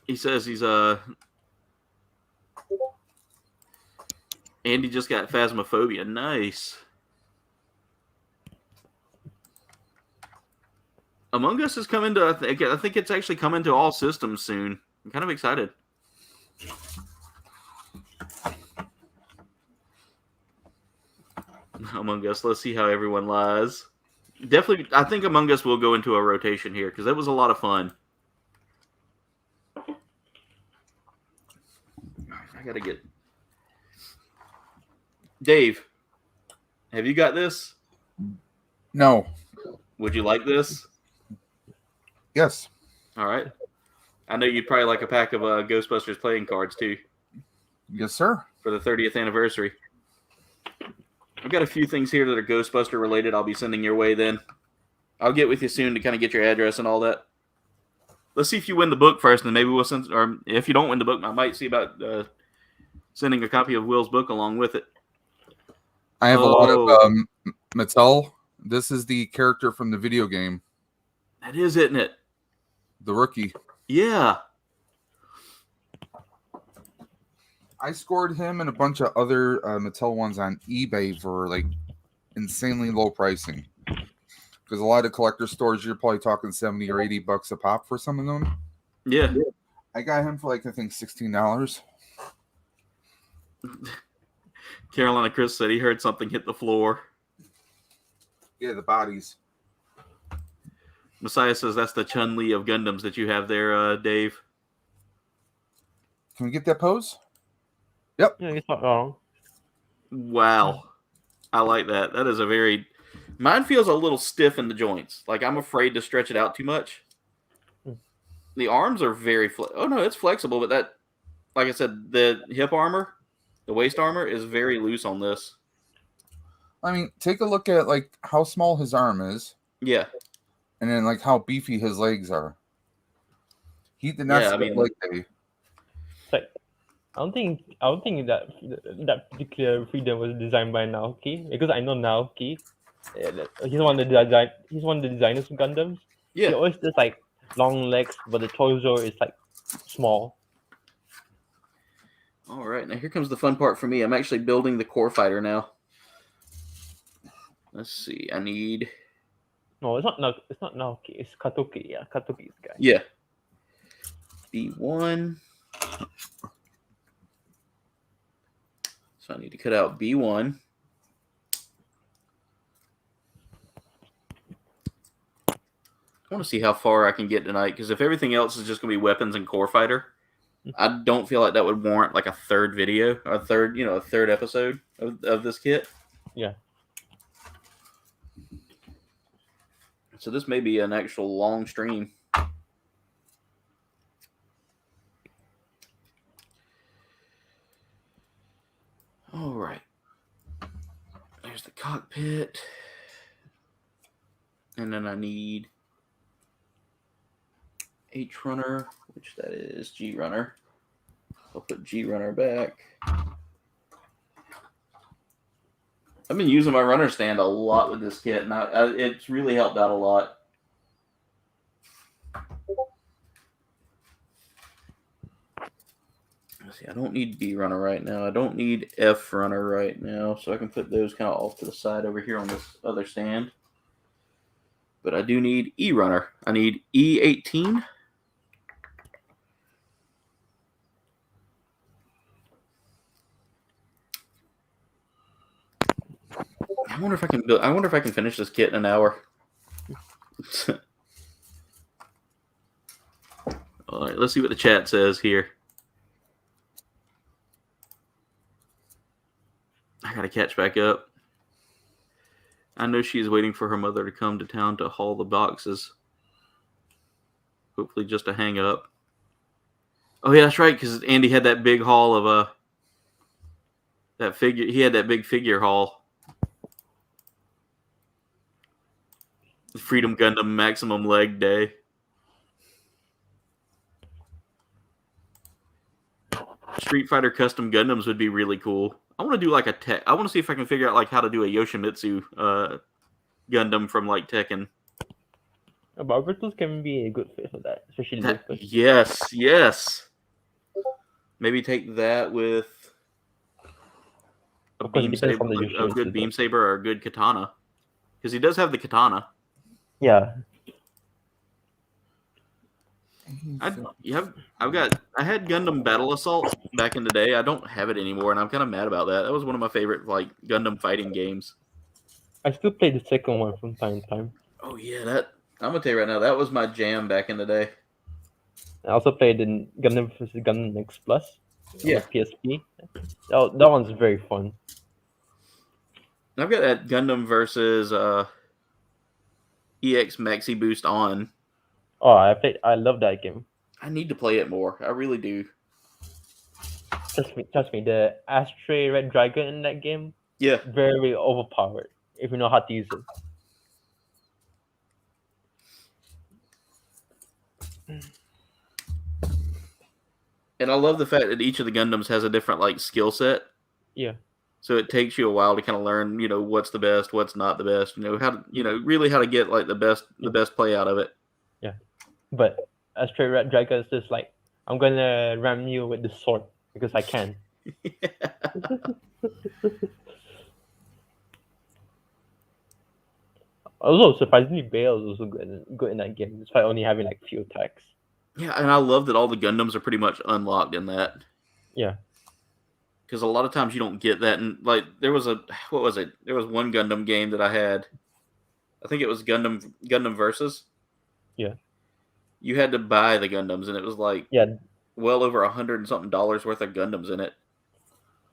He says he's Andy just got phasmophobia. Nice. Among Us is coming to. I think it's actually coming to all systems soon. I'm kind of excited. Among Us. Let's see how everyone lies. Definitely, I think Among Us will go into a rotation here because that was a lot of fun. I gotta get Dave. Have you got this? No. Would you like this? Yes. All right. I know you'd probably like a pack of Ghostbusters playing cards too. Yes, sir. For the 30th anniversary. I've got a few things here that are Ghostbuster related I'll be sending your way then. I'll get with you soon to kind of get your address and all that. Let's see if you win the book first, and maybe we'll send, or if you don't win the book, I might see about sending a copy of Will's book along with it. I have a lot of Mattel. This is the character from the video game. That is, isn't it? The rookie. Yeah. I scored him and a bunch of other Mattel ones on eBay for like insanely low pricing. Because a lot of collector stores, you're probably talking $70 or $80 a pop for some of them. Yeah. I got him for like, I think $16. Carolina Chris said he heard something hit the floor. Yeah, the bodies. Messiah says that's the Chun-Li of Gundams that you have there, Dave. Can we get that pose? Yep. Yeah, it's not wrong. Wow. I like that. That is a very... Mine feels a little stiff in the joints. Like I'm afraid to stretch it out too much. The arms are very... Oh, no, it's flexible, but that... Like I said, the hip armor, the waist armor is very loose on this. I mean, take a look at like how small his arm is. Yeah. And then like how beefy his legs are. He did not look like a... I don't think that particular Freedom was designed by Naoki, because I know Naoki. He's one of the designers of Gundams. Yeah. He always does like long legs, but the torso is like small. All right, now here comes the fun part for me. I'm actually building the core fighter now. Let's see. I need... No, it's not Naoki. It's Katoki. Yeah, Katoki's guy. Yeah. B1. So I need to cut out B1. I want to see how far I can get tonight, because if everything else is just going to be weapons and core fighter, I don't feel like that would warrant like a third video, or a third episode of this kit. Yeah. So this may be an actual long stream. All right. There's the cockpit. And then I need H runner, which that is G runner. I'll put G runner back. I've been using my runner stand a lot with this kit, and it's really helped out a lot. Let's see, I don't need B runner right now. I don't need F runner right now, so I can put those kind of off to the side over here on this other stand. But I do need E runner. I need E18. I wonder if I can finish this kit in an hour. All right, let's see what the chat says here. I gotta catch back up. I know she's waiting for her mother to come to town to haul the boxes. Hopefully just to hang up. Oh yeah, that's right, because Andy had that big haul of that figure. He had that big figure haul. Freedom Gundam Maximum Leg Day. Street Fighter Custom Gundams would be really cool. I want to do like a tech. I want to see if I can figure out like how to do a Yoshimitsu Gundam from like Tekken. Barbatos can be a good fit for that, especially yes. Maybe take that with a beam saber, a good beam saber or a good katana, because he does have the katana. Yeah. I had Gundam Battle Assault back in the day. I don't have it anymore, and I'm kind of mad about that. That was one of my favorite like Gundam fighting games. I still play the second one from time to time. Oh yeah, that I'm gonna tell you right now, that was my jam back in the day. I also played the Gundam vs. Gundam X Plus on the Yeah, PSP. That one's very fun. I've got that Gundam versus EX Maxi Boost on. Oh, I love that game. I need to play it more. I really do. Trust me. The Astray Red Dragon in that game, Yeah, very overpowered if you know how to use it. and I love the fact that each of the Gundams has a different like skill set. Yeah. So it takes you a while to kind of learn, what's the best, what's not the best, how to, really how to get like the best play out of it. Yeah. But Astray Red Dragon is just like, I'm gonna ram you with the sword because I can. Also, surprisingly, Bale is also good in that game, despite only having like few attacks. Yeah, and I love that all the Gundams are pretty much unlocked in that. Yeah. Because a lot of times you don't get that. And like there was what was it? There was one Gundam game that I had. I think it was Gundam Versus. Yeah. You had to buy the Gundams, and it was like Yeah. well over $100 and something worth of Gundams in it.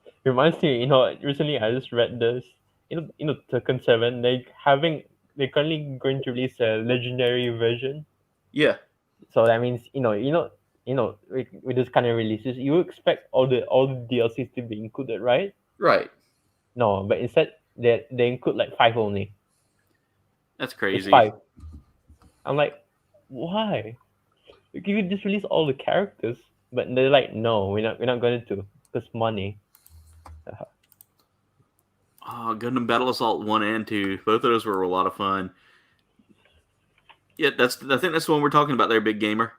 It reminds me, recently I just read this. Tekken 7, they're currently going to release a legendary version. Yeah. So that means, with this kind of releases, you expect all the DLCs to be included, right? Right. No, but instead they include like 5 only. That's It's crazy. 5. I'm like, why? Like, you could just release all the characters, but they're like, no, we're not going to, because money. Oh, Gundam Battle Assault 1 and 2. Both of those were a lot of fun. Yeah, I think that's the one we're talking about there, Big Gamer.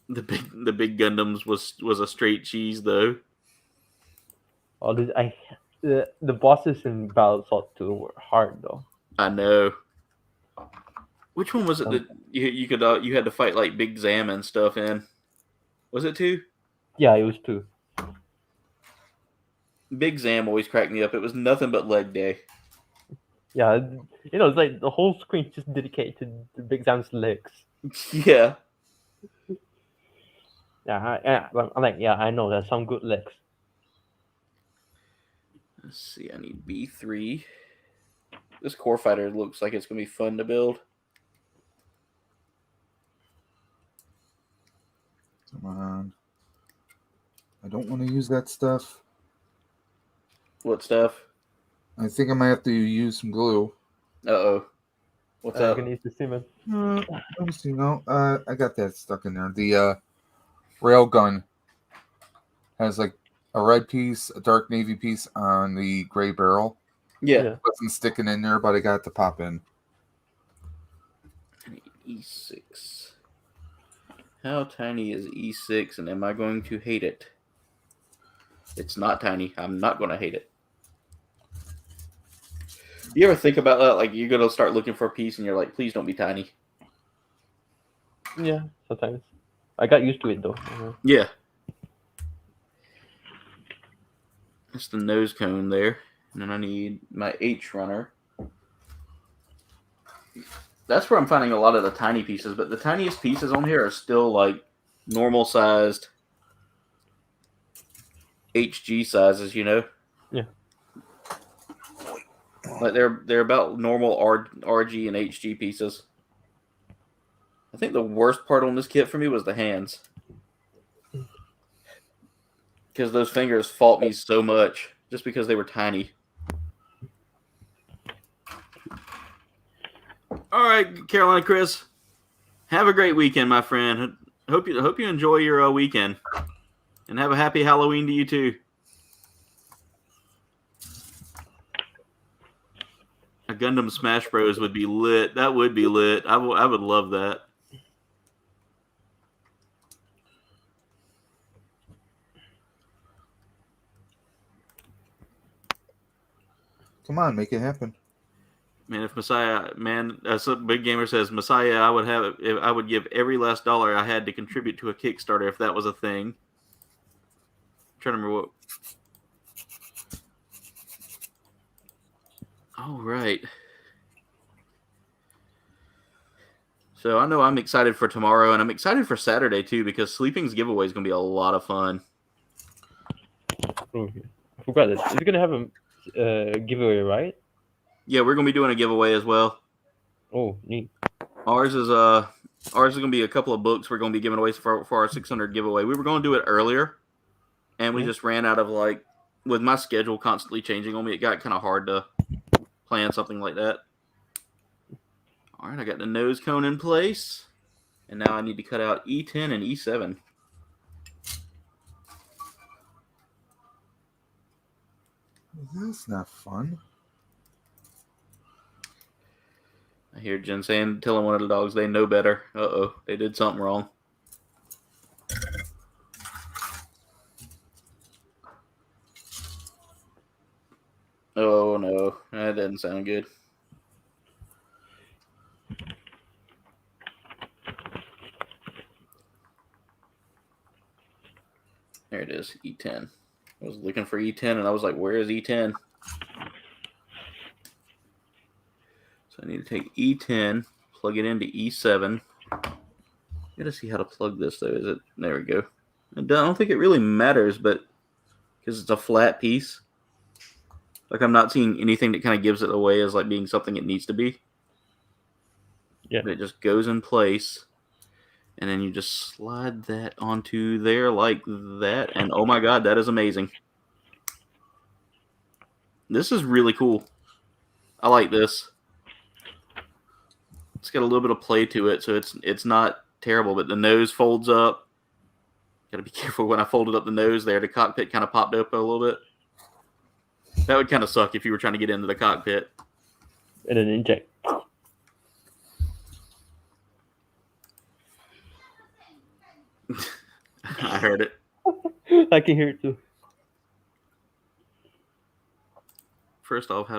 The big Gundams was a straight cheese though. All this, the bosses in Battle Assault 2 were hard though. I know. Which one was it that you had to fight like Big Zam and stuff in? Was it 2? Yeah, it was 2. Big Zam always cracked me up. It was nothing but leg day. Yeah, it's like the whole screen just dedicated to Big Sam's legs. Yeah. I'm like, yeah, I know, there's some good legs. Let's see, I need B3. This core fighter looks like it's going to be fun to build. Come on. I don't want to use that stuff. What stuff? I think I might have to use some glue. Uh-oh. What's up? I'm gonna use the Siemens. Let me see. No, I got that stuck in there. The rail gun has like a red piece, a dark navy piece on the gray barrel. Yeah. It wasn't sticking in there, but I got it to pop in. E6. How tiny is E6, and am I going to hate it? It's not tiny. I'm not going to hate it. You ever think about that? Like, you're going to start looking for a piece, and you're like, please don't be tiny. Yeah, sometimes. I got used to it though. Yeah. That's the nose cone there. And then I need my H runner. That's where I'm finding a lot of the tiny pieces, but the tiniest pieces on here are still like normal sized HG sizes, Yeah. Like they're about normal RG and HG pieces. I think the worst part on this kit for me was the hands. Because those fingers fought me so much just because they were tiny. All right, Carolina Chris. Have a great weekend, my friend. Hope you enjoy your weekend. And have a happy Halloween to you too. A Gundam Smash Bros would be lit. That would be lit. I would love that. Come on, make it happen. Man, if Messiah, as a Big Gamer says, Messiah, I would give every last dollar I had to contribute to a Kickstarter if that was a thing. I'm trying to remember what. All right. So I know I'm excited for tomorrow, and I'm excited for Saturday too, because Sleeping's giveaway is going to be a lot of fun. Okay. I forgot this. Is it gonna have a giveaway, right? Yeah, we're going to be doing a giveaway as well. Oh, neat. Ours is going to be a couple of books we're going to be giving away for our 600 giveaway. We were going to do it earlier, and we just ran out of with my schedule constantly changing on me, it got kind of hard to plan something like that. All right, I got the nose cone in place, and now I need to cut out E10 and E7. That's not fun. I hear Jen telling one of the dogs they know better. Uh-oh, they did something wrong. Oh, no, that doesn't sound good. There it is, E10. I was looking for E10, and I was like, where is E10? So I need to take E10, plug it into E7. Gotta see how to plug this, though. Is it? There we go. I don't think it really matters, but because it's a flat piece. Like, I'm not seeing anything that kind of gives it away as, being something it needs to be. Yeah. But it just goes in place. And then you just slide that onto there like that. And oh my god, that is amazing. This is really cool. I like this. It's got a little bit of play to it, so it's not terrible, but the nose folds up. Gotta be careful when I folded up the nose there. The cockpit kind of popped up a little bit. That would kind of suck if you were trying to get into the cockpit. And then inject. I heard it. I can hear it too. First off,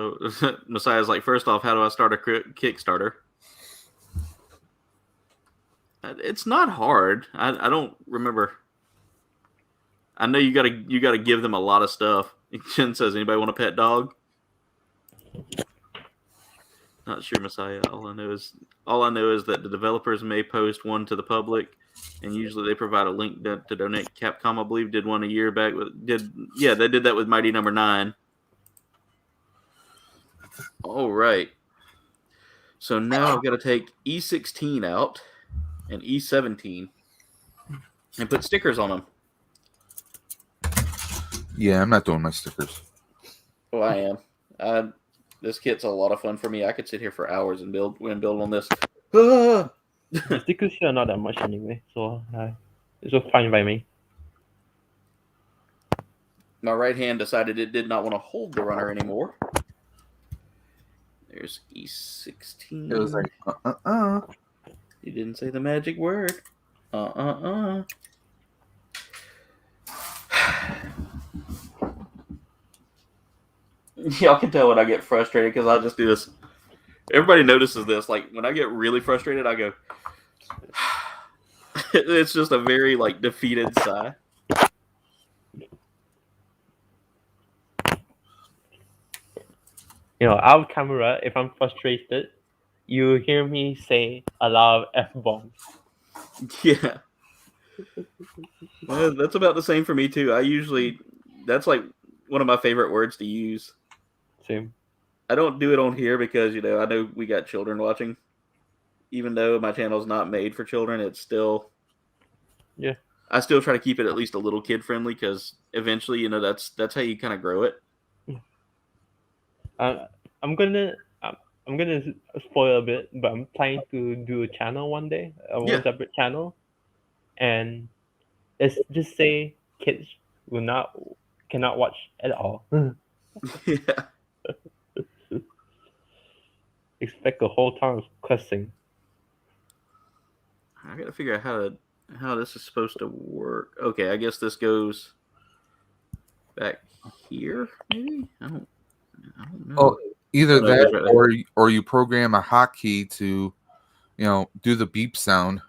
Messiah's like, first off, how do I start a Kickstarter? It's not hard. I don't remember. I know you gotta give them a lot of stuff. Jen says, anybody want a pet dog? Not sure, Messiah. All I know is that the developers may post one to the public, and usually they provide a link to donate. Capcom, I believe, did one a year back. They did that with Mighty Number 9. All right. So now I've got to take E16 out and E17 and put stickers on them. Yeah, I'm not doing my stickers. Oh, I am. This kit's a lot of fun for me. I could sit here for hours and build on this. The stickers here are not that much anyway, so it's fine by me. My right hand decided it did not want to hold the runner anymore. There's E16. It was like, You didn't say the magic word. Y'all can tell when I get frustrated because I'll just do this. Everybody notices this. Like, when I get really frustrated, I go... It's just a very, defeated sigh. Out camera, if I'm frustrated, you hear me say a lot of F-bombs. Yeah. Well, that's about the same for me, too. That's one of my favorite words to use. Same. I don't do it on here because, I know we got children watching. Even though my channel's not made for children, it's still... Yeah. I still try to keep it at least a little kid-friendly because eventually, that's how you kind of grow it. I'm gonna spoil a bit, but I'm planning to do a channel one day, one separate channel, and let's just say kids cannot watch at all. Yeah. Expect a whole ton of cussing. I gotta figure out how this is supposed to work. Okay, I guess this goes back here. Maybe I don't know. Oh, either that right or you program a hotkey to, do the beep sound.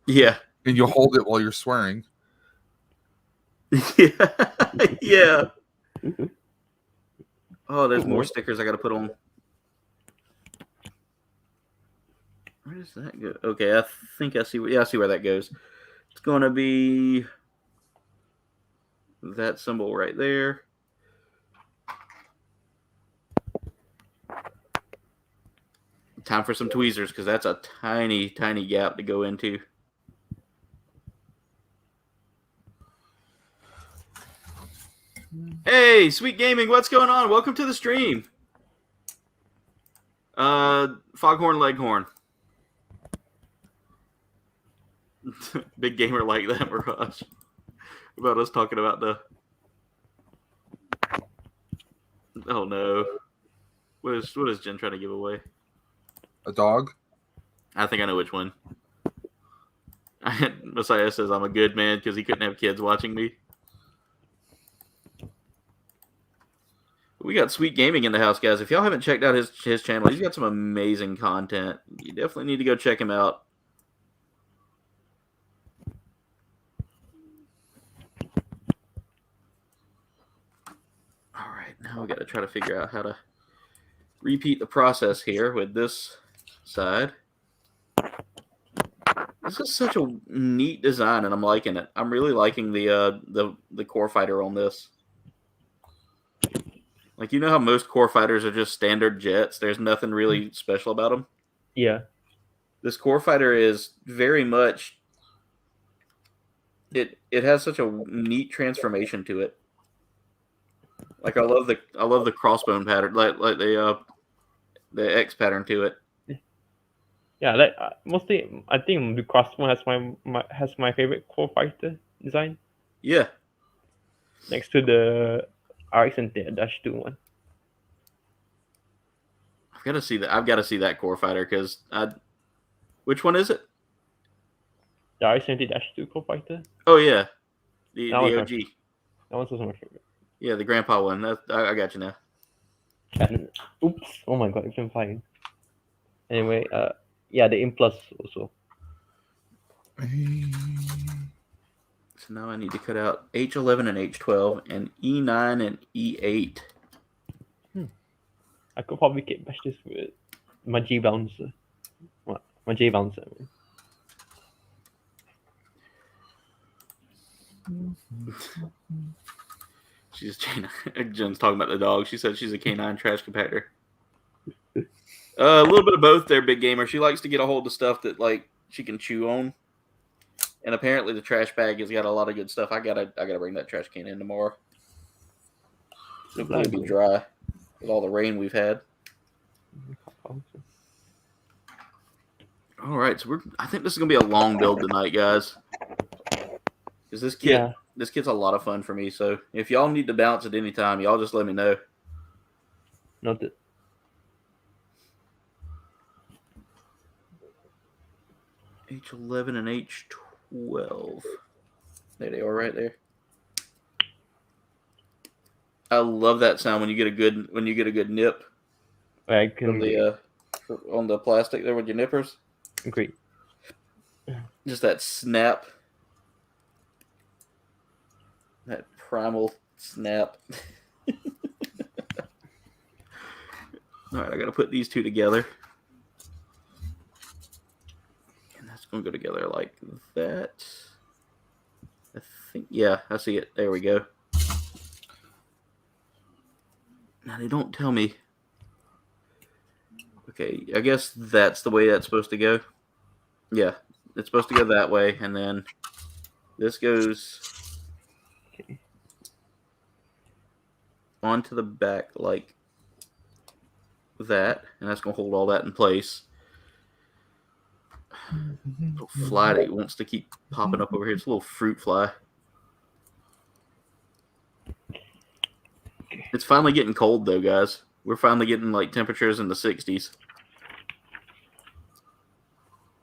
Yeah. And you hold it while you're swearing. Yeah. Oh, there's more stickers I got to put on. Where does that go? Okay, I think I see. Yeah, I see where that goes. It's going to be that symbol right there. Time for some tweezers because that's a tiny, tiny gap to go into. Hey, Sweet Gaming, what's going on? Welcome to the stream. Foghorn Leghorn. Big gamer like that, Mirage. About us talking about the... Oh no. What is Jen trying to give away? A dog? I think I know which one. Messiah says I'm a good man because he couldn't have kids watching me. We got Sweet Gaming in the house, guys. If y'all haven't checked out his channel, he's got some amazing content. You definitely need to go check him out. All right, now we got to try to figure out how to repeat the process here with this side. This is such a neat design, and I'm liking it. I'm really liking the core fighter on this. Like, you know how most core fighters are just standard jets? There's nothing really special about them. Yeah. This core fighter is very much... It has such a neat transformation to it. Like, I love the crossbone pattern, like the X pattern to it. Yeah, like mostly I think the Crossbone has my favorite core fighter design. Yeah. Next to the RX and -2 one. I've got to see that core fighter because which one is it? The RX-2 core fighter. Oh yeah, the That OG. That one's also my favorite. Yeah, the grandpa one. I got you now. And, oops! Oh my god, it's been flying. Anyway, yeah, the Implus also. So now I need to cut out H11 and H12 and E9 and E8. I could probably get match this with my G bouncer. What? My J bouncer. She's Jen's talking about the dog. She said she's a canine trash compactor. A little bit of both there, big gamer. She likes to get a hold of stuff that like she can chew on. And apparently the trash bag has got a lot of good stuff. I gotta bring that trash can in tomorrow. It'll probably be dry with all the rain we've had. All right, so I think this is gonna be a long build tonight, guys. Because this kit's a lot of fun for me. So if y'all need to bounce at any time, y'all just let me know. Noted. H11 and H12. There they are, right there. I love that sound when you get a good nip. I can On the plastic there with your nippers. Great. Just that snap. That primal snap. All right, I got to put these two together. And that's going to go together like that. I think, yeah, I see it. There we go. Now, they don't tell me. Okay, I guess that's the way that's supposed to go. Yeah, it's supposed to go that way, and then this goes onto the back like that, and that's going to hold all that in place. Little fly that wants to keep popping up over here. It's a little fruit fly. It's finally getting cold, though, guys. We're finally getting, like, temperatures in the 60s.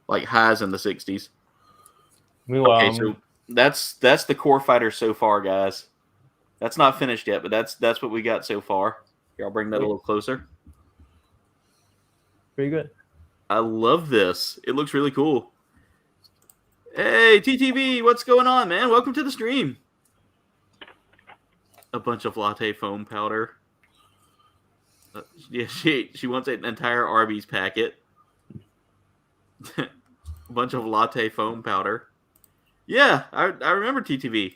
Like, highs in the 60s. Okay, so that's the core fighter so far, guys. That's not finished yet, but that's what we got so far. Here, I'll bring that a little closer. Pretty good. I love this. It looks really cool. Hey, TTV, what's going on, man? Welcome to the stream. A bunch of latte foam powder. Yeah, she wants an entire Arby's packet. A bunch of latte foam powder. Yeah, I remember TTV.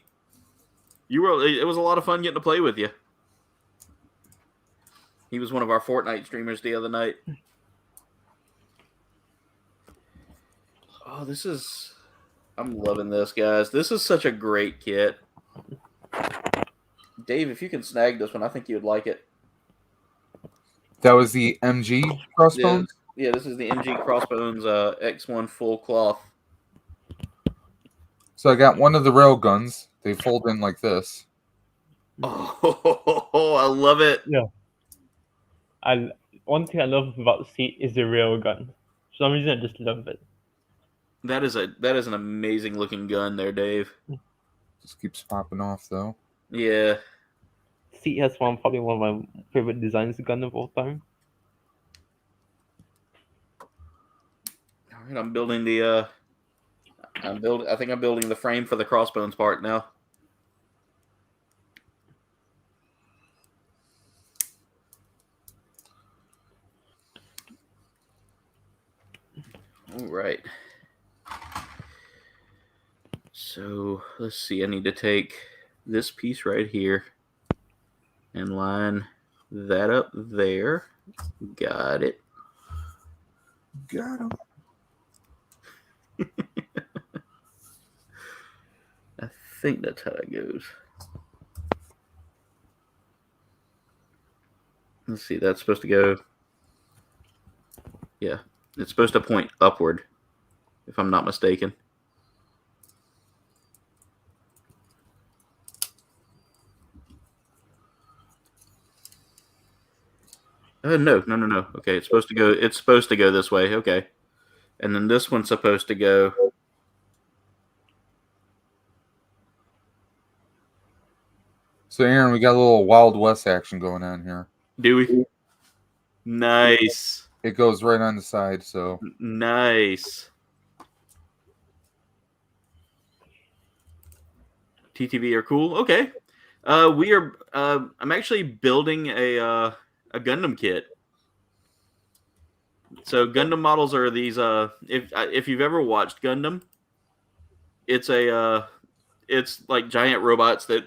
It was a lot of fun getting to play with you. He was one of our Fortnite streamers the other night. Oh, I'm loving this, guys. This is such a great kit. Dave, if you can snag this one, I think you would like it. That was the MG Crossbones? Yeah, this is the MG Crossbones X-1 full cloth. So I got one of the rail guns. They fold in like this. Oh, I love it. Yeah. One thing I love about the seat is the rail gun. For some reason, I just love it. That is an amazing looking gun there, Dave. Just keeps popping off though. Yeah. Seat has probably one of my favorite designs of gun of all time. All right, I'm building the I think I'm building the frame for the Crossbones part now. All right. So let's see. I need to take this piece right here and line that up there. Got it. Got him. I think that's how that goes. Let's see. That's supposed to go. Yeah. It's supposed to point upward, if I'm not mistaken. No. Okay, it's supposed to go. It's supposed to go this way. Okay, and then this one's supposed to go. So Aaron, we got a little Wild West action going on here. Do we? Nice. It goes right on the side, so nice. TTV are cool. Okay, we are. I'm actually building a Gundam kit. So Gundam models are these. If you've ever watched Gundam, it's like giant robots that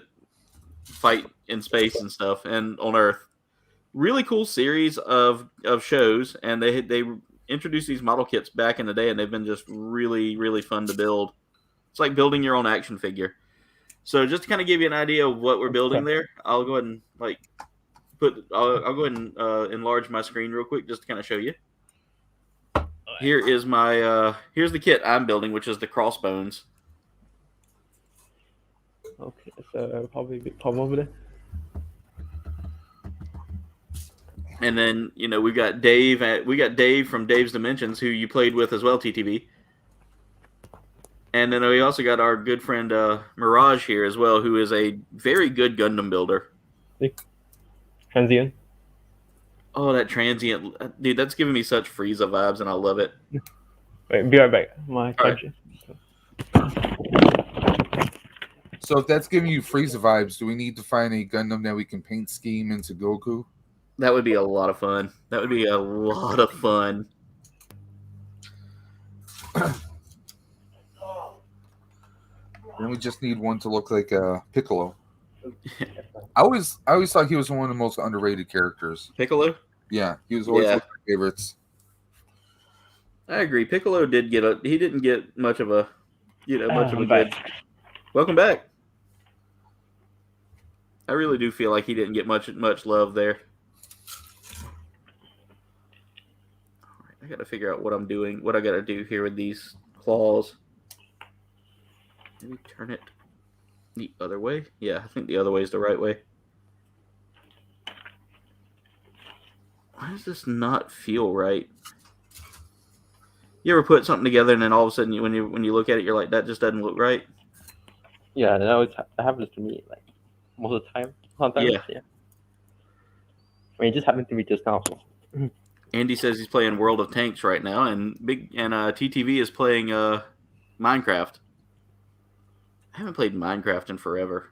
fight in space and stuff and on Earth. Really cool series of shows, and they introduced these model kits back in the day, and they've been just really, really fun to build. It's like building your own action figure. So just to kind of give you an idea of what we're building there, I'll go ahead and I'll go ahead and enlarge my screen real quick just to kind of show you. Here is my here's the kit I'm building, which is the Crossbones. Okay, so probably a bit Tom over there. And then we've got Dave. We got Dave from Dave's Dimensions, who you played with as well, TTV. And then we also got our good friend Mirage here as well, who is a very good Gundam builder. Transient. Oh, that transient, dude! That's giving me such Frieza vibes, and I love it. Wait, be right back. My charger. So if that's giving you Frieza vibes, do we need to find a Gundam that we can paint scheme into Goku? That would be a lot of fun. That would be a lot of fun. Then we just need one to look like Piccolo. I always thought he was one of the most underrated characters. Piccolo? Yeah, he was always one of my favorites. I agree. Piccolo he didn't get much of a good. Back. Welcome back. I really do feel like he didn't get much love there. All right, I got to figure out what I'm doing. What I got to do here with these claws. Maybe turn it the other way. Yeah, I think the other way is the right way. Why does this not feel right? You ever put something together and then all of a sudden when you look at it, you're like, that just doesn't look right? Yeah, that happens to me like most of the time. Sometimes, yeah. I mean, it just happened to me just now. Andy says he's playing World of Tanks right now, and TTV is playing Minecraft. I haven't played Minecraft in forever.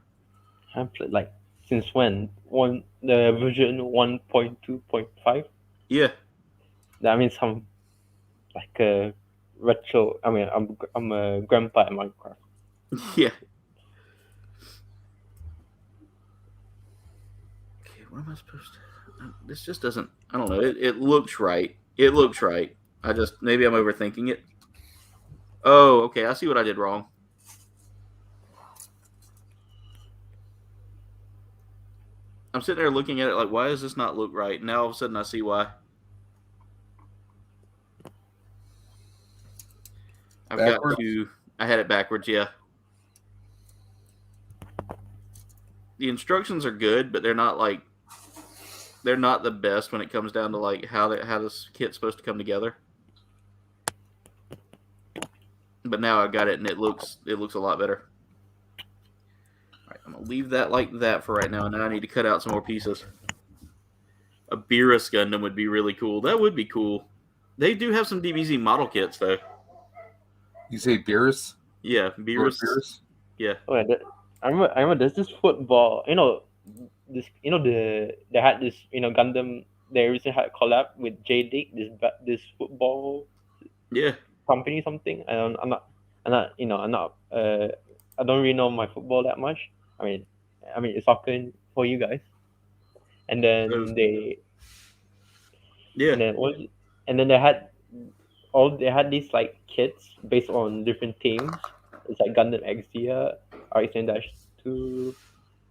I haven't played like since when? The version 1.2.5. Yeah. That means some like retro. I mean, I'm a grandpa at Minecraft. Yeah. Okay, what am I supposed to? This just doesn't. I don't know. It looks right. It looks right. Maybe I'm overthinking it. Oh, okay. I see what I did wrong. I'm sitting there looking at it like, why does this not look right? Now all of a sudden I see why. I had it backwards, yeah. The instructions are good, but they're not the best when it comes down to like how this kit's supposed to come together. But now I got it, and it looks a lot better. All right, I'm gonna leave that like that for right now, and then I need to cut out some more pieces. A Beerus Gundam would be really cool. That would be cool. They do have some DBZ model kits though. You say Beerus? Yeah, Beerus. Yeah. Oh, yeah, I remember. There's this football. They had this Gundam. They recently had a collab with J-League. This football. Yeah. Company something. I'm not. I don't really know my football that much. I mean, it's soccer for you guys. And then Yeah. And then they had these like kits based on different teams. It's like Gundam X-1, RX-2,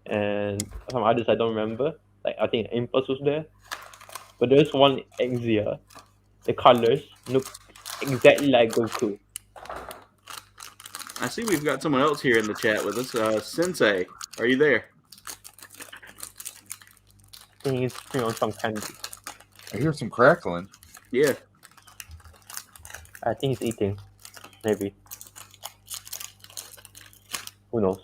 and some others I don't remember. Like I think Impulse was there, but there's one X-1. The colors look exactly like Goku. I see we've got someone else here in the chat with us. Sensei, are you there? I think he's some candy. I hear some crackling. Yeah. I think he's eating. Maybe. Who knows?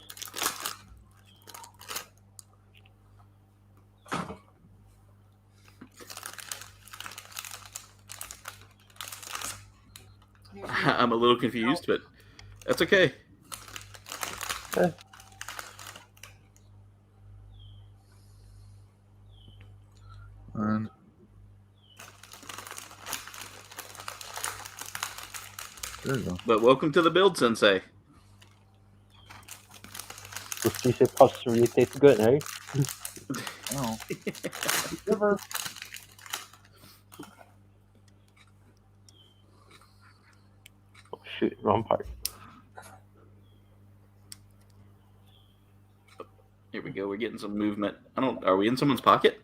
I'm a little confused, but that's okay. And there you go. But welcome to the build, Sensei. This cheesy puffs really tastes good, right? Oh. Never. Oh shoot, wrong part. Here we go. We're getting some movement. Are we in someone's pocket?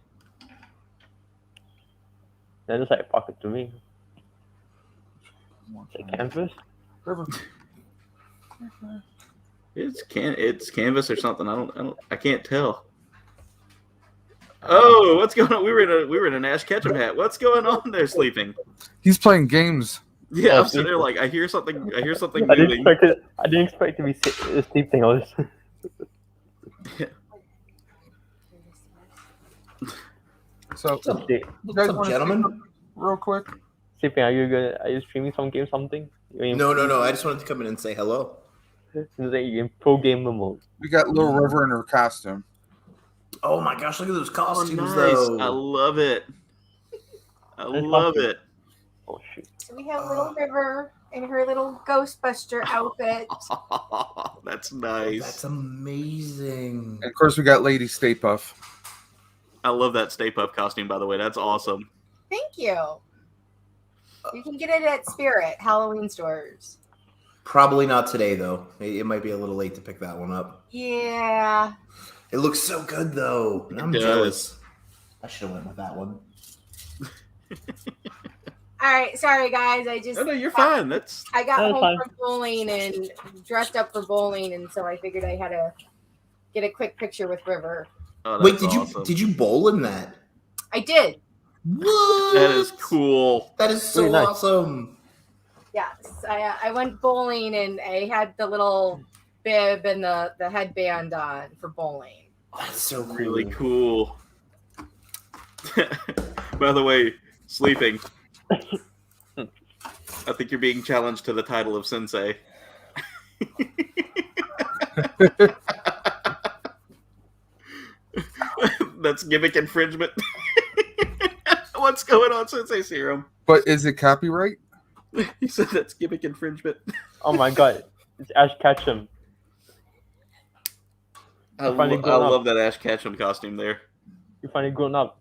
That looks like a pocket to me. Is it canvas? It's canvas or something. I can't tell. Oh, what's going on? We were in an Ash Ketchum hat. What's going on there, sleeping? He's playing games. Yeah, I'm sitting there like I hear something I moving. didn't expect to be sleeping. I was. So, What's up, you guys what's up, want to gentlemen? real quick? Sleeping? Are you streaming some game something? No. I just wanted to come in and say hello. You're in pro gamer mode. We got Little River in her costume. Oh my gosh, look at those Oh, costumes, nice. though. I love it. I That's love awesome. it. Oh shoot! So we have Little River in her little Ghostbuster outfit. That's nice. That's amazing. And of course, we got Lady Stay Puff. I love that Stay Puft costume, by the way. That's awesome. Thank you. You can get it at Spirit Halloween stores. Probably not today, though. It might be a little late to pick that one up. Yeah. It looks so good, though. I'm does. jealous. I should have went with that one. All right. Sorry, guys. No, you're fine. I got That's home fine. from bowling and dressed up for bowling, and so I figured I had to get a quick picture with River. Oh, Wait, that's awesome. did you bowl in that? I did. What? That is cool. That is so Really nice. awesome. Yes. I went bowling, and I had the little bib and the headband on for bowling. Oh, that's so cool. Really cool. By the way, sleeping. I think you're being challenged to the title of Sensei. That's gimmick infringement. What's going on, Sensei Serum? But is it copyright? He said that's gimmick infringement. Oh my god, it's Ash Ketchum. I finally grown up. love that Ash Ketchum costume there. You finally grown up.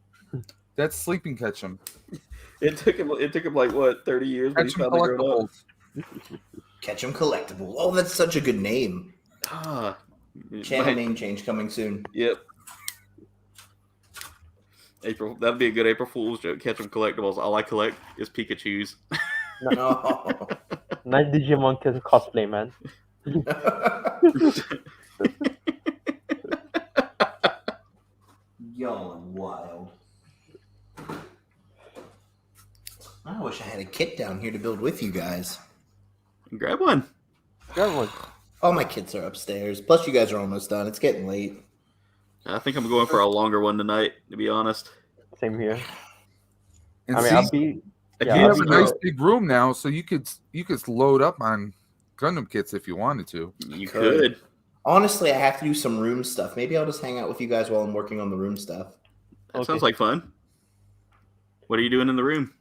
That's Sleeping Ketchum. It took him like what 30 years, but he's Ketchum finally grown up. Collectibles. Catch 'em Collectible. Oh, that's such a good name. Ah, Channel name change coming soon. Yep. April, that'd be a good April Fool's joke. Catch 'em collectibles. All I collect is Pikachu's. No. Nice Digimon cosplay, man. Y'all wild. I wish I had a kit down here to build with you guys. Grab one. Grab one. All my kits are upstairs. Plus, you guys are almost done. It's getting late. I think I'm going for a longer one tonight, to be honest. Same here. And I mean, see, I'll be. you Yeah, have I'll a be nice big room now, so you could load up on Gundam kits if you wanted to. You Could. could. Honestly, I have to do some room stuff. Maybe I'll just hang out with you guys while I'm working on the room stuff. That Okay. sounds like fun. What are you doing in the room?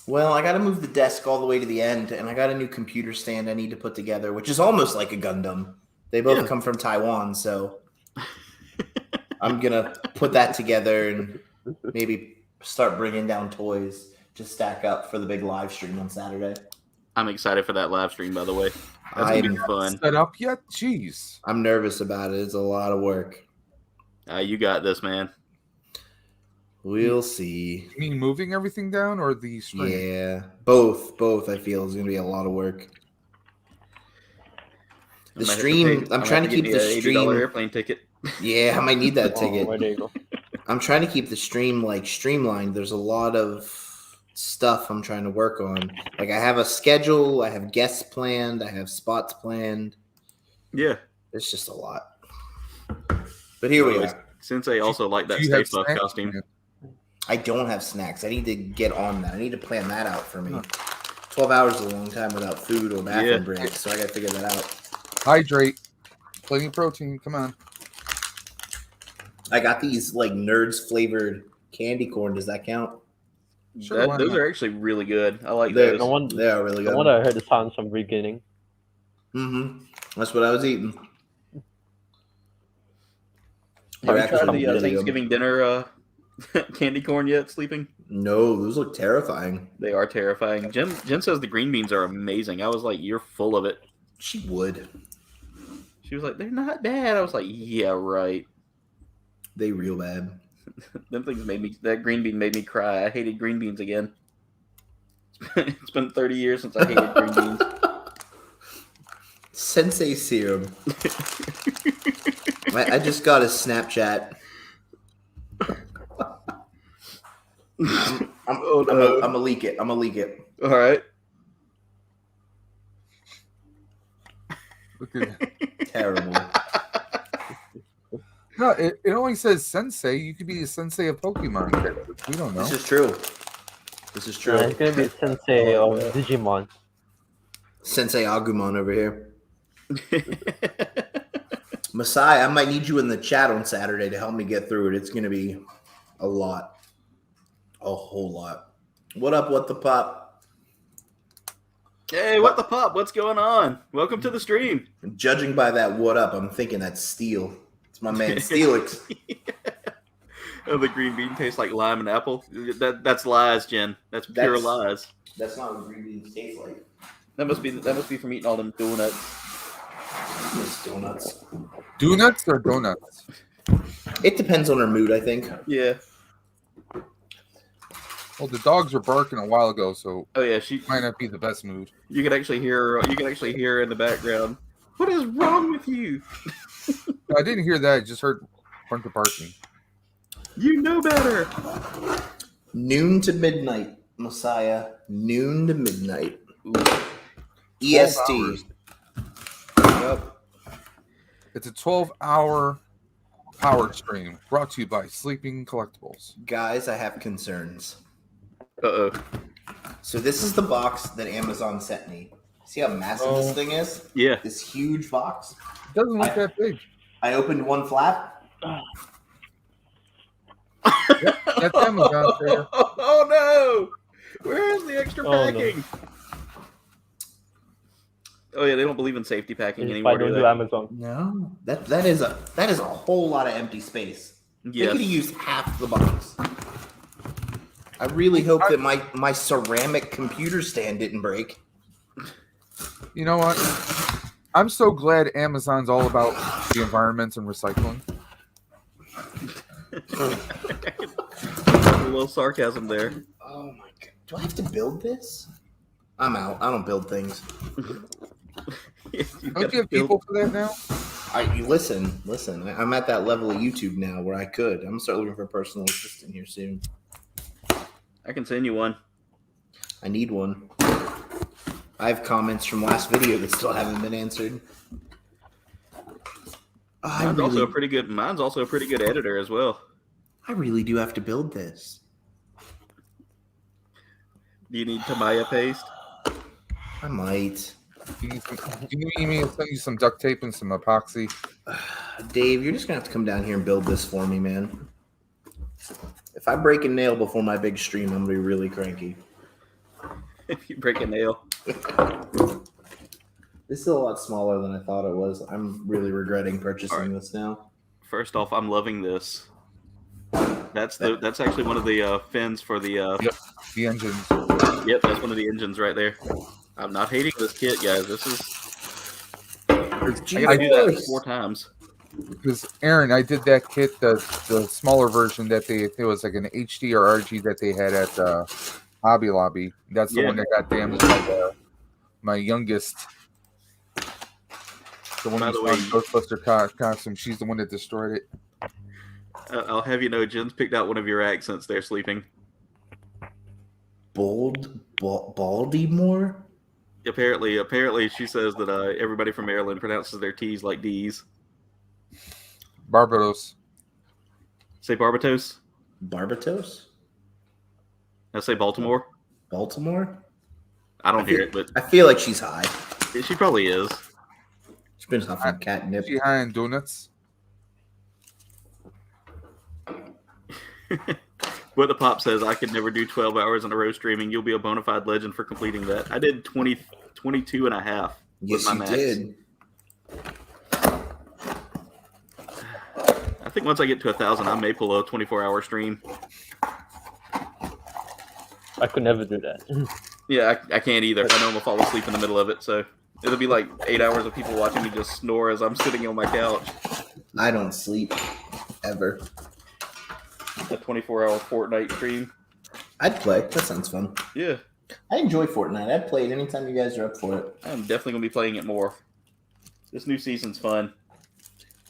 Well, I got to move the desk all the way to the end, and I got a new computer stand I need to put together, which is almost like a Gundam. They both Yeah. come from Taiwan, so I'm going to put that together and maybe start bringing down toys to stack up for the big live stream on Saturday. I'm excited for that live stream, by the way. That's going to be fun. Set up yet? Jeez. I'm nervous about it. It's a lot of work. You got this, man. We'll see. You mean moving everything down or the stream? Yeah, both. I feel is going to be a lot of work. The stream. I'm trying to keep the $80 stream. airplane ticket. Yeah, I might need that Oh, ticket. there you go. I'm trying to keep the stream like streamlined. There's a lot of stuff I'm trying to work on. Like I have a schedule, I have guests planned, I have spots planned. Yeah. It's just a lot. But here we are. Sensei also liked that Do you Stay have Puft snacks? costume. I don't have snacks. I need to get on that. I need to plan that out for me. 12 hours is a long time without food or bathroom Yeah. breaks, so I got to figure that out. Hydrate. Plenty of protein. Come on. I got these like nerds flavored candy corn. Does that count? Sure, why Those not? are actually really good. I like They're- those. No one, They are really no good. wonder I heard the sounds from the beginning. Mm-hmm. That's what I was eating. Have you They're tried actually the really good. Thanksgiving dinner candy corn yet, Sleeping? No, those look terrifying. They are terrifying. Jen says the green beans are amazing. I was like, you're full of it. She would. She was like, they're not bad. I was like, yeah, right. They real bad. Them things that green bean made me cry. I hated green beans again. It's been 30 years since I hated green beans. Sensei serum. I just got a Snapchat. I'm gonna leak it. I'm gonna leak it. All right. Look at that. Terrible. No, it only says sensei. You could be a sensei of Pokemon characters. We don't know. This is true. This is true. It's gonna be Sensei of Digimon. Sensei Agumon over here. Masai, I might need you in the chat on Saturday to help me get through it. It's gonna be a lot. A whole lot. What up, what the pop? Hey, what the pop? What's going on? Welcome to the stream. Judging by that what up, I'm thinking that's Steel. It's my man Steelix. Oh, the green bean tastes like lime and apple. That's lies, Jen. That's pure That's- lies. That's not what green beans taste like. That must be from eating all them donuts. It's donuts. Donuts or donuts? It depends on her mood, I think. Yeah. Well, the dogs were barking a while ago, so Oh yeah. She. might not be the best mood. You could actually hear. You could actually hear her in the background. What is wrong with you? I didn't hear that. I just heard a bunch of barking. You know better. Noon to midnight, Messiah. Noon to midnight. Ooh. EST. hours. Yep. It's a 12-hour powered stream brought to you by Sleeping Collectibles. Guys, I have concerns. Uh-oh. So this is the box that Amazon sent me. See how massive this thing is? Yeah. This huge box. It doesn't look that big. I opened one flap. That's Amazon there. Oh no! Where is the extra Oh, no. packing? Oh yeah, they don't believe in safety packing If I anymore, don't do do they? Amazon. No, that is a whole lot of empty space. They Yes. could have used half the box. I really hope that my ceramic computer stand didn't break. You know what? I'm so glad Amazon's all about the environment and recycling. A little sarcasm there. Oh my god! Do I have to build this? I'm out. I don't build things. You Don't gotta you have build- people for that now? You listen. I'm at that level of YouTube now where I could. I'm gonna start looking for a personal assistant here soon. I can send you one. I need one. I have comments from last video that still haven't been answered. Mine's also a pretty good editor as well. I really do have to build this. Do you need Tamiya paste? I might. Do you need me to send you some duct tape and some epoxy? Dave, you're just gonna have to come down here and build this for me, man. If I break a nail before my big stream, I'm gonna be really cranky. If you break a nail. This is a lot smaller than I thought it was. I'm really regretting purchasing this now. First off, I'm loving this. That's actually one of the fins for the The engines. Yep, that's one of the engines right there. I'm not hating this kit, guys. This is I I do that course. 4 times. Because Aaron, I did that kit, the smaller version that it was like an HD or RG that they had at Hobby Lobby. That's the Yeah. one that got damaged by my youngest. The one By who's the on way- Ghostbuster costume. She's the one that destroyed it. I'll have you know, Jen's picked out one of your accents there, sleeping. Baltimore? Apparently, she says that everybody from Maryland pronounces their T's like D's. Barbados. Say Barbados. Barbados? I say Baltimore. Baltimore? I don't hear it, but I feel like she's high. she probably is. She's been huffing catnip. She high in donuts. What the pop says, I could never do 12 hours in a row streaming. You'll be a bona fide legend for completing that. I did 22 and a half. Yes, my you max. did. I think once I get to 1,000, I may pull a 24-hour stream. I could never do that. Yeah, I can't either. I know I'm going to fall asleep in the middle of it, so it'll be like 8 hours of people watching me just snore as I'm sitting on my couch. I don't sleep ever. A 24-hour Fortnite stream. I'd play. That sounds fun. Yeah, I enjoy Fortnite. I'd play it anytime you guys are up for it. I'm definitely going to be playing it more. This new season's fun.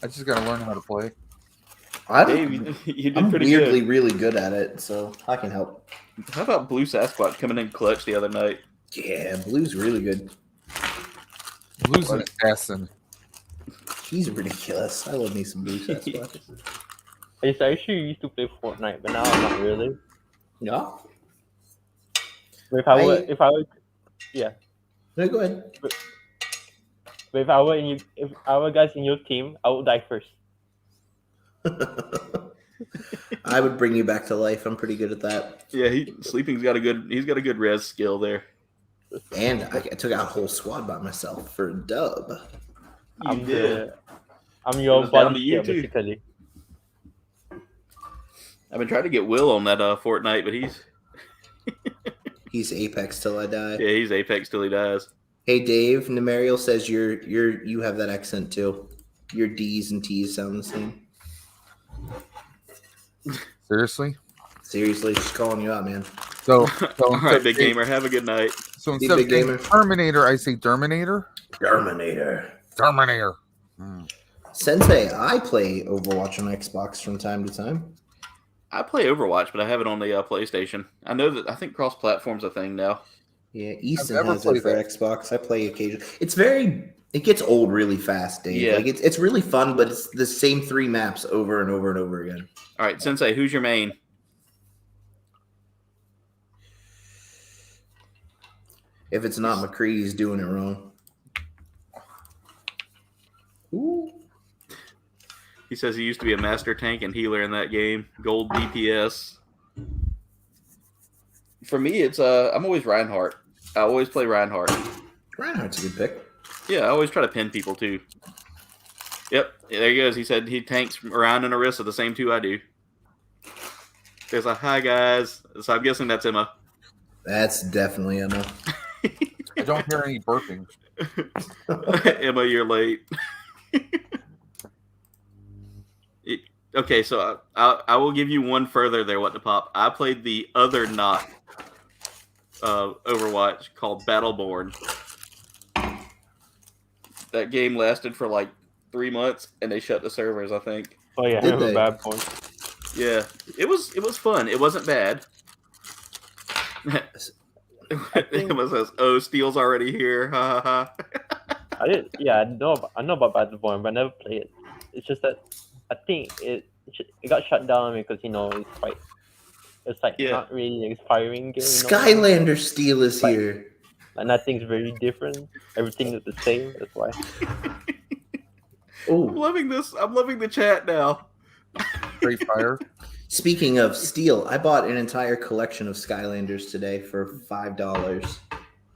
I just gotta learn how to play. Dave, you did I'm pretty weirdly good. really good at it, so I can help. How about Blue Sasquatch coming in clutch the other night? Yeah, Blue's really good. Blue's an assassin. He's ridiculous. I love me some Blue Sasquatch. I actually used to play Fortnite, but now I'm not really. Yeah? But if I were, yeah. No, go ahead. But if I were guys in your team, I would die first. I would bring you back to life. I'm pretty good at that. Yeah, Sleeping's got a good res skill there. And I took out a whole squad by myself for a dub. I'm It your was down to body you here, too. basically. I've been trying to get Will on that Fortnite, but He's Apex till I die. he's Apex till he dies. Hey Dave, Nemariel says you have that accent too. Your D's and T's sound the same. Seriously? Seriously, she's calling you out, man. So All right, big gamer, have a good night. So Be instead big of saying gamer. Terminator, I say Terminator. Terminator. Terminator. Sensei, I play Overwatch on Xbox from time to time. I play Overwatch, but I have it on the PlayStation. I think cross-platform's a thing now. Yeah, Easton never has it played for that. Xbox. I play occasionally. It gets old really fast, Dave. Yeah. Like it's really fun, but it's the same 3 maps over and over and over again. All right, Sensei, who's your main? If it's not McCree, he's doing it wrong. Ooh. He says he used to be a master tank and healer in that game. Gold DPS. For me, it's I'm always Reinhardt. I always play Reinhardt. Reinhardt's a good pick. Yeah, I always try to pin people too. Yep, there he goes. He said he tanks around and Arissa, the same two I do. There's a hi guys. So I'm guessing that's Emma. That's definitely Emma. I don't hear any burping. Emma, you're late. Okay, so I will give you one further there, What to Pop. I played the other not Overwatch called Battleborn. That game lasted for like 3 months, and they shut the servers, I think. Oh yeah, I Did remember they? Bad Boy. Yeah, it was fun. It wasn't bad. Emma says, "Oh, Steel's already here." Ha ha ha. I know about Bad Boy, but I never played it. It's just that I think it got shut down because it's like Yeah. not really an inspiring game. Skylander Steel is Like- here. Like nothing's very different. Everything is the same. That's why. I'm Oh, loving this. I'm loving the chat now. Straight fire. speaking of steel, I bought an entire collection of Skylanders today for $5.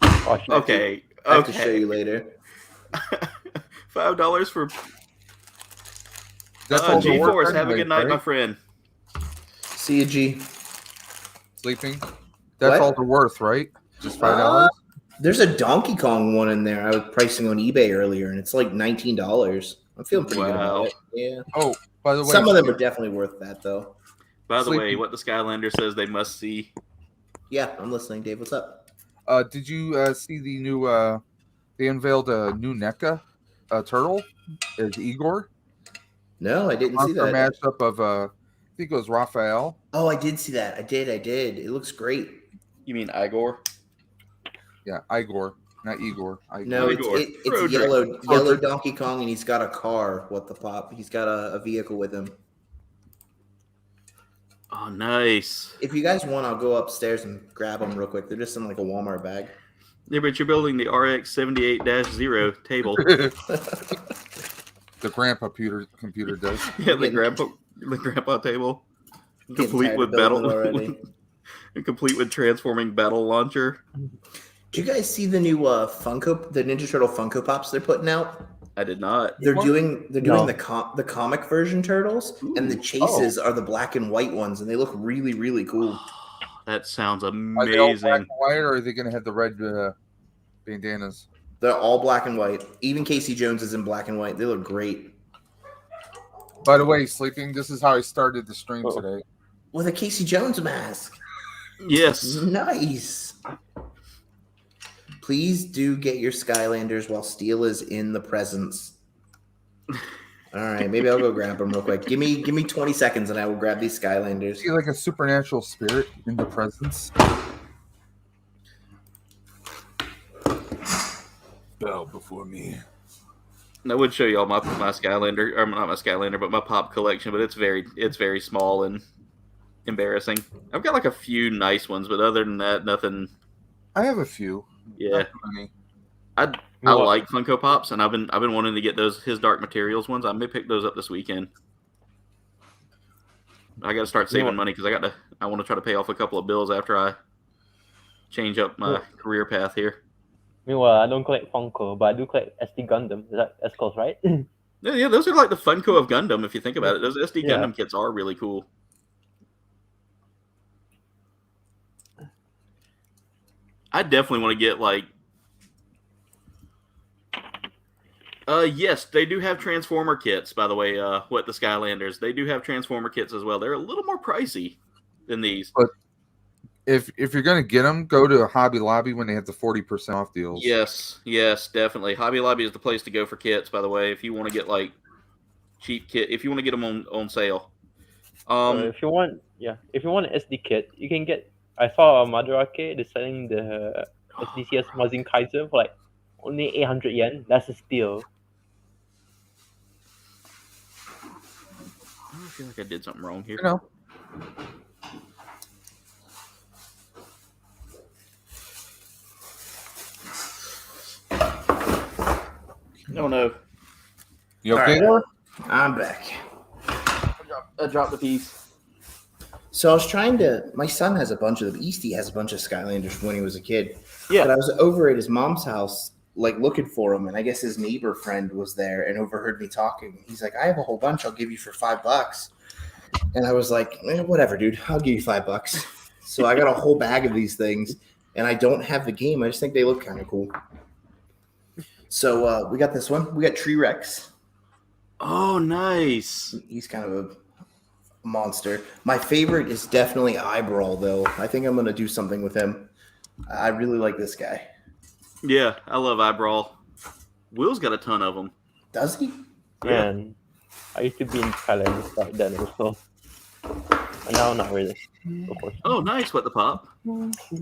Oh, shit. Okay. I have to show Okay. you later. $5 for That's all the work G-Force. Have a anyway, good night, my right? friend. See you, G. Sleeping. That's What? all they're worth, right? Just $5. There's a Donkey Kong one in there. I was pricing on eBay earlier, and it's like $19. I'm feeling pretty good Wow. about it. Yeah. Oh, by the way, Some of them are definitely worth that, though. By the way, Sleeping. what the Skylander says they must see. Yeah, I'm listening, Dave. What's up? did you see the new? They unveiled a new NECA turtle as Igor. No, I didn't see Monster that. mashup of I think it was Raphael. Oh, I did see that. I did. It looks great. You mean Igor? Yeah, Igor, not Igor. Igor. No, Igor. it's Roderick. yellow Roderick. Donkey Kong, and he's got a car. What the pop? He's got a vehicle with him. Oh, nice. If you guys want, I'll go upstairs and grab them real quick. They're just in like a Walmart bag. Yeah, but you're building the RX 78-0 table. The grandpa computer does. Yeah, the grandpa table, I'm getting complete tired with of building battle, already. complete with transforming battle launcher. Did you guys see the new the Ninja Turtle Funko Pops they're putting out? I did not. They're What? doing No. the comic version turtles, and the chases are the black and white ones, and they look really, really cool. That sounds Are they all black amazing. and white, or are they going to have the red bandanas? They're all black and white. Even Casey Jones is in black and white. They look great. By the way, sleeping. This is how I started the stream Oh. today. With a Casey Jones mask. Yes. Nice. Please do get your Skylanders while Steel is in the presence. All right, maybe I'll go grab them real quick. Give me 20 seconds and I will grab these Skylanders. See, like a supernatural spirit in the presence. Bow before me. And I would show y'all my Skylander, or not my Skylander, but my pop collection, but it's very small and embarrassing. I've got like a few nice ones, but other than that, nothing. I have a few. Yeah, Not too many. I like Funko Pops, and I've been wanting to get his Dark Materials ones. I may pick those up this weekend. I got to start saving money because I want to try to pay off a couple of bills after I change up my career path here. Meanwhile, I don't collect Funko, but I do collect SD Gundam. That's close, right? Yeah, those are like the Funko of Gundam if you think about it. Those SD Yeah. Gundam kits are really cool. I definitely want to get like. Yes, they do have Transformer kits. By the way, what the Skylanders? They do have Transformer kits as well. They're a little more pricey than these. If you're gonna get them, go to Hobby Lobby when they have the 40% off deals. Yes, definitely. Hobby Lobby is the place to go for kits. By the way, if you want to get like cheap kit, if you want to get them on sale. If you want an SD kit, you can get. I saw Madarake. They're selling the SDCS Mazin Kaiser for like only 800 yen. That's a steal. I feel like I did something wrong here. You know. No. You okay? All right. I'm back. I dropped the piece. So I was trying to. My son has a bunch of them. Easty has a bunch of Skylanders from when he was a kid. Yeah. But I was over at his mom's house, like looking for him, and I guess his neighbor friend was there and overheard me talking. He's like, "I have a whole bunch. I'll give you for $5." And I was like, "Whatever, dude. I'll give you $5." So I got a whole bag of these things, and I don't have the game. I just think they look kind of cool. So we got this one. We got Tree Rex. Oh, nice. He's kind of a monster. My favorite is definitely Eyebrawl, though. I think I'm going to do something with him. I really like this guy. Yeah, I love Eyebrawl. Will's got a ton of them. Does he? Man, I used to be in Thailand back then also. But now, not really. Of course. Oh, nice. What the pop?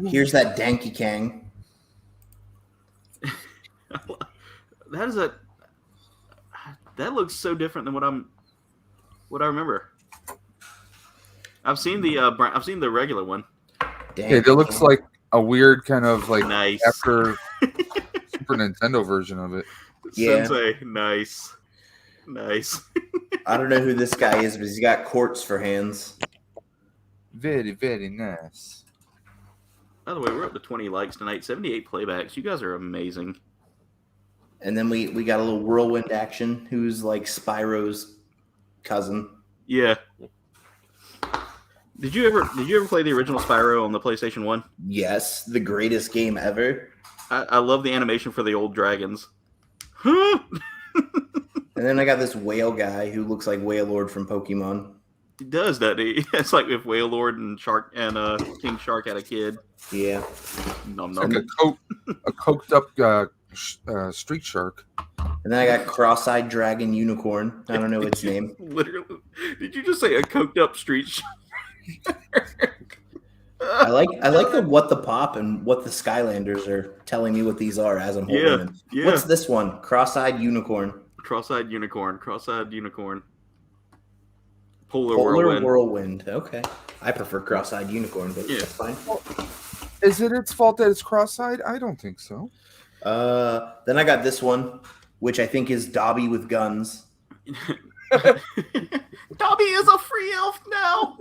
Here's that Danky Kang. That looks so different than what I remember. I've seen the regular one. Yeah, it looks like a weird kind of like Nice. after Super Nintendo version of it. Yeah. Sensei, nice. I don't know who this guy is, but he's got quartz for hands. Very, very nice. By the way, we're up to 20 likes tonight, 78 playbacks. You guys are amazing. And then we got a little whirlwind action, who's like Spyro's cousin. Yeah. Did you ever play the original Spyro on the PlayStation 1? Yes, the greatest game ever. I love the animation for the old dragons. Huh? And then I got this whale guy who looks like Wailord from Pokemon. He does, doesn't he? It's like if Wailord and King Shark had a kid. Yeah. Nom, It's nom. like a coked up street shark. And then I got cross-eyed dragon unicorn. I don't know its name. Literally, did you just say a coked up street shark? I like the what the pop and what the Skylanders are telling me what these are as I'm holding them. Yeah. What's this one? Cross-eyed unicorn. Cross-eyed unicorn. Polar Polar whirlwind. whirlwind. Okay. I prefer cross-eyed unicorn, but Yeah. that's fine. Is it its fault that it's cross-eyed? I don't think so. Then I got this one, which I think is Dobby with guns. Dobby is a free elf now.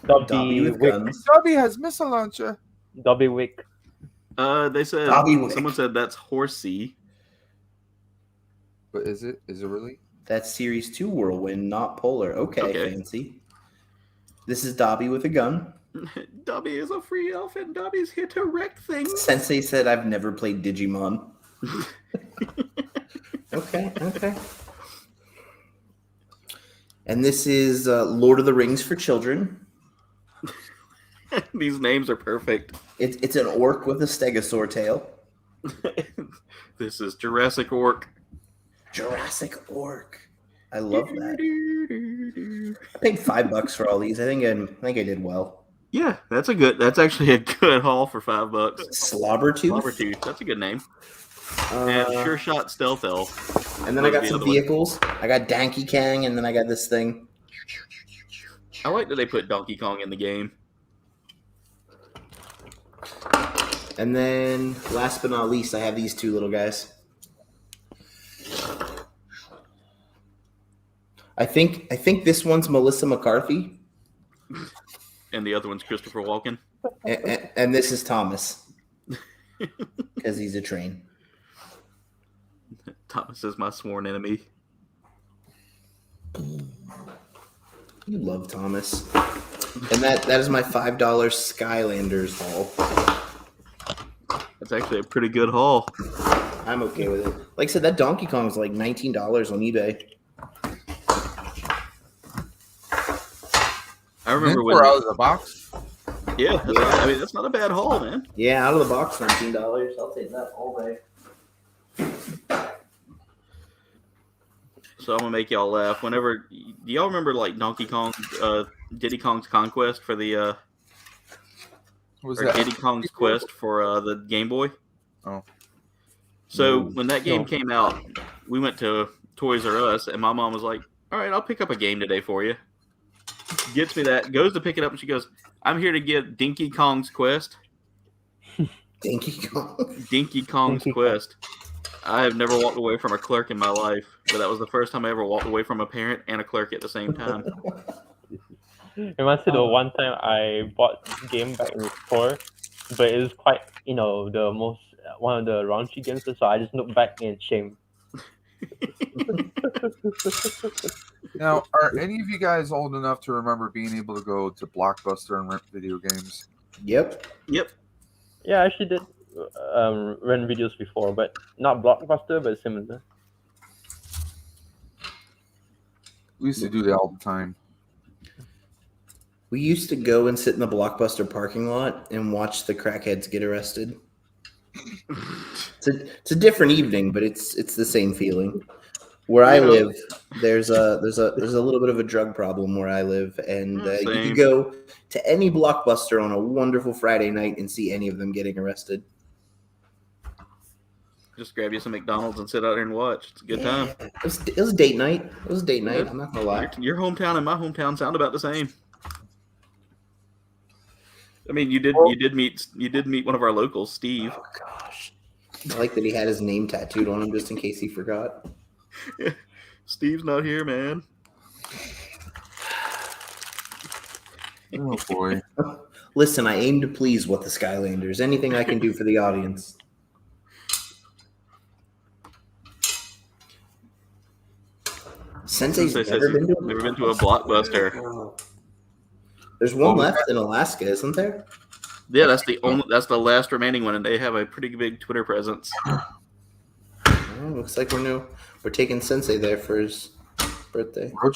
Dobby with Wick. guns. Dobby has missile launcher. Dobby Wick. They said Dobby Wick. someone said that's horsey. But is it really? That's Series 2 Whirlwind, not Polar. Okay, fancy. This is Dobby with a gun. Dobby is a free elf, and Dobby's here to wreck things. Sensei said I've never played Digimon. Okay. And this is Lord of the Rings for children. These names are perfect. It's an orc with a stegosaur tail. This is Jurassic Orc. Jurassic orc. I love that. I paid $5 for all these. I think I did well. Yeah, that's actually a good haul for $5. Slobbertooth. Slobbertooth, that's a good name. And Sure Shot Stealth Elf. And then I got the some other one. vehicles. I got Danky Kang, and then I got this thing. I like that they put Donkey Kong in the game. And then, last but not least, I have these two little guys. I think this one's Melissa McCarthy, And the other one's Christopher Walken. and this is Thomas, because he's a train. Thomas is my sworn enemy. You love Thomas. And that is my $5 Skylanders haul. That's actually a pretty good haul. I'm okay with it. Like I said, that Donkey Kong is like $19 on eBay. I remember when. We're out of the box. Yeah, that's not a bad haul, man. Yeah, out of the box, $19. I'll take that all day. So I'm gonna make y'all laugh. Whenever, do y'all remember like Donkey Kong, Diddy Kong's Conquest for the Was or that Diddy Kong's Quest for the Game Boy? Oh. So when that game came out, we went to Toys R Us, and my mom was like, "All right, I'll pick up a game today for you." Gets me that, goes to pick it up, and she goes, "I'm here to get Dinky Kong's Quest." Dinky Kong. Dinky Kong's Dinky Quest. I have never walked away from a clerk in my life, but that was the first time I ever walked away from a parent and a clerk at the same time. Reminds me of one time I bought the game back in the store, but it was quite, the most one of the raunchy games, so I just look back in shame. Now, are any of you guys old enough to remember being able to go to Blockbuster and rent video games? Yep. Yep. Yeah, I actually did rent videos before, but not Blockbuster, but similar. We used to do that all the time. We used to go and sit in the Blockbuster parking lot and watch the crackheads get arrested. It's a different evening, but it's the same feeling. Where I live, there's a little bit of a drug problem where I live, and you could go to any Blockbuster on a wonderful Friday night and see any of them getting arrested. Just grab you some McDonald's and sit out there and watch. It's a good time. It was date night. It was date night. I'm not gonna lie. Your hometown and my hometown sound about the same. I mean, you did meet one of our locals, Steve. Oh gosh, I like that he had his name tattooed on him just in case he forgot. Yeah. Steve's not here, man. Oh boy. Listen, I aim to please what the Skylanders. Anything I can do for the audience. Sensei's never been to a Blockbuster. There's one left in Alaska, isn't there? Yeah, that's the last remaining one, and they have a pretty big Twitter presence. Oh, looks like we're taking Sensei there for his birthday. Road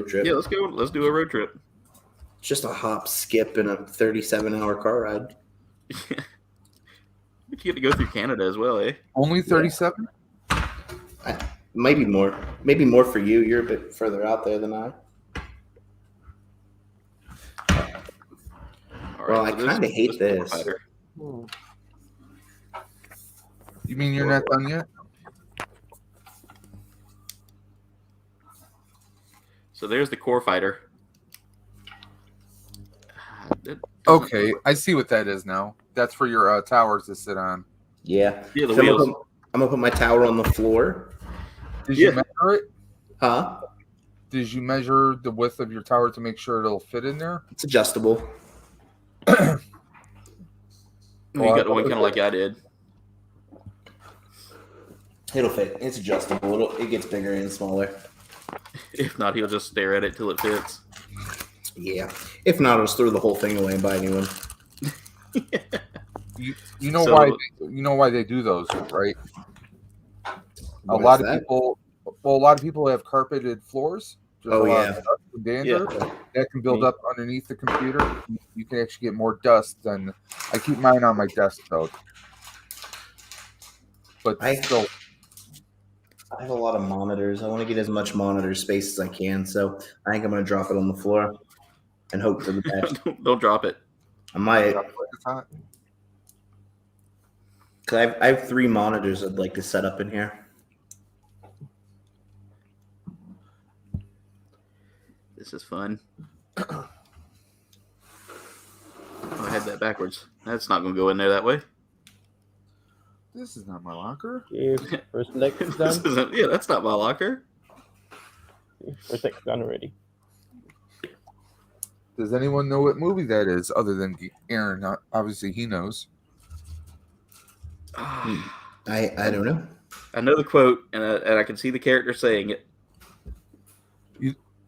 trip? Yeah, let's go. Let's do a road trip. It's just a hop, skip, and a 37-hour car ride. You get to go through Canada as well, eh? Only 37? Maybe more. Maybe more for you. You're a bit further out there than I. Well, I kind of hate this. You mean you're not done yet? So there's the core fighter. Okay, I see what that is now. That's for your towers to sit on. Yeah. Yeah, the So wheels. I'm gonna put my tower on the floor. Did you measure it? Huh? Did you measure the width of your tower to make sure it'll fit in there? It's adjustable. You got the one kind of like I did. It'll fit. It's adjustable. It gets bigger and smaller. If not, he'll just stare at it till it fits. Yeah. If not, I'll just throw the whole thing away and buy a new one. You know why they do those, right? A lot of people have carpeted floors. There's a lot of dust and dander that can build up underneath the computer. You can actually get more dust than I keep mine on my desk though. But still, I have a lot of monitors. I want to get as much monitor space as I can, so I think I'm going to drop it on the floor and hope for the best. Don't drop it. I might. Because I have 3 monitors I'd like to set up in here. This is fun. Oh, I had that backwards. That's not going to go in there that way. This is not my locker. Okay, first leg is done. That's not my locker. First leg's done already. Does anyone know what movie that is other than Aaron? Obviously, he knows. I don't know. I know the quote, and I can see the character saying it.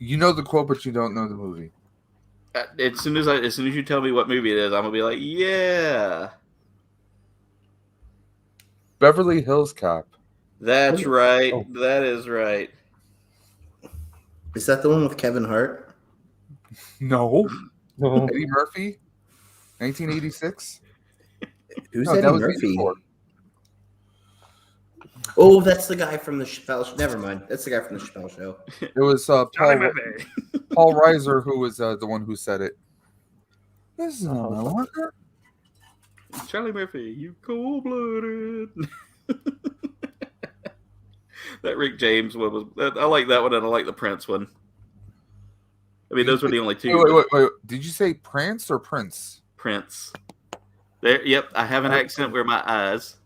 You know the quote, but you don't know the movie. As soon as you tell me what movie it is, I'm gonna be like, yeah, Beverly Hills Cop. that's right. Oh. That is right. Is that the one with Kevin Hart? No. Eddie Murphy, 1986. Who's Eddie Murphy? Oh, that's the guy from the Chappelle Show. Never mind. That's the guy from the Chappelle Show. It was Paul Reiser who was the one who said it. This is not my locker. Charlie Murphy, you cold-blooded. That Rick James one was. I like that one, and I like the Prince one. I mean, those were the only two. Wait. Did you say Prance or Prince? Prince. There. Yep. I have an accent where my eyes.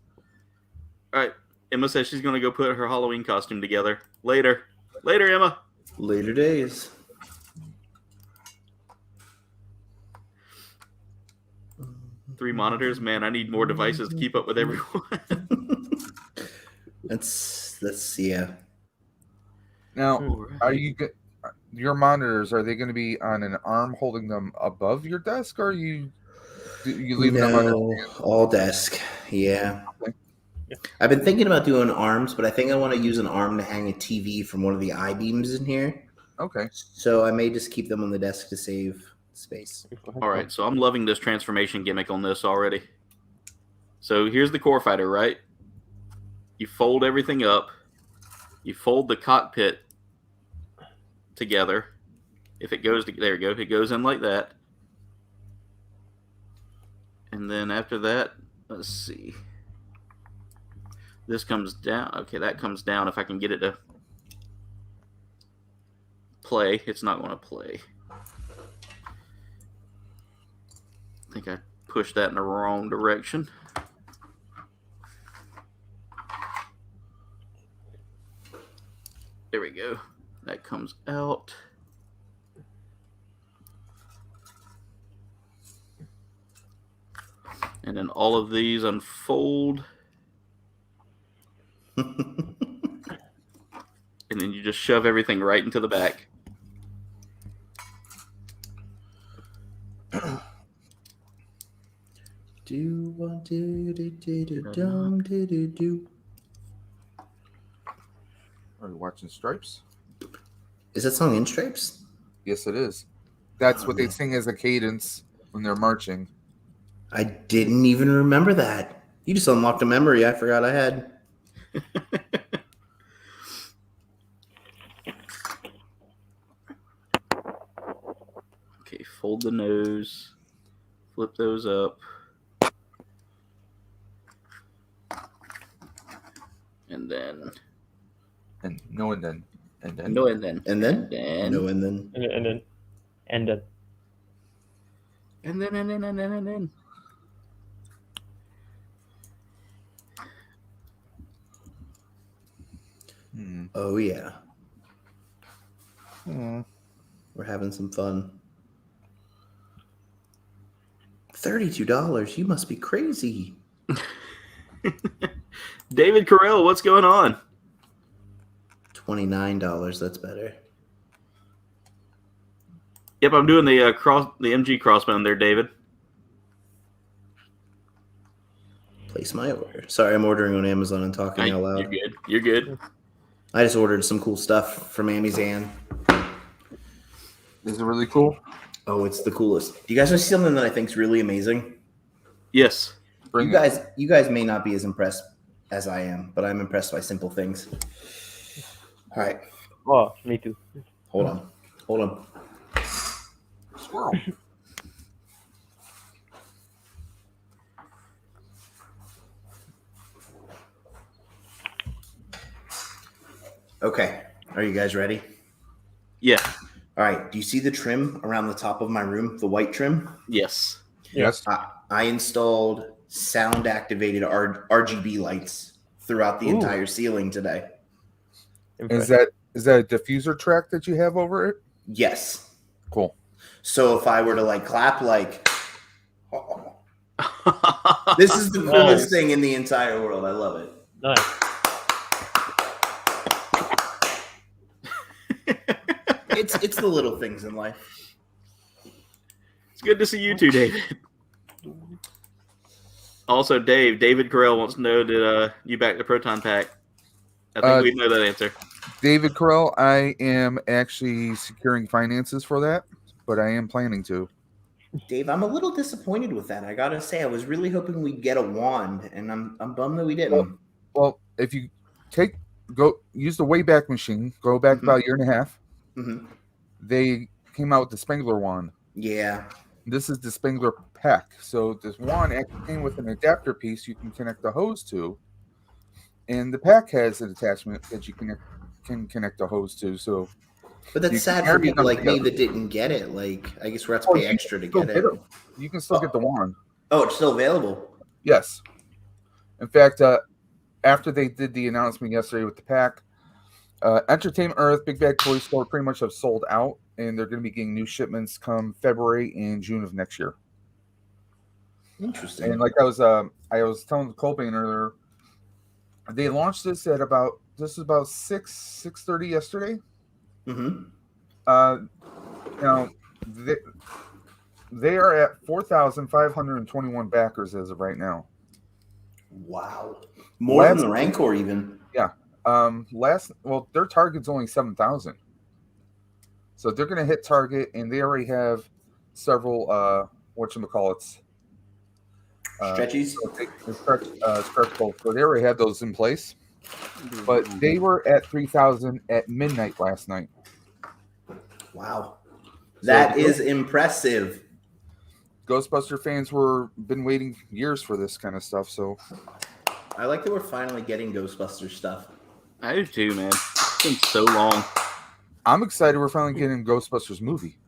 All right. Emma says she's going to go put her Halloween costume together. Later, Emma. Later days. 3 monitors. Man, I need more devices to keep up with everyone. That's yeah. Now, Alright. are you your monitors? Are they going to be on an arm holding them above your desk, or you leaving them under? No, all desk. Yeah. Okay. I've been thinking about doing arms, but I think I want to use an arm to hang a TV from one of the I-beams in here. Okay. So I may just keep them on the desk to save space. All right, so I'm loving this transformation gimmick on this already. So here's the core fighter, right? You fold everything up. You fold the cockpit together. If it goes, there you go. It goes in like that. And then after that, let's see. This comes down. Okay, that comes down. If I can get it to play, it's not going to play. I think I pushed that in the wrong direction. There we go. That comes out. And then all of these unfold. And then you just shove everything right into the back. Are you watching Stripes? Is that song In Stripes? Yes, it is. That's Oh, what they man. sing as a cadence when they're marching. I didn't even remember that. You just unlocked a memory I forgot I had. Okay, fold the nose. Flip those up. And then... And no, and then. No, and then. And then? Then. No, and then. And then. And then. Oh, yeah. Hmm. We're having some fun. $32. You must be crazy. David Carell, what's going on? $29. That's better. Yep, I'm doing the MG Crossbone there, David. Place my order. Sorry, I'm ordering on Amazon and talking out loud. You're good. You're good. I just ordered some cool stuff from Amazon. Is it really cool? Oh, it's the coolest. Do you guys want to see something that I think is really amazing? Yes. Bring You it. guys may not be as impressed as I am, but I'm impressed by simple things. All right, Oh, me too. hold on. Squirrel. Okay, are you guys ready? Yeah. All right, do you see the trim around the top of my room, the white trim? Yes. Yes. I installed sound activated RGB lights throughout the Ooh. entire ceiling today. Is that a diffuser track that you have over it? Yes. Cool. So if I were to like clap like, this is the coolest thing in the entire world. I love it. Nice. It's the little things in life. It's good to see you too, David. Also, David Carell wants to know that you back the Proton Pack. I think we know that answer. David Carell, I am actually securing finances for that, but I am planning to. Dave, I'm a little disappointed with that. I gotta say, I was really hoping we'd get a wand, and I'm bummed that we didn't. Well, if you use the Wayback Machine, go back about a year and a half. Mm-hmm. They came out with the Spangler wand. Yeah. This is the Spangler pack. So this wand actually came with an adapter piece you can connect the hose to, and the pack has an attachment that you can connect the hose to. So, But that's you sad can for carry people them like me together. that didn't get it. Like, I guess we have to pay extra to get it. You can still get the wand. Oh, it's still available. Yes. In fact, after they did the announcement yesterday with the pack, Entertainment Earth, Big Bag Toy Store pretty much have sold out, and they're going to be getting new shipments come February and June of next year. Interesting. And like I was telling Colbane earlier, they launched this at about 6:30 yesterday. Mm-hmm. Now they are at 4,521 backers as of right now. Wow. More than the Rancor even. Yeah. Their target's only 7,000. So they're going to hit target, and they already have several whatchamacallits. Stretchies. Stretch goals. So they already had those in place. But they were at 3,000 at midnight last night. Wow. That is impressive. Ghostbuster fans been waiting years for this kind of stuff, so I like that we're finally getting Ghostbuster stuff. I do too, man. It's been so long. I'm excited we're finally getting a Ghostbusters movie.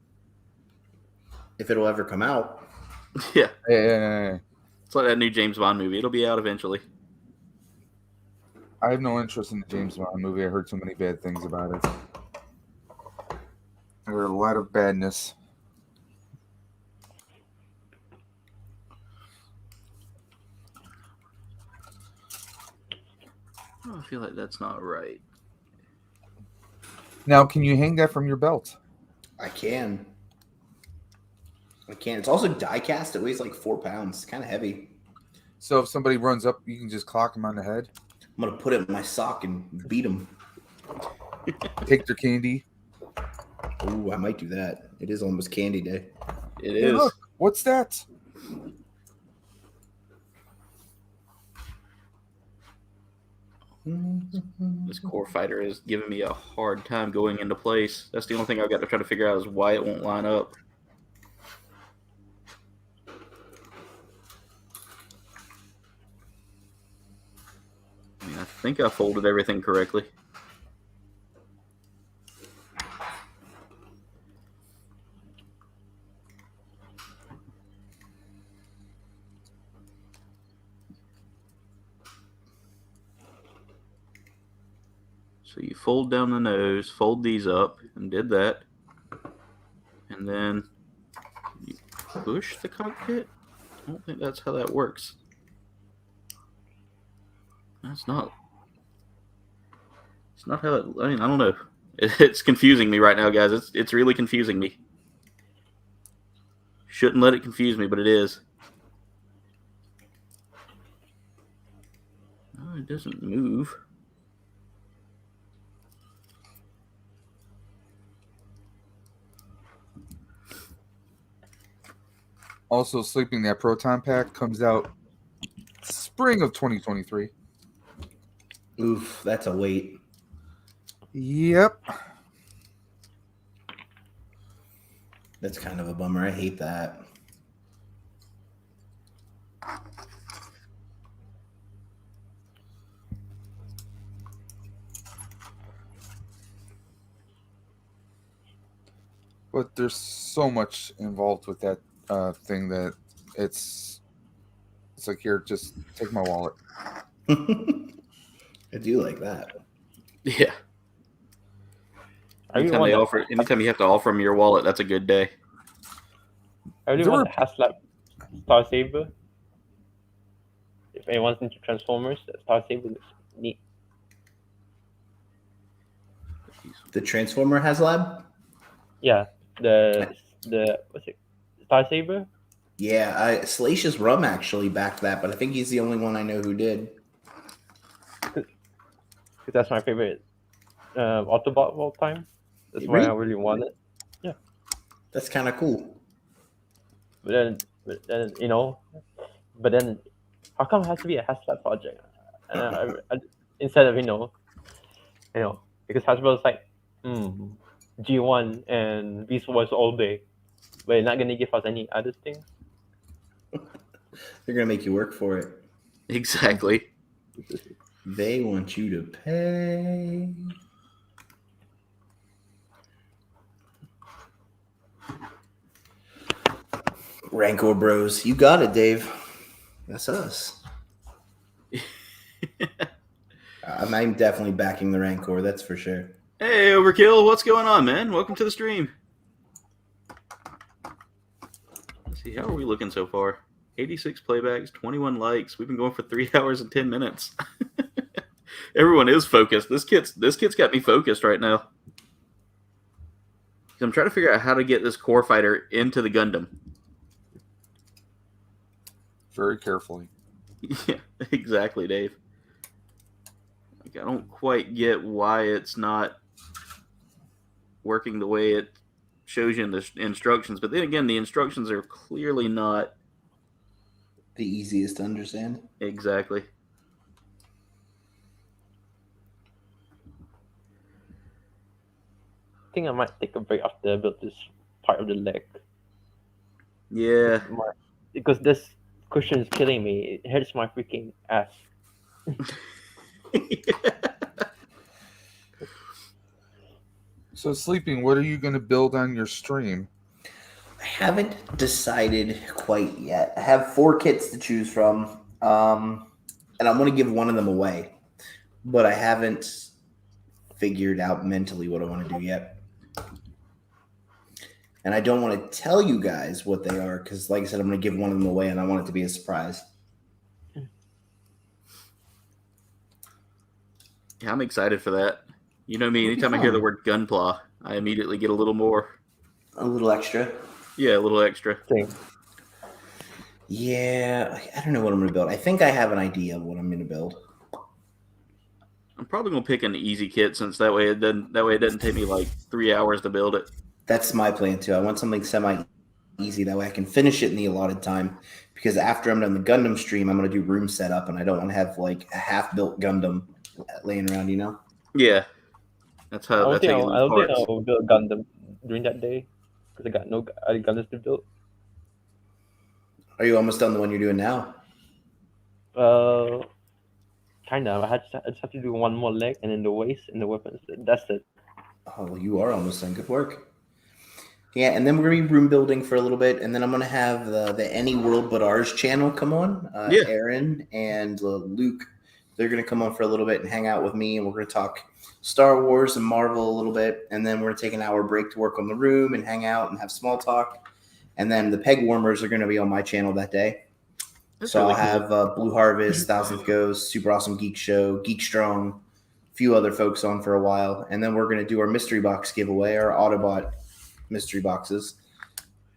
If it'll ever come out. Yeah. Yeah. It's like that new James Bond movie. It'll be out eventually. I have no interest in the James Bond movie. I heard so many bad things about it. I heard a lot of badness. Oh, I feel like that's not right. Now, can you hang that from your belt? I can. It's also die cast. It weighs like 4 pounds. It's kind of heavy. So if somebody runs up, you can just clock them on the head. I'm going to put it in my sock and beat them. Take their candy. Ooh, I might do that. It is almost candy day. It is. Look, what's that? This core fighter is giving me a hard time going into place. That's the only thing I've got to try to figure out is why it won't line up. I mean, I think I folded everything correctly. So you fold down the nose, fold these up, and did that. And then you push the cockpit? I don't think that's how that works. It's not how it, I mean, I don't know. It's confusing me right now, guys. It's really confusing me. Shouldn't let it confuse me, but it is. Oh, it doesn't move. Also, Sleeping That Proton Pack comes out spring of 2023. Oof, that's a wait. Yep. That's kind of a bummer. I hate that. But there's so much involved with that thing that it's like, here, just take my wallet. I do like that. Yeah. Anytime you have to offer them your wallet, that's a good day. I really want the Haslab Star Saber. If anyone's into Transformers, that Star Saber looks neat. The Transformer HasLab? Yeah, the what's it? Star Saber? Yeah, Salacious Rum actually backed that, but I think he's the only one I know who did. Because that's my favorite Autobot of all time. That's why I really want it. Yeah. That's kind of cool. But then how come it has to be a Hasbro project? I, instead of because Hasbro's like G1 and Beast Wars all day, but they're not gonna give us any other things. They're gonna make you work for it. Exactly. They want you to pay. Rancor Bros. You got it, Dave. That's us. I'm definitely backing the Rancor, that's for sure. Hey, Overkill, what's going on, man? Welcome to the stream. Let's see, how are we looking so far? 86 playbacks, 21 likes. We've been going for 3 hours and 10 minutes. Everyone is focused. This kit's got me focused right now. I'm trying to figure out how to get this core fighter into the Gundam. Very carefully. Yeah, exactly, Dave. Like, I don't quite get why it's not working the way it shows you in the instructions. But then again, the instructions are clearly not The easiest to understand. exactly. I think I might take a break after I build this part of the leg. Yeah. Because this cushion is killing me. It hurts my freaking ass. So, Sleeping, what are you going to build on your stream? I haven't decided quite yet. I have 4 kits to choose from, and I'm going to give one of them away. But I haven't figured out mentally what I want to do yet. And I don't want to tell you guys what they are because, like I said, I'm going to give one of them away, and I want it to be a surprise. Yeah, I'm excited for that. You know me, anytime I hear the word Gunpla, I immediately get a little more. A little extra. Yeah, a little extra. Same. Yeah, I don't know what I'm going to build. I think I have an idea of what I'm going to build. I'm probably gonna pick an easy kit since that way it doesn't take me like 3 hours to build it. That's my plan too. I want something semi-easy. That way I can finish it in the allotted time. Because after I'm done the Gundam stream, I'm going to do room setup, and I don't want to have like a half-built Gundam laying around, you know? Yeah, that's I how. don't That's think how you I lose don't think parts. I'll build Gundam during that day because I got no other Gundams to build. Are you almost done the one you're doing now? Kind of. I just have to do one more leg and then the waist and the weapons. That's it. Oh, well, you are almost done. Good work. Yeah, and then we're going to be room building for a little bit, and then I'm going to have the Any World But Ours channel come on. Yeah. Aaron and Luke, they're going to come on for a little bit and hang out with me, and we're going to talk Star Wars and Marvel a little bit, and then we're going to take an hour break to work on the room and hang out and have small talk. And then the Peg Warmers are going to be on my channel that day. That's So really I'll cool. have Blue Harvest, Thousandth Ghost, Super Awesome Geek Show, Geek Strong, a few other folks on for a while. And then we're going to do our mystery box giveaway, our Autobot mystery boxes.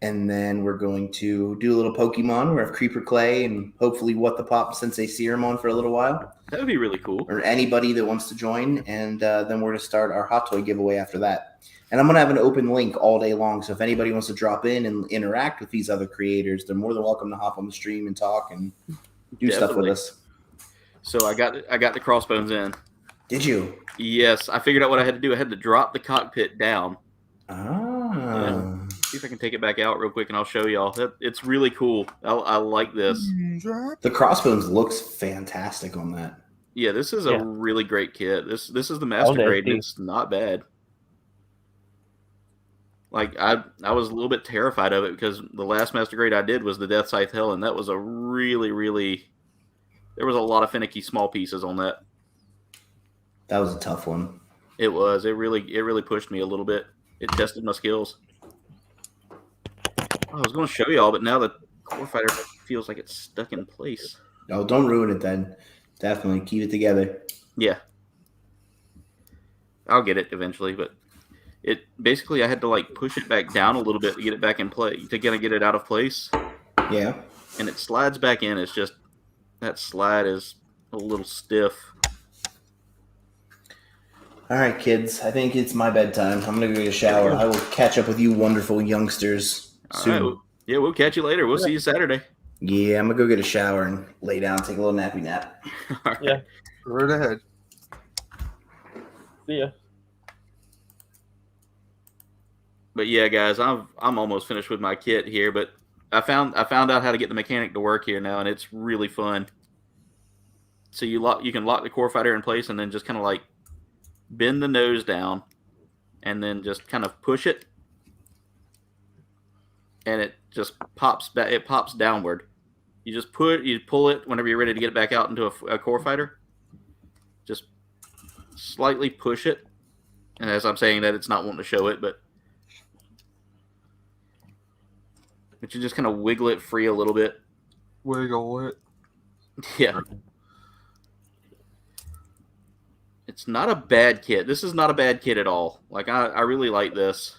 And then we're going to do a little Pokemon. We have Creeper Clay and hopefully What the Pop Sensei Serum on for a little while. That would be really cool. Or anybody that wants to join. And then we're going to start our Hot Toy giveaway after that. And I'm going to have an open link all day long. So if anybody wants to drop in and interact with these other creators, they're more than welcome to hop on the stream and talk and do stuff with Definitely. us. So I got the crossbones in. Did you? Yes, I figured out what I had to do. I had to drop the cockpit down. Ah. See if I can take it back out real quick, and I'll show y'all. It's really cool. I like this. The Crossbones looks fantastic on that. Yeah, this is Yeah. a really great kit. This is the master the grade, and SD. it's not bad. Like I was a little bit terrified of it because the last master grade I did was the Death Scythe Hell, and that was a really there was a lot of finicky small pieces on that. That was a tough one. It was. It really pushed me a little bit. It tested my skills. I was going to show y'all, but now the core fighter feels like it's stuck in place. Oh, don't ruin it then. Definitely keep it together. Yeah. I'll get it eventually, but it basically I had to like push it back down a little bit to get it back in play, to kind of get it out of place, Yeah. and it slides back in. It's just that slide is a little stiff. All right, kids. I think it's my bedtime. I'm going to go get a shower. I will catch up with you wonderful youngsters All soon. right. Yeah, we'll catch you later. We'll see you Saturday. Yeah, I'm going to go get a shower and lay down, take a little nappy nap. All right. Yeah. Right ahead. See ya. But yeah, guys, I'm almost finished with my kit here, but I found out how to get the mechanic to work here now, and it's really fun. So you can lock the core fighter in place and then just kind of like bend the nose down and then just kind of push it, and it just pops back. It pops downward. You pull it whenever you're ready to get it back out into a core fighter. Just slightly push it, and as I'm saying that, it's not wanting to show it, but you just kind of wiggle it free a little bit, Wiggle it. Yeah. It's not a bad kit. This is not a bad kit at all. Like, I really like this.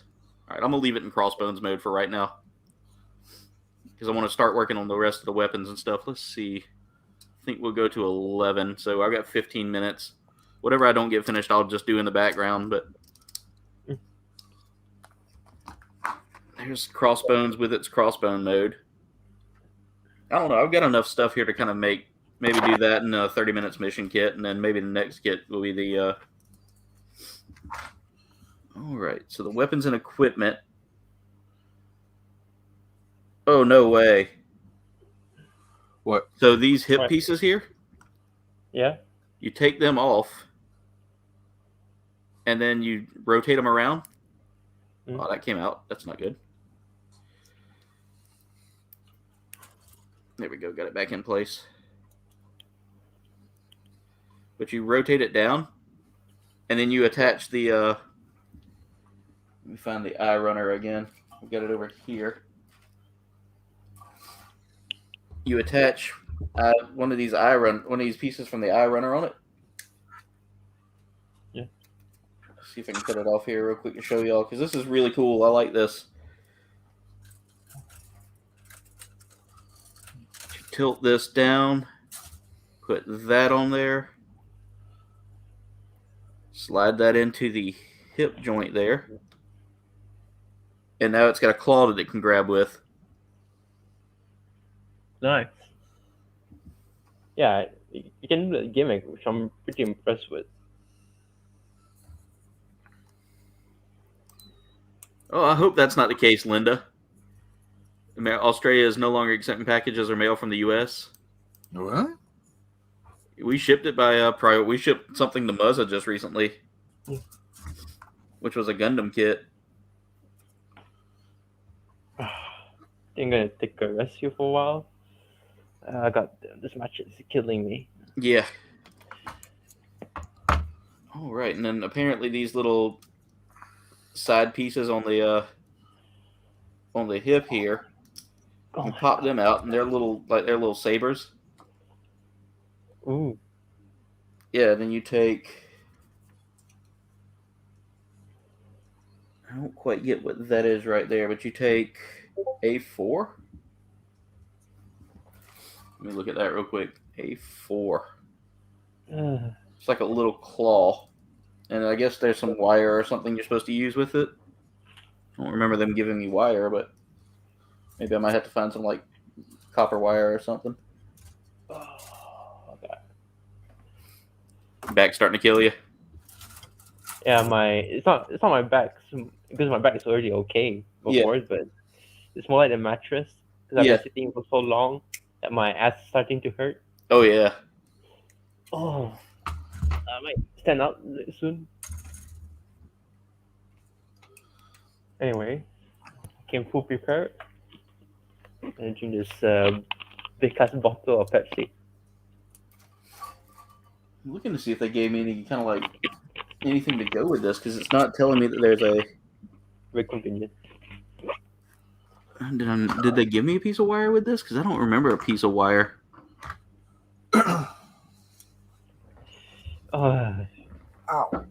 All right, I'm going to leave it in Crossbones mode for right now. Because I want to start working on the rest of the weapons and stuff. Let's see. I think we'll go to 11. So I've got 15 minutes. Whatever I don't get finished, I'll just do in the background. But there's Crossbones with its Crossbone mode. I don't know. I've got enough stuff here to kind of maybe do that in a 30 minutes mission kit. And then maybe the next kit will be the... All right. So the weapons and equipment. Oh, no way. What? So these hip What? pieces here, Yeah. you take them off, and then you rotate them around. Oh, that came out. That's not good. There we go. Got it back in place. But you rotate it down, and then you attach the... let me find the eye runner again. I've got it over here. You attach one of these pieces from the eye runner on it. Yeah. Let's see if I can cut it off here real quick to show y'all, because this is really cool. I like this. You tilt this down, put that on there, slide that into the hip joint there, and now it's got a claw that it can grab with. Nice. Yeah, you can do the gimmick, which I'm pretty impressed with. Oh, I hope that's not the case, Linda. Australia is no longer accepting packages or mail from the U.S. What? We shipped it by we shipped something to Muzza just recently, which was a Gundam kit. I'm gonna take a rest here for a while. I got this match is killing me. Yeah. All right, and then apparently these little side pieces on the hip here, you pop them out, and they're little sabers. Ooh. Yeah. Then you take. I don't quite get what that is right there, but you take A4. Let me look at that real quick. A4. It's like a little claw. And I guess there's some wire or something you're supposed to use with it. I don't remember them giving me wire, but maybe I might have to find some like copper wire or something. Oh, okay. Back starting to kill you? Yeah, it's not my back because my back is already okay before, but it's more like the mattress because I've been sitting for so long that my ass is starting to hurt. Oh yeah. Oh, I might stand up soon. Anyway, came full prepared and drink this big ass bottle of Pepsi. I'm looking to see if they gave me any kind of like anything to go with this because it's not telling me that there's a. Very convenient. Did they give me a piece of wire with this? Because I don't remember a piece of wire. Ow. I'm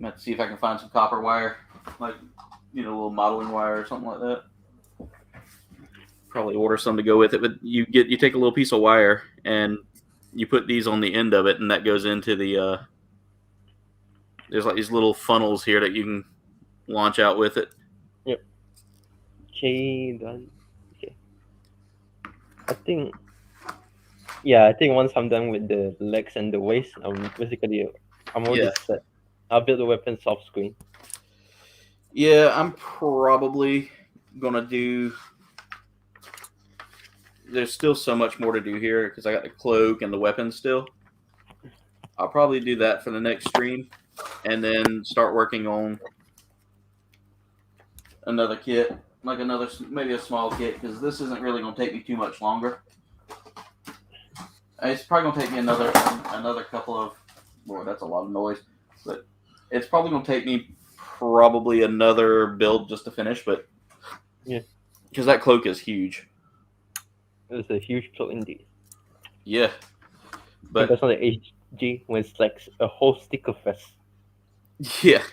going to see if I can find some copper wire, like, a little modeling wire or something like that. Probably order some to go with it, but you take a little piece of wire and you put these on the end of it, and that goes into the. There's like these little funnels here that you can launch out with it. Yep. Okay, done. Okay. I think once I'm done with the legs and the waist, I'm already set. I'll build the weapons off screen. Yeah, I'm probably gonna do. There's still so much more to do here because I got the cloak and the weapons still. I'll probably do that for the next stream, and then start working on another kit, like maybe a small kit, because this isn't really gonna take me too much longer. It's probably gonna take me another couple of. Boy, that's a lot of noise, but it's probably gonna take me probably another build just to finish. But yeah, because that cloak is huge. It was a huge plot indeed. Yeah, But but that's not the HG when it's like a whole sticker fest. yeah,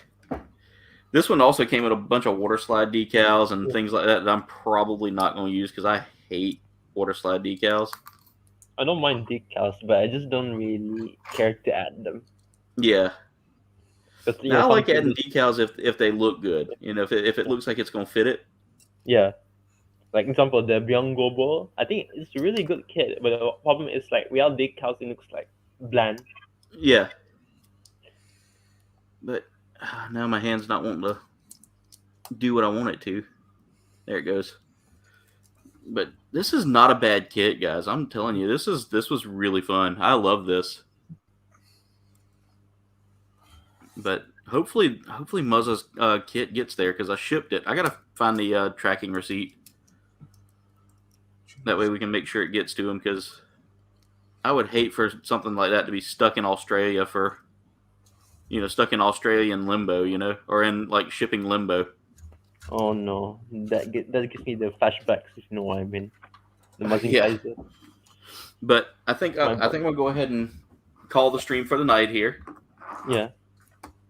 this one also came with a bunch of water slide decals and things like that I'm probably not going to use because I hate water slide decals. I don't mind decals, but I just don't really care to add them. Yeah. But, Now, I some like adding people- decals if they look good. If it looks like it's going to fit it. Yeah. Like example, the Beyond Global, I think it's a really good kit, but the problem is like without decals, it looks like bland. Yeah. But now my hand's not wanting to do what I want it to. There it goes. But this is not a bad kit, guys. I'm telling you, this was really fun. I love this. But hopefully Muzza's kit gets there because I shipped it. I gotta find the tracking receipt. That way we can make sure it gets to him because I would hate for something like that to be stuck in Australia for, stuck in Australian limbo, or in like shipping limbo. Oh no, that gives me the flashbacks, if you know what I mean. The Mazin Yeah. Kaiser. But I think we'll go ahead and call the stream for the night here. Yeah.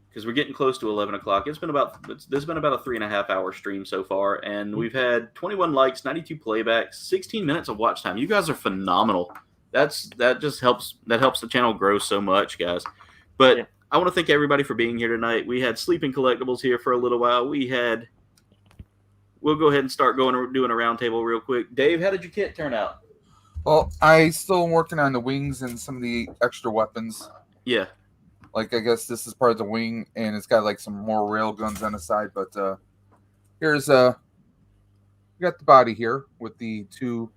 Because we're getting close to 11 o'clock. This has been about a 3.5 hour stream so far, and we've had 21 likes, 92 playbacks, 16 minutes of watch time. You guys are phenomenal. That just helps. That helps the channel grow so much, guys. But Yeah. I want to thank everybody for being here tonight. We had Sleeping Collectibles here for a little while. We'll go ahead and start doing a roundtable real quick. Dave, how did your kit turn out? Well, I still working on the wings and some of the extra weapons. Yeah. Like, I guess this is part of the wing, and it's got like some more rail guns on the side. But here's we got the body here with the 2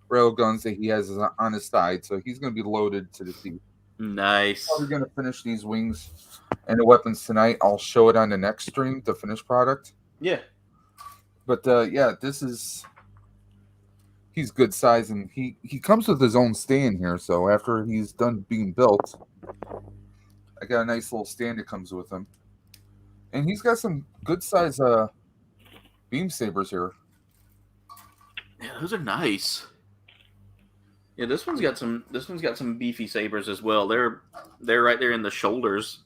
rail guns that he has on his side. So he's going to be loaded to the teeth. Nice. We're going to finish these wings and the weapons tonight. I'll show it on the next stream, the finished product. Yeah. But yeah, he's good size, and he comes with his own stand here. So after he's done being built, I got a nice little stand that comes with him, and he's got some good size beam sabers here. Yeah, those are nice. Yeah, this one's got some beefy sabers as well. They're right there in the shoulders.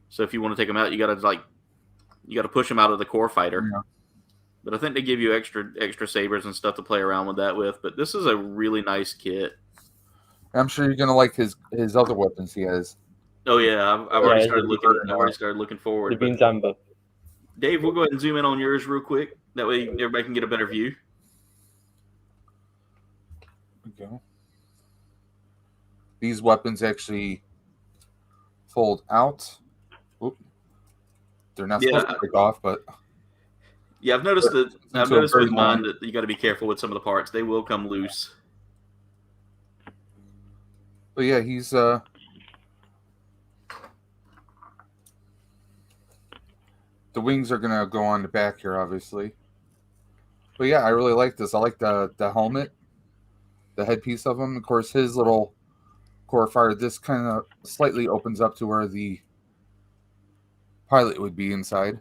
So if you want to take them out, you gotta push them out of the core fighter. Yeah. But I think they give you extra sabers and stuff to play around with that with. But this is a really nice kit. I'm sure you're gonna like his other weapons he has. Oh yeah, I've already started looking. I've already started looking forward. The Bean But Zamba. Dave, we'll go ahead and zoom in on yours real quick. That way everybody can get a better view. There we go. These weapons actually fold out. Oop. They're not supposed to break off, but Yeah, I've noticed into with a mine that you got to be careful with some of the parts. They will come loose. but yeah, he's the wings are gonna go on the back here, obviously. But yeah, I really like this. I like the helmet, the headpiece of him. Of course, his little core fighter. This kind of slightly opens up to where the pilot would be inside.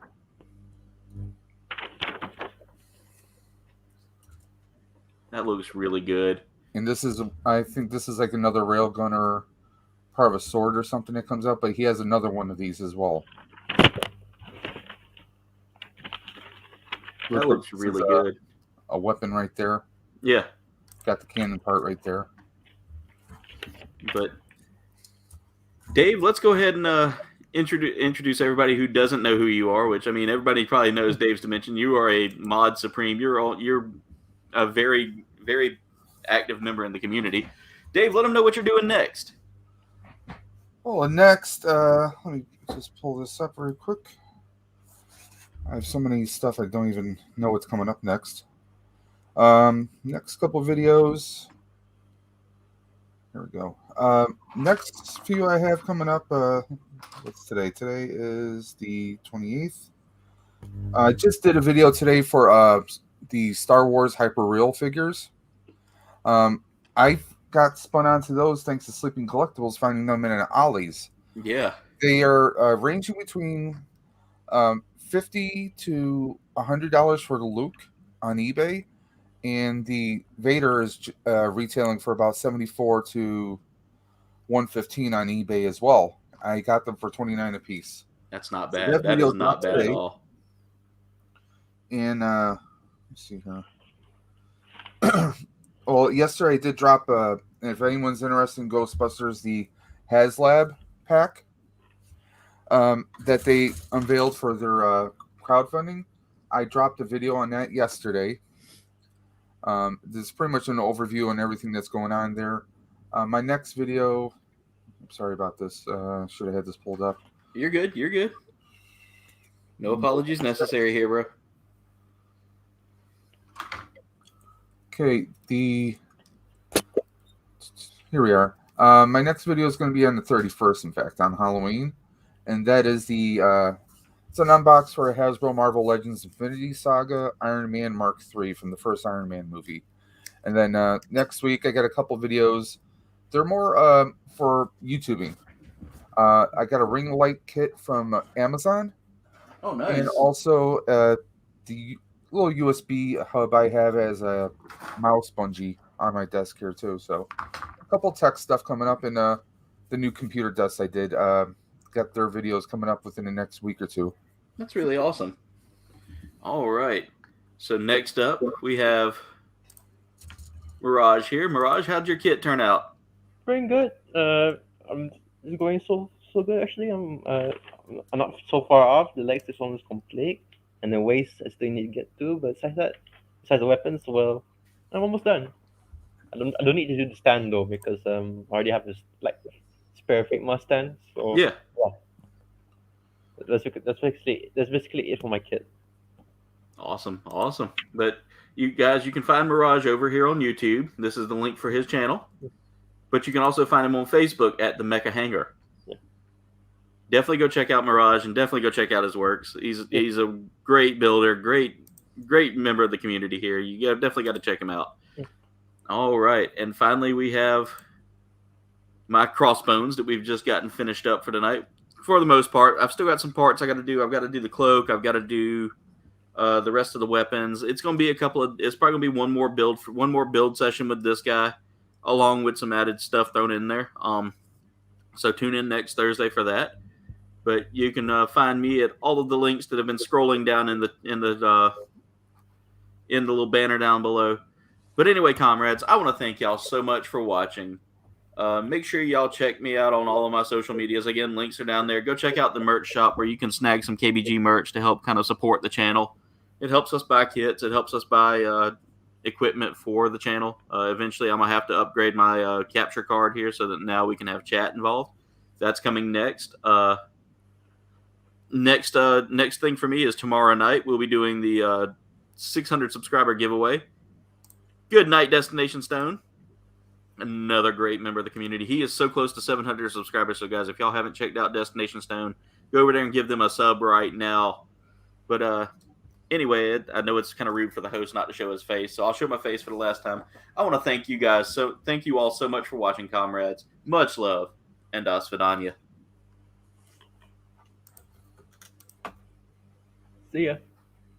That looks really good. And this is, I think this is like another railgun or part of a sword or something that comes out, but he has another one of these as well. That looks really good. A weapon right there. Yeah, Got the cannon part right there. but Dave, let's go ahead and introduce everybody who doesn't know who you are. Which I mean, everybody probably knows Dave's Dimension. You are a mod supreme. You're a very very active member in the community. Dave, let them know what you're doing next. Oh, and next, let me just pull this up real quick. I have so many stuff I don't even know what's coming up next. Next couple videos. Here we go. Next few I have coming up. What's today? Today is the 28th. I just did a video today for the Star Wars Hyper-Real figures. I got spun onto those thanks to Sleeping Collectibles, finding them in an Ollie's. Yeah, They are ranging between $50 to $100 for the Luke on eBay, and the Vader is retailing for about $74 to $115 on eBay as well. I got them for $29 a piece. That's not So bad. that That video is not dropped bad today. at all. And let's see here. Well, yesterday I did drop. If anyone's interested in Ghostbusters, the HasLab pack that they unveiled for their crowdfunding. I dropped a video on that yesterday. This is pretty much an overview on everything that's going on there. My next video. I'm sorry about this. Should have had this pulled up. You're good. You're good. No apologies necessary here, bro. Okay, here we are. My next video is going to be on the 31st, in fact, on Halloween, and that is it's an unbox for a Hasbro Marvel Legends Infinity Saga Iron Man Mark III from the first Iron Man movie. And then next week I got a couple videos. They're more for YouTubing. I got a ring light kit from Amazon. Oh, nice. And also the little USB hub I have as a mouse bungee on my desk here too. So a couple tech stuff coming up in the new computer desk I did. Got their videos coming up within the next week or two. That's really awesome. All right. So next up we have Mirage here. Mirage, how'd your kit turn out? Pretty good. I'm going so good actually. I'm not so far off. The legs is almost complete, and the waist I still need to get to. But besides the weapons, well, I'm almost done. I don't need to do the stand though because I already have this like spare fake Mustang. So Yeah. That's basically it for my kit. Awesome. But you guys, you can find Mirage over here on YouTube. This is the link for his channel. But you can also find him on Facebook at the Mecha Hangar. Yeah. Definitely go check out Mirage and definitely go check out his works. He's a great builder, great member of the community here. You definitely got to check him out. Yeah. All right. And finally we have my crossbones that we've just gotten finished up for tonight. For the most part, I've still got some parts I got to do. I've got to do the cloak. I've got to do the rest of the weapons. It's going to be it's probably going to be one more build session with this guy, along with some added stuff thrown in there. So tune in next Thursday for that. But you can find me at all of the links that have been scrolling down in the little banner down below. But anyway, comrades, I want to thank y'all so much for watching. Make sure y'all check me out on all of my social medias. Again, links are down there. Go check out the merch shop where you can snag some KBG merch to help kind of support the channel. It helps us buy kits. It helps us buy equipment for the channel. Eventually, I'm going to have to upgrade my capture card here so that now we can have chat involved. That's coming next. Next thing for me is tomorrow night. We'll be doing the 600 subscriber giveaway. Good night, Destination Stone. Another great member of the community. He is so close to 700 subscribers. So, guys, if y'all haven't checked out Destination Stone, go over there and give them a sub right now. But anyway, I know it's kind of rude for the host not to show his face, so I'll show my face for the last time. I want to thank you guys. So, thank you all so much for watching, comrades. Much love, and Svidanya. See ya.